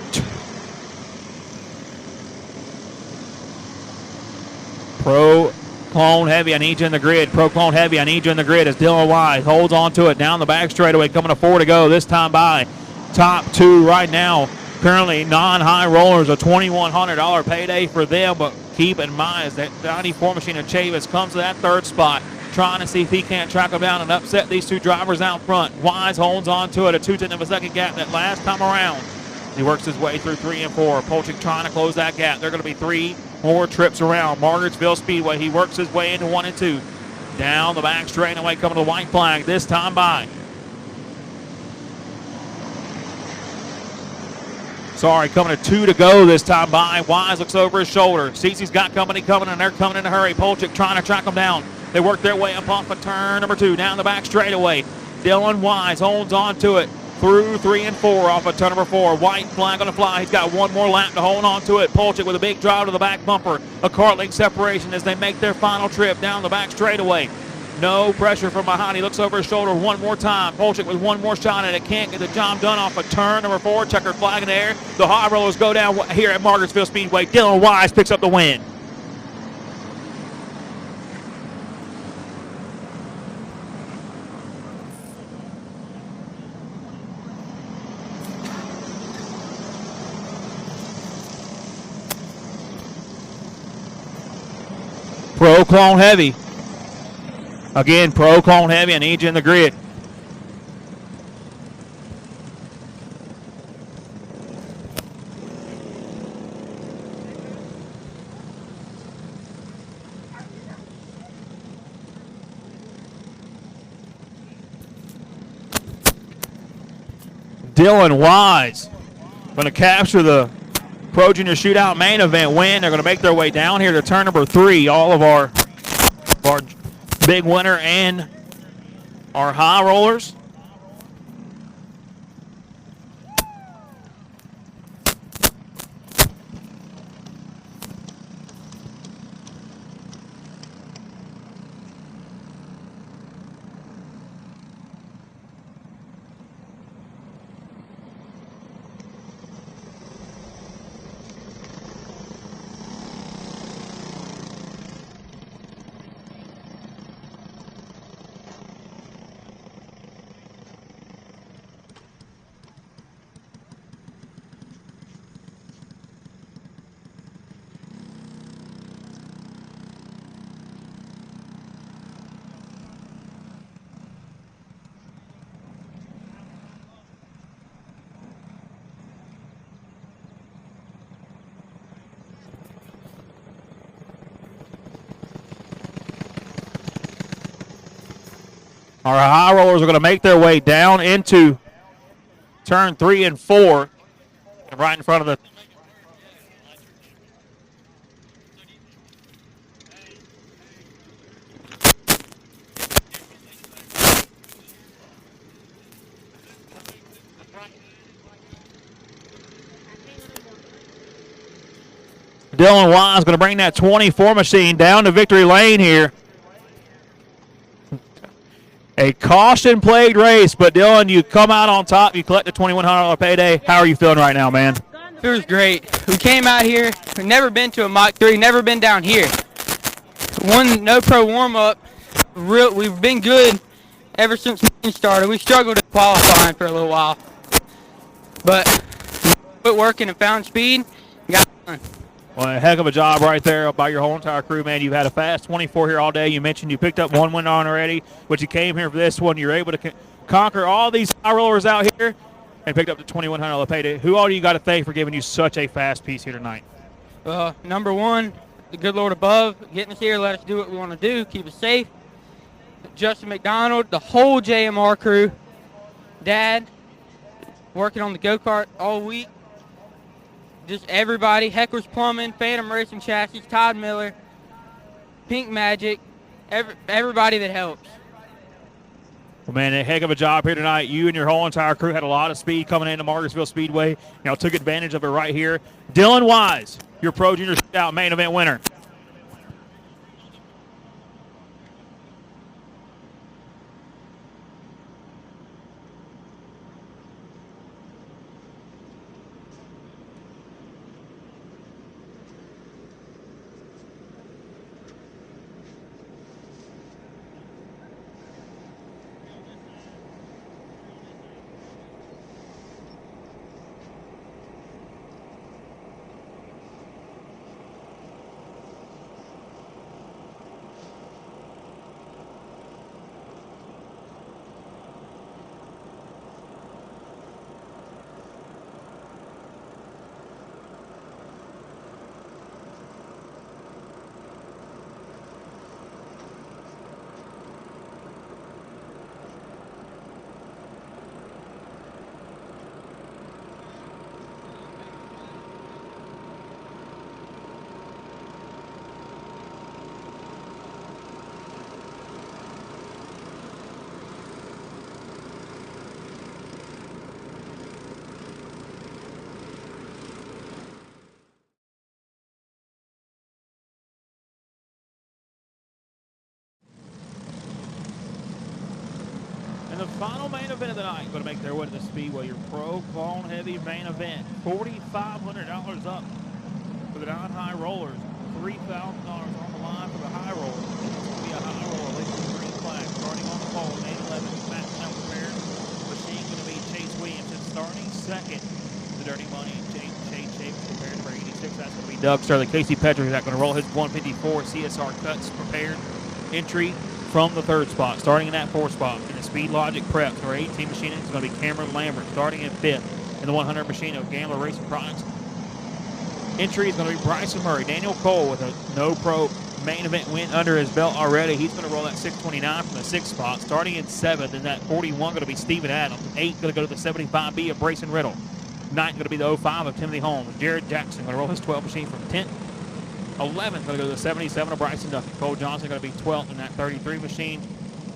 [SPEAKER 1] Pro Clone Heavy, I need you in the grid. Pro Clone Heavy, I need you in the grid as Dylan Wise holds on to it down the back straightaway. Coming to 4 to go. This time by top 2 right now. Currently non-high rollers, a $2,100 payday for them, but keep in mind that 94 machine of Chavis comes to that 3rd spot, trying to see if he can't track them down and upset these 2 drivers out front. Wise holds on to it, a 2/10 of a second gap that last time around. He works his way through 3 and 4. Polchik trying to close that gap. There are going to be 3 more trips around Margarettsville Speedway. He works his way into 1 and 2. Down the back straightaway, coming to the white flag, this time by. Sorry, coming to 2 to go this time by. Wise looks over his shoulder. Sees he's got company coming, and they're coming in a hurry. Polchik trying to track them down. They work their way up off of turn number 2, down the back straightaway. Dylan Wise holds on to it through 3 and 4 off of turn number 4. White flag on the fly. He's got 1 more lap to hold on to it. Polchik with a big drive to the back bumper. A kart link separation as they make their final trip down the back straightaway. No pressure from behind. He looks over his shoulder 1 more time. Polchik with 1 more shot at it. Can't get the job done off of turn number 4. Checkered flag in the air. The high rollers go down here at Margarettsville Speedway. Dylan Wise picks up the win. Pro Clone Heavy. Again, Pro Clone Heavy, I need you in the grid. Dylan Wise going to capture the Pro Junior Shootout main event win. They're going to make their way down here to turn number 3. All of our big winner and our high rollers. Our high rollers are going to make their way down into turn 3 and 4, and right in front of the Dylan Wise going to bring that 24 machine down to victory lane here. A caution-plagued race, but Dylan, you come out on top. You collect a $2,100 payday. How are you feeling right now, man?
[SPEAKER 2] Feels great. We came out here. We've never been to a Mach 3, never been down here. One no pro warm-up. We've been good ever since we started. We struggled at qualifying for a little while, but quit working and found speed. Got it done.
[SPEAKER 1] Well, a heck of a job right there by your whole entire crew, man. You've had a fast 24 here all day. You mentioned you picked up 1 win on already, but you came here for this one. You're able to conquer all these high rollers out here. and picked up the $2,100 payday. Who all do you got to thank for giving you such a fast piece here tonight?
[SPEAKER 2] Number one, the good Lord above, getting us here, let us do what we want to do, keep us safe. Justin McDonald, the whole JMR crew, Dad, working on the go-kart all week. Just everybody, Heckler's Plumbing, Phantom Racing Chassis, Todd Miller, Pink Magic, everybody that helps.
[SPEAKER 1] Well, man, a heck of a job here tonight. You and your whole entire crew had a lot of speed coming into Margarettsville Speedway. Now took advantage of it right here. Dylan Wise, your Pro Junior Shootout main event winner. And the final main event of the night going to make their way to the Speedway, your Pro Clone Heavy main event. $4,500 up for the non-high rollers. $3,000 on the line for the high rollers. It's going to be a high roller leading the green flag. Starting on the pole, 8-11, Matt now prepared. Machine going to be Chase Williamson starting second. The Dirty Money, Chase Shapes prepared number 86. That's going to be Doug Sterling. Casey Petcher is going to roll his 154 CSR cuts prepared. Entry from the third spot, starting in that fourth spot. In the Speed Logic Prep, number 18 machine is going to be Cameron Lambert, starting in fifth. In the 100 machine of Gambler Racing Products. Entry is going to be Bryson Murray. Daniel Cole with a no-pro main event win under his belt already. He's going to roll that 629 from the sixth spot. Starting in seventh, in that 41 going to be Steven Adams. 8 going to go to the 75B of Brayson Riddle. 9 going to be the 05 of Timothy Holmes. Jared Jackson going to roll his 12 machine from 10th. 11th going to go to the 77 of Bryson Duffy. Cole Johnson going to be 12th in that 33 machine.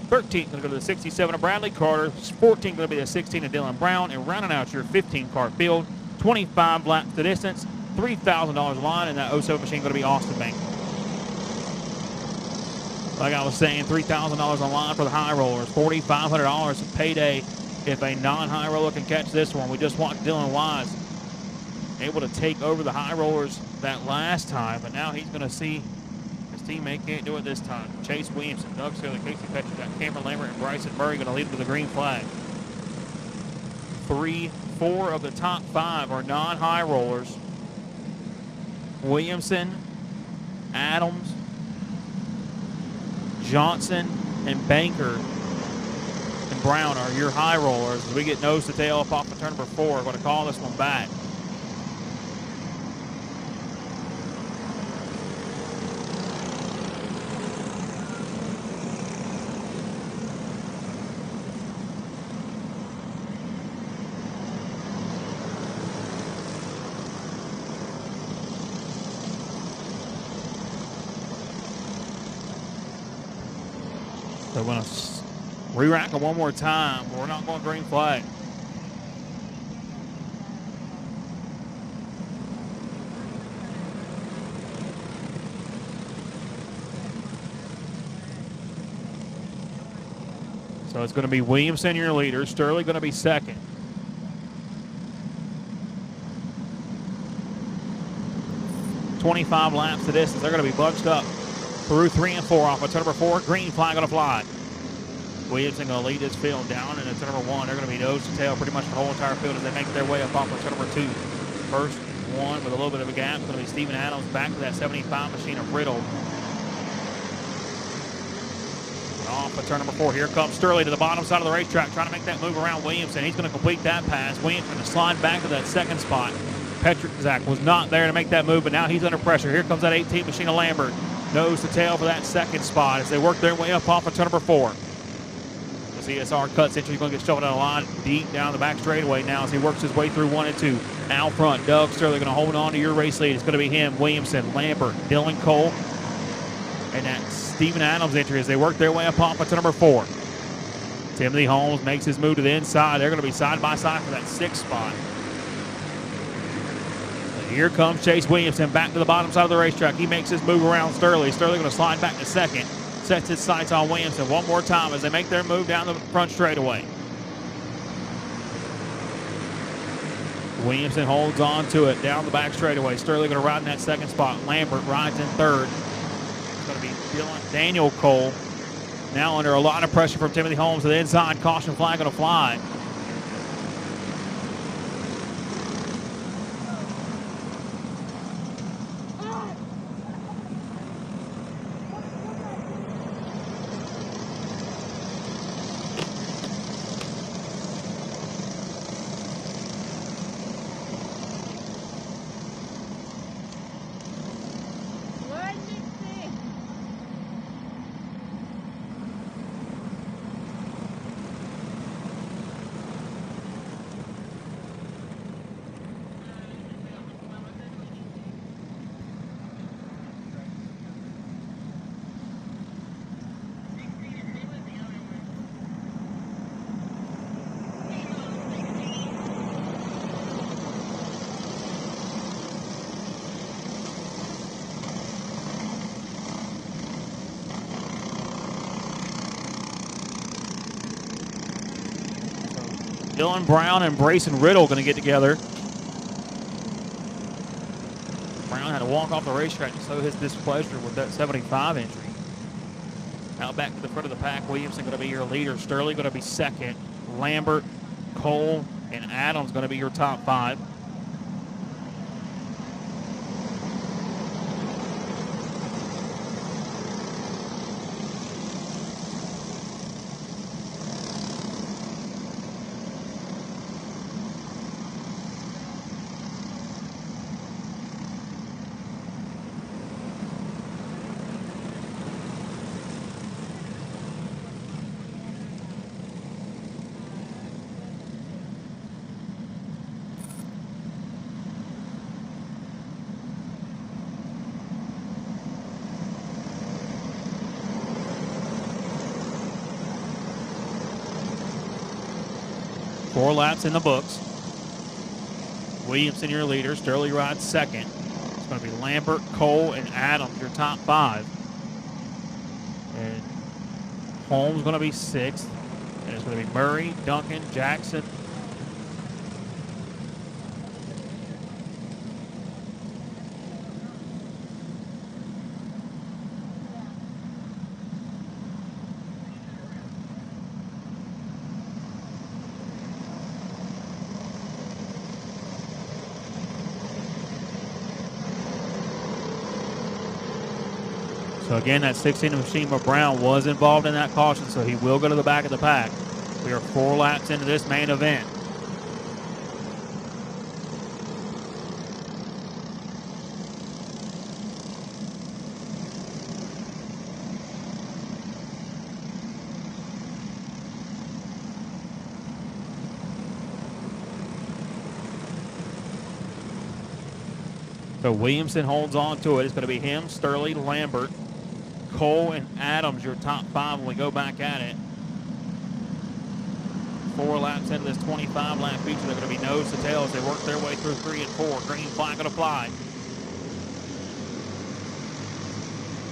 [SPEAKER 1] 13th going to go to the 67 of Bradley Carter. 14th going to be the 16 of Dylan Brown. And rounding out your 15-car field, 25 laps the distance, $3,000 line, and that 07 machine going to be Austin Bank. Like I was saying, $3,000 on line for the high rollers, $4,500 in payday if a non-high roller can catch this one. We just watched Dylan Wise able to take over the high rollers that last time, but now he's going to see his teammate can't do it this time. Chase Williamson, Doug Sterling, Casey Petcher, got Cameron Lambert and Bryson Murray going to lead with the green flag. 4 of the top 5 are non-high rollers. Williamson, Adams, Johnson, and Banker and Brown are your high rollers. As we get nose to tail up off of turn number 4, we're going to call this one back. So we're going to re-rack it one more time, but we're not going green flag. So it's going to be Williamson, your leader. Sterling going to be second. $25 laps to distance. They're going to be bunched up through 3 and 4 off of turn number 4. Green flag going to fly. Williamson going to lead this field down into turn number 1. They're going to be nose to tail pretty much the whole entire field as they make their way up off of turn number 2. First one with a little bit of a gap is going to be Steven Adams back to that 75 machine of Riddle. Off of turn number 4. Here comes Sterling to the bottom side of the racetrack, trying to make that move around Williamson. He's going to complete that pass. Williamson going to slide back to that second spot. Petrzak was not there to make that move, but now he's under pressure. Here comes that 18 Machina Lambert. Nose to tail for that second spot as they work their way up off of turn number 4. The CSR cuts into, he's going to get shoved down the line deep down the back straightaway now as he works his way through 1 and 2. Out front, Doug Sterling going to hold on to your race lead. It's going to be him, Williamson, Lambert, Dylan Cole, and that Steven Adams entry as they work their way up off of turn number 4. Timothy Holmes makes his move to the inside. They're going to be side by side for that 6th spot. Here comes Chase Williamson back to the bottom side of the racetrack. He makes his move around Sterling. Sterling going to slide back to second. Sets his sights on Williamson one more time as they make their move down the front straightaway. Williamson holds on to it down the back straightaway. Sterling going to ride in that second spot. Lambert rides in third. It's going to be Daniel Cole. Now under a lot of pressure from Timothy Holmes to the inside. Caution flag going to fly. Dylan Brown and Brayson Riddle going to get together. Brown had to walk off the racetrack to show his displeasure with that 75 entry. Now back to the front of the pack, Williamson going to be your leader. Sterling going to be second. Lambert, Cole, and Adams going to be your top 5. Four laps in the books. Williamson, your leader. Sterling rides second. It's going to be Lambert, Cole, and Adams, your top 5. And Holmes going to be 6th. And it's going to be Murray, Duncan, Jackson. So again, that 16 of Machima Brown was involved in that caution, so he will go to the back of the pack. We are 4 laps into this main event. So Williamson holds on to it. It's going to be him, Sterling, Lambert, Cole, and Adams, your top 5 when we go back at it. 4 laps into this 25-lap feature. They're going to be nose to tail as they work their way through 3 and 4. Green flag going to fly.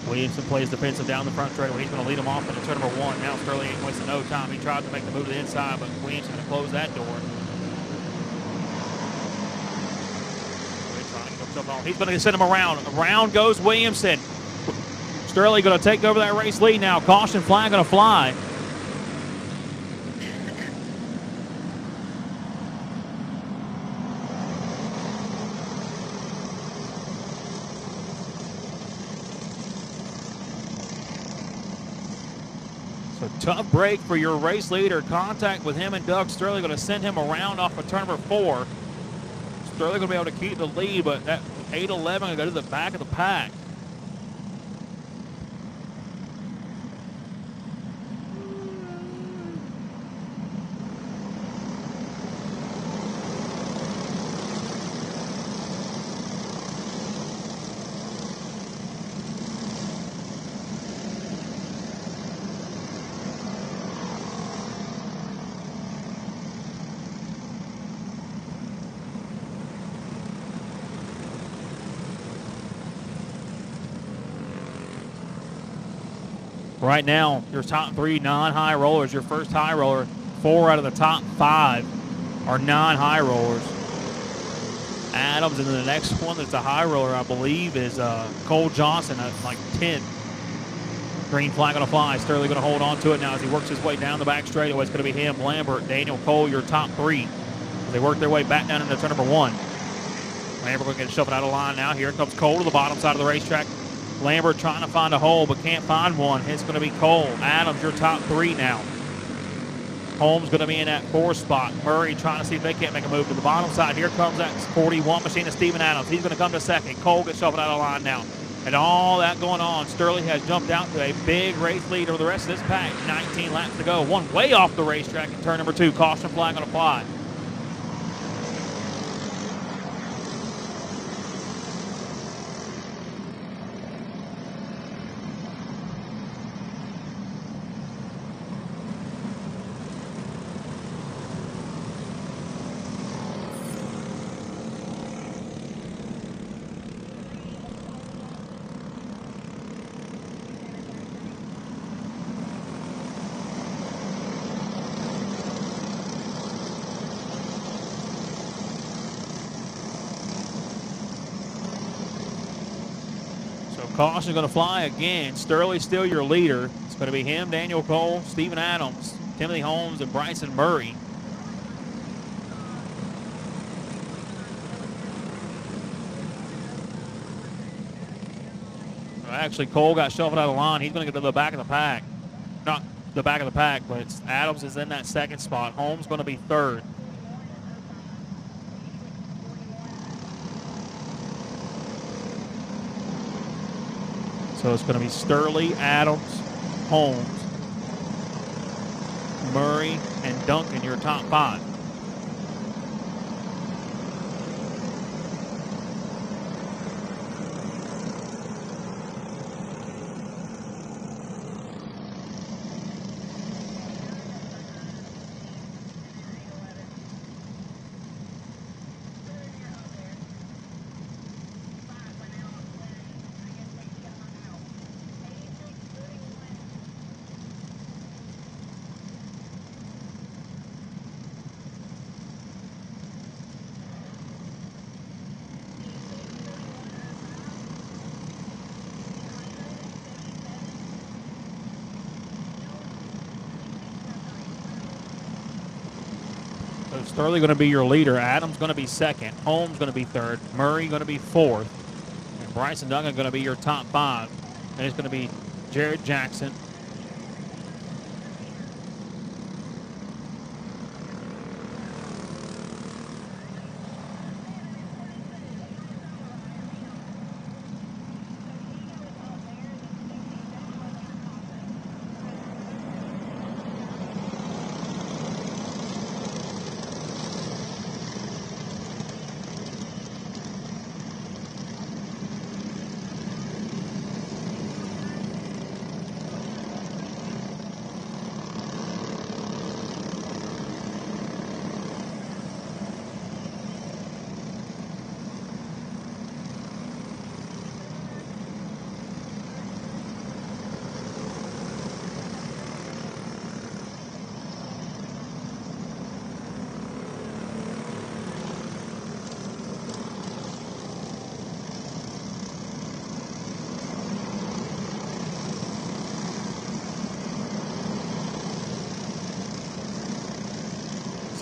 [SPEAKER 1] Williamson plays defensive down the front straightaway. He's going to lead them off into turn number 1. Now Sterling ain't wasting no time. He tried to make the move to the inside, but Williamson going to close that door. He's going to send him around. Around goes Williamson. Sterling going to take over that race lead now. Caution flag going to fly. So tough break for your race leader. Contact with him and Doug Sterling going to send him around off of turn number 4. Sterling going to be able to keep the lead, but that 8-11 going to go to the back of the pack. Right now, your top 3 non-high rollers, your first high roller, 4 out of the top 5 are non-high rollers. Adams, and then the next one that's a high roller, I believe, is Cole Johnson at like 10. Green flag going to fly. Sterling going to hold on to it now as he works his way down the back straightaway. It's going to be him, Lambert, Daniel Cole, your top 3. They work their way back down into turn number 1. Lambert going to get shuffled out of line now. Here comes Cole to the bottom side of the racetrack. Lambert trying to find a hole, but can't find one. It's going to be Cole. Adams, your top 3 now. Holmes going to be in that 4 spot. Murray trying to see if they can't make a move to the bottom side. Here comes that 41 machine of Steven Adams. He's going to come to second. Cole gets shuffled out of line now. And all that going on, Sterling has jumped out to a big race lead over the rest of this pack. 19 laps to go. One way off the racetrack in turn number 2. Caution flag going to fly. Caution going to fly again. Sterling's still your leader. It's going to be him, Daniel Cole, Steven Adams, Timothy Holmes, and Bryson Murray. Actually, Cole got shuffled out of line. He's going to get to the back of the pack. Not the back of the pack, but it's Adams is in that 2nd spot. Holmes going to be 3rd. So it's going to be Sterling, Adams, Holmes, Murray, and Duncan, your top 5. Sterling going to be your leader. Adams going to be 2nd. Holmes going to be 3rd. Murray going to be 4th. And Bryson Duncan going to be your top 5. And it's going to be Jared Jackson.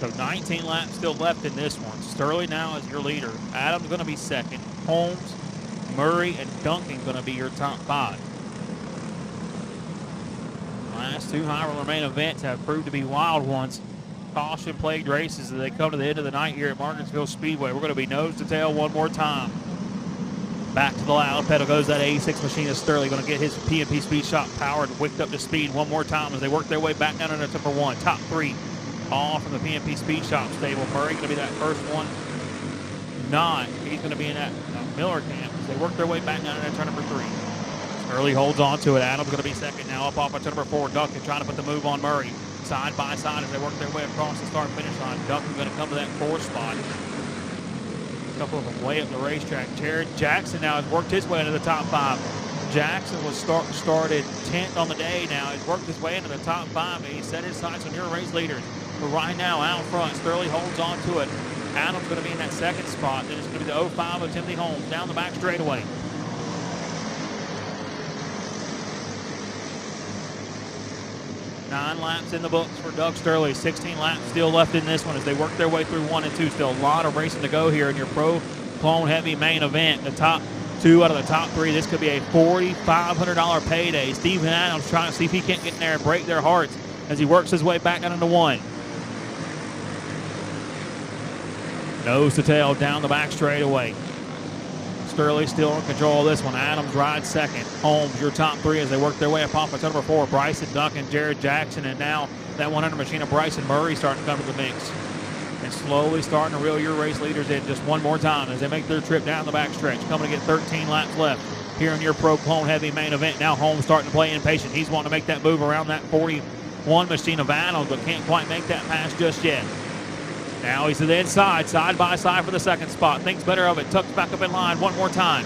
[SPEAKER 1] So 19 laps still left in this one. Sterling now is your leader. Adams going to be 2nd. Holmes, Murray, and Duncan going to be your top 5. Last two high roller main events have proved to be wild ones. Caution-plagued races as they come to the end of the night here at Margarettsville Speedway. We're going to be nose to tail one more time. Back to the loud pedal goes that 86 machinist Sterling. Going to get his PMP Speed Shop powered, wicked up to speed one more time as they work their way back down into number one. Top three, all from the PMP Speed Shop stable. Murray going to be that first one. Not. He's going to be in that Miller camp as they work their way back down into turn number three. Sterling holds on to it. Adams going to be second now, up off of turn number four. Duncan trying to put the move on Murray. Side by side as they work their way across the start-finish line. Duncan going to come to that fourth spot. A couple of them way up the racetrack. Jared Jackson now has worked his way into the top five. Jackson was started 10th on the day now. He's worked his way into the top five, and he set his sights on your race leaders. But right now, out front, Sterling holds on to it. Adams going to be in that second spot. Then it's going to be the 05 of Timothy Holmes down the back straightaway. 9 laps in the books for Doug Sterling. 16 laps still left in this one as they work their way through 1 and 2. Still a lot of racing to go here in your Pro Clone Heavy main event. The top 2 out of the top 3. This could be a $4,500 payday. Steven Adams trying to see if he can't get in there and break their hearts as he works his way back down into 1. Nose to tail down the back straightaway. Sterling still in control of this one. Adams rides second. Holmes, your top 3 as they work their way up off of number 4. Bryson Duncan, Jared Jackson, and now that 100 machine of Bryson Murray starting to come to the mix. And slowly starting to reel your race leaders in just one more time as they make their trip down the back stretch. Coming to get 13 laps left here in your Pro Clone Heavy main event. Now Holmes starting to play impatient. He's wanting to make that move around that 41 machine of Adams, but can't quite make that pass just yet. Now he's to the inside, side by side for the second spot. Thinks better of it, tucks back up in line one more time.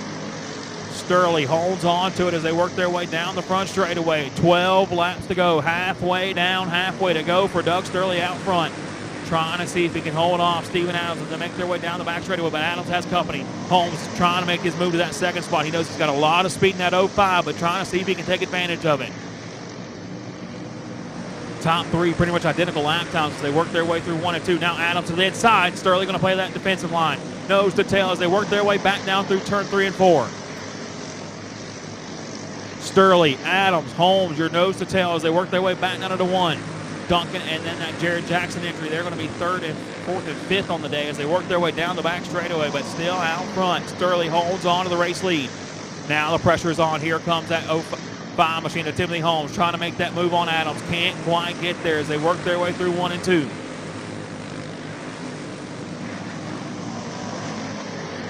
[SPEAKER 1] Sterling holds on to it as they work their way down the front straightaway. 12 laps to go, halfway down, halfway to go for Doug Sterling out front. Trying to see if he can hold off Steven Adams as they make their way down the back straightaway, but Adams has company. Holmes trying to make his move to that second spot. He knows he's got a lot of speed in that 05, but trying to see if he can take advantage of it. Top 3 pretty much identical lap times as they work their way through 1 and 2. Now Adams to the inside. Sterling going to play that defensive line. Nose to tail as they work their way back down through turn 3 and 4. Sterling, Adams, Holmes, your nose to tail as they work their way back down into 1. Duncan and then that Jared Jackson entry. They're going to be 3rd and 4th and 5th on the day as they work their way down the back straightaway, but still out front. Sterling holds on to the race lead. Now the pressure is on. Here comes that 05 machine of Timothy Holmes trying to make that move on Adams. Can't quite get there as they work their way through 1 and 2.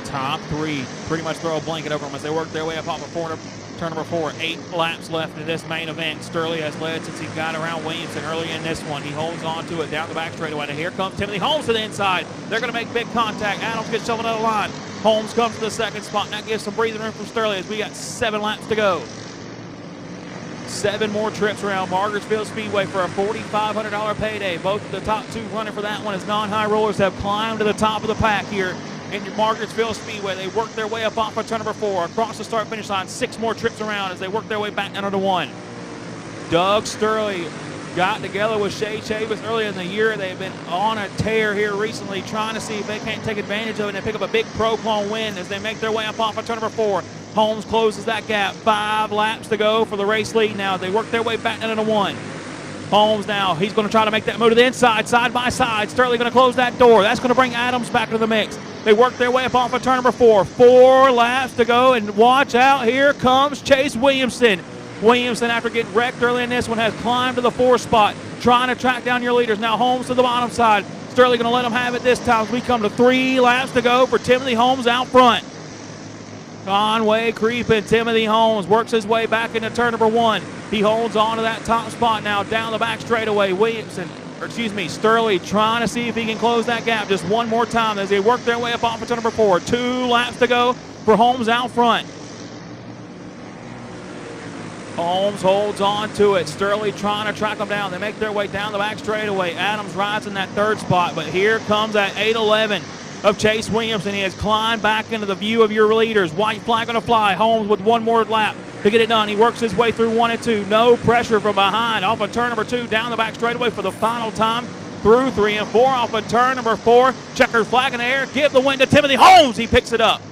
[SPEAKER 1] Top 3 pretty much throw a blanket over them as they work their way up off of turn number 4. 8 laps left in this main event. Sterling has led since he got around Williamson early in this one. He holds on to it down the back straightaway. And here comes Timothy Holmes to the inside. They're going to make big contact. Adams gets shoved out of the line. Holmes comes to the second spot. And that gives some breathing room for Sterling as we got 7 laps to go. 7 more trips around Margarettsville Speedway for a $4,500 payday. Both of the top 2 running for that one as non-high rollers have climbed to the top of the pack here in Margarettsville Speedway. They work their way up off of turn number 4 across the start-finish line. 6 more trips around as they work their way back down to 1. Doug Sterling got together with Shay Chavis earlier in the year. They've been on a tear here recently, trying to see if they can't take advantage of it and pick up a big Pro Clone win as they make their way up off of turn number 4. Holmes closes that gap. 5 laps to go for the race lead now. They work their way back down into 1. Holmes now, he's going to try to make that move to the inside, side by side. Sterling going to close that door. That's going to bring Adams back into the mix. They work their way up off of turn number 4. 4 laps to go, and watch out. Here comes Chase Williamson. Williamson, after getting wrecked early in this one, has climbed to the 4th spot, trying to track down your leaders. Now Holmes to the bottom side. Sterling going to let him have it this time as we come to 3 laps to go for Timothy Holmes out front. Conway creeping. Timothy Holmes works his way back into turn number 1. He holds on to that top spot now down the back straightaway. Sterling trying to see if he can close that gap just one more time as they work their way up off of turn number 4. 2 laps to go for Holmes out front. Holmes holds on to it. Sterling trying to track him down. They make their way down the back straightaway. Adams rides in that 3rd spot, but here comes that 8-11 of Chase Williamson. He has climbed back into the view of your leaders. White flag going to fly. Holmes with 1 more lap to get it done. He works his way through 1 and 2. No pressure from behind. Off of turn number 2, down the back straightaway for the final time through 3 and 4. Off of turn number 4, checkered flag in the air. Give the win to Timothy Holmes. He picks it up.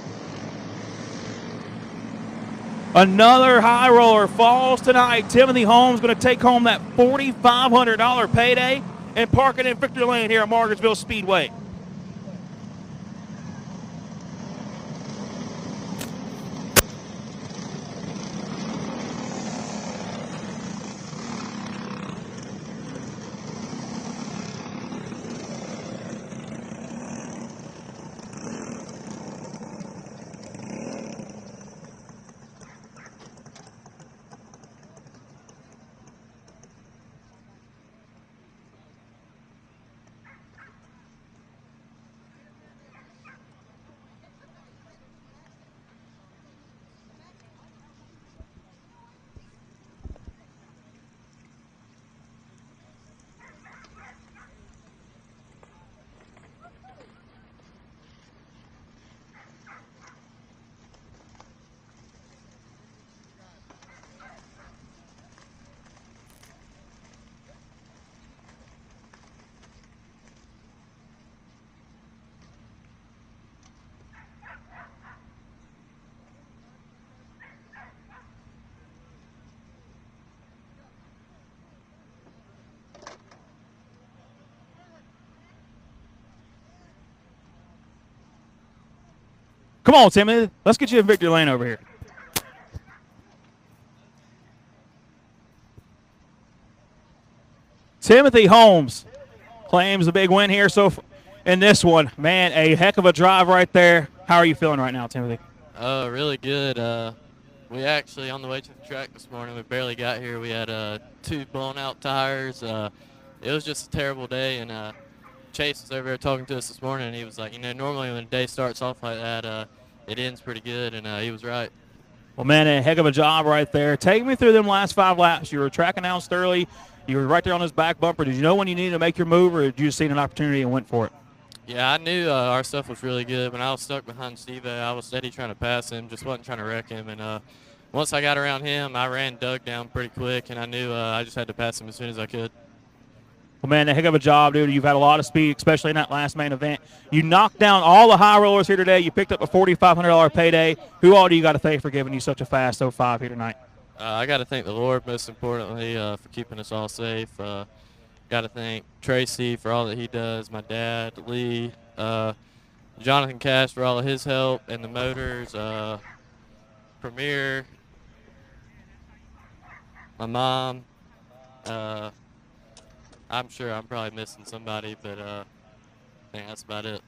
[SPEAKER 1] Another high roller falls tonight. Timothy Holmes going to take home that $4,500 payday and park it in victory lane here at Margarettsville Speedway. Come on, Timothy. Let's get you in victory lane over here. Timothy Holmes claims the big win here. So in this one, man, a heck of a drive right there. How are you feeling right now, Timothy?
[SPEAKER 3] Really good. We actually, on the way to the track this morning, we barely got here. We had 2 blown out tires. It was just a terrible day, and Chase was over there talking to us this morning, and he was like, normally when a day starts off like that, it ends pretty good, and he was right.
[SPEAKER 1] Well, man, a heck of a job right there. Take me through them last 5 laps. You were tracking out early. You were right there on his back bumper. Did you know when you needed to make your move, or did you just see an opportunity and went for it?
[SPEAKER 3] Yeah, I knew our stuff was really good. When I was stuck behind Steve, I was steady trying to pass him, just wasn't trying to wreck him. And once I got around him, I ran Doug down pretty quick, and I knew I just had to pass him as soon as I could.
[SPEAKER 1] Well, man, a heck of a job, dude. You've had a lot of speed, especially in that last main event. You knocked down all the high rollers here today. You picked up a $4,500 payday. Who all do you got to thank for giving you such a fast 05 here tonight?
[SPEAKER 3] I got to thank the Lord, most importantly, for keeping us all safe. Got to thank Tracy for all that he does, my dad, Lee, Jonathan Cash for all of his help, and the motors, Premier, my mom. I'm sure I'm probably missing somebody, but I think that's about it.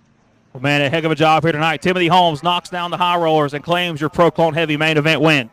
[SPEAKER 1] Well, man, a heck of a job here tonight. Timothy Holmes knocks down the high rollers and claims your Pro Clone Heavy main event win.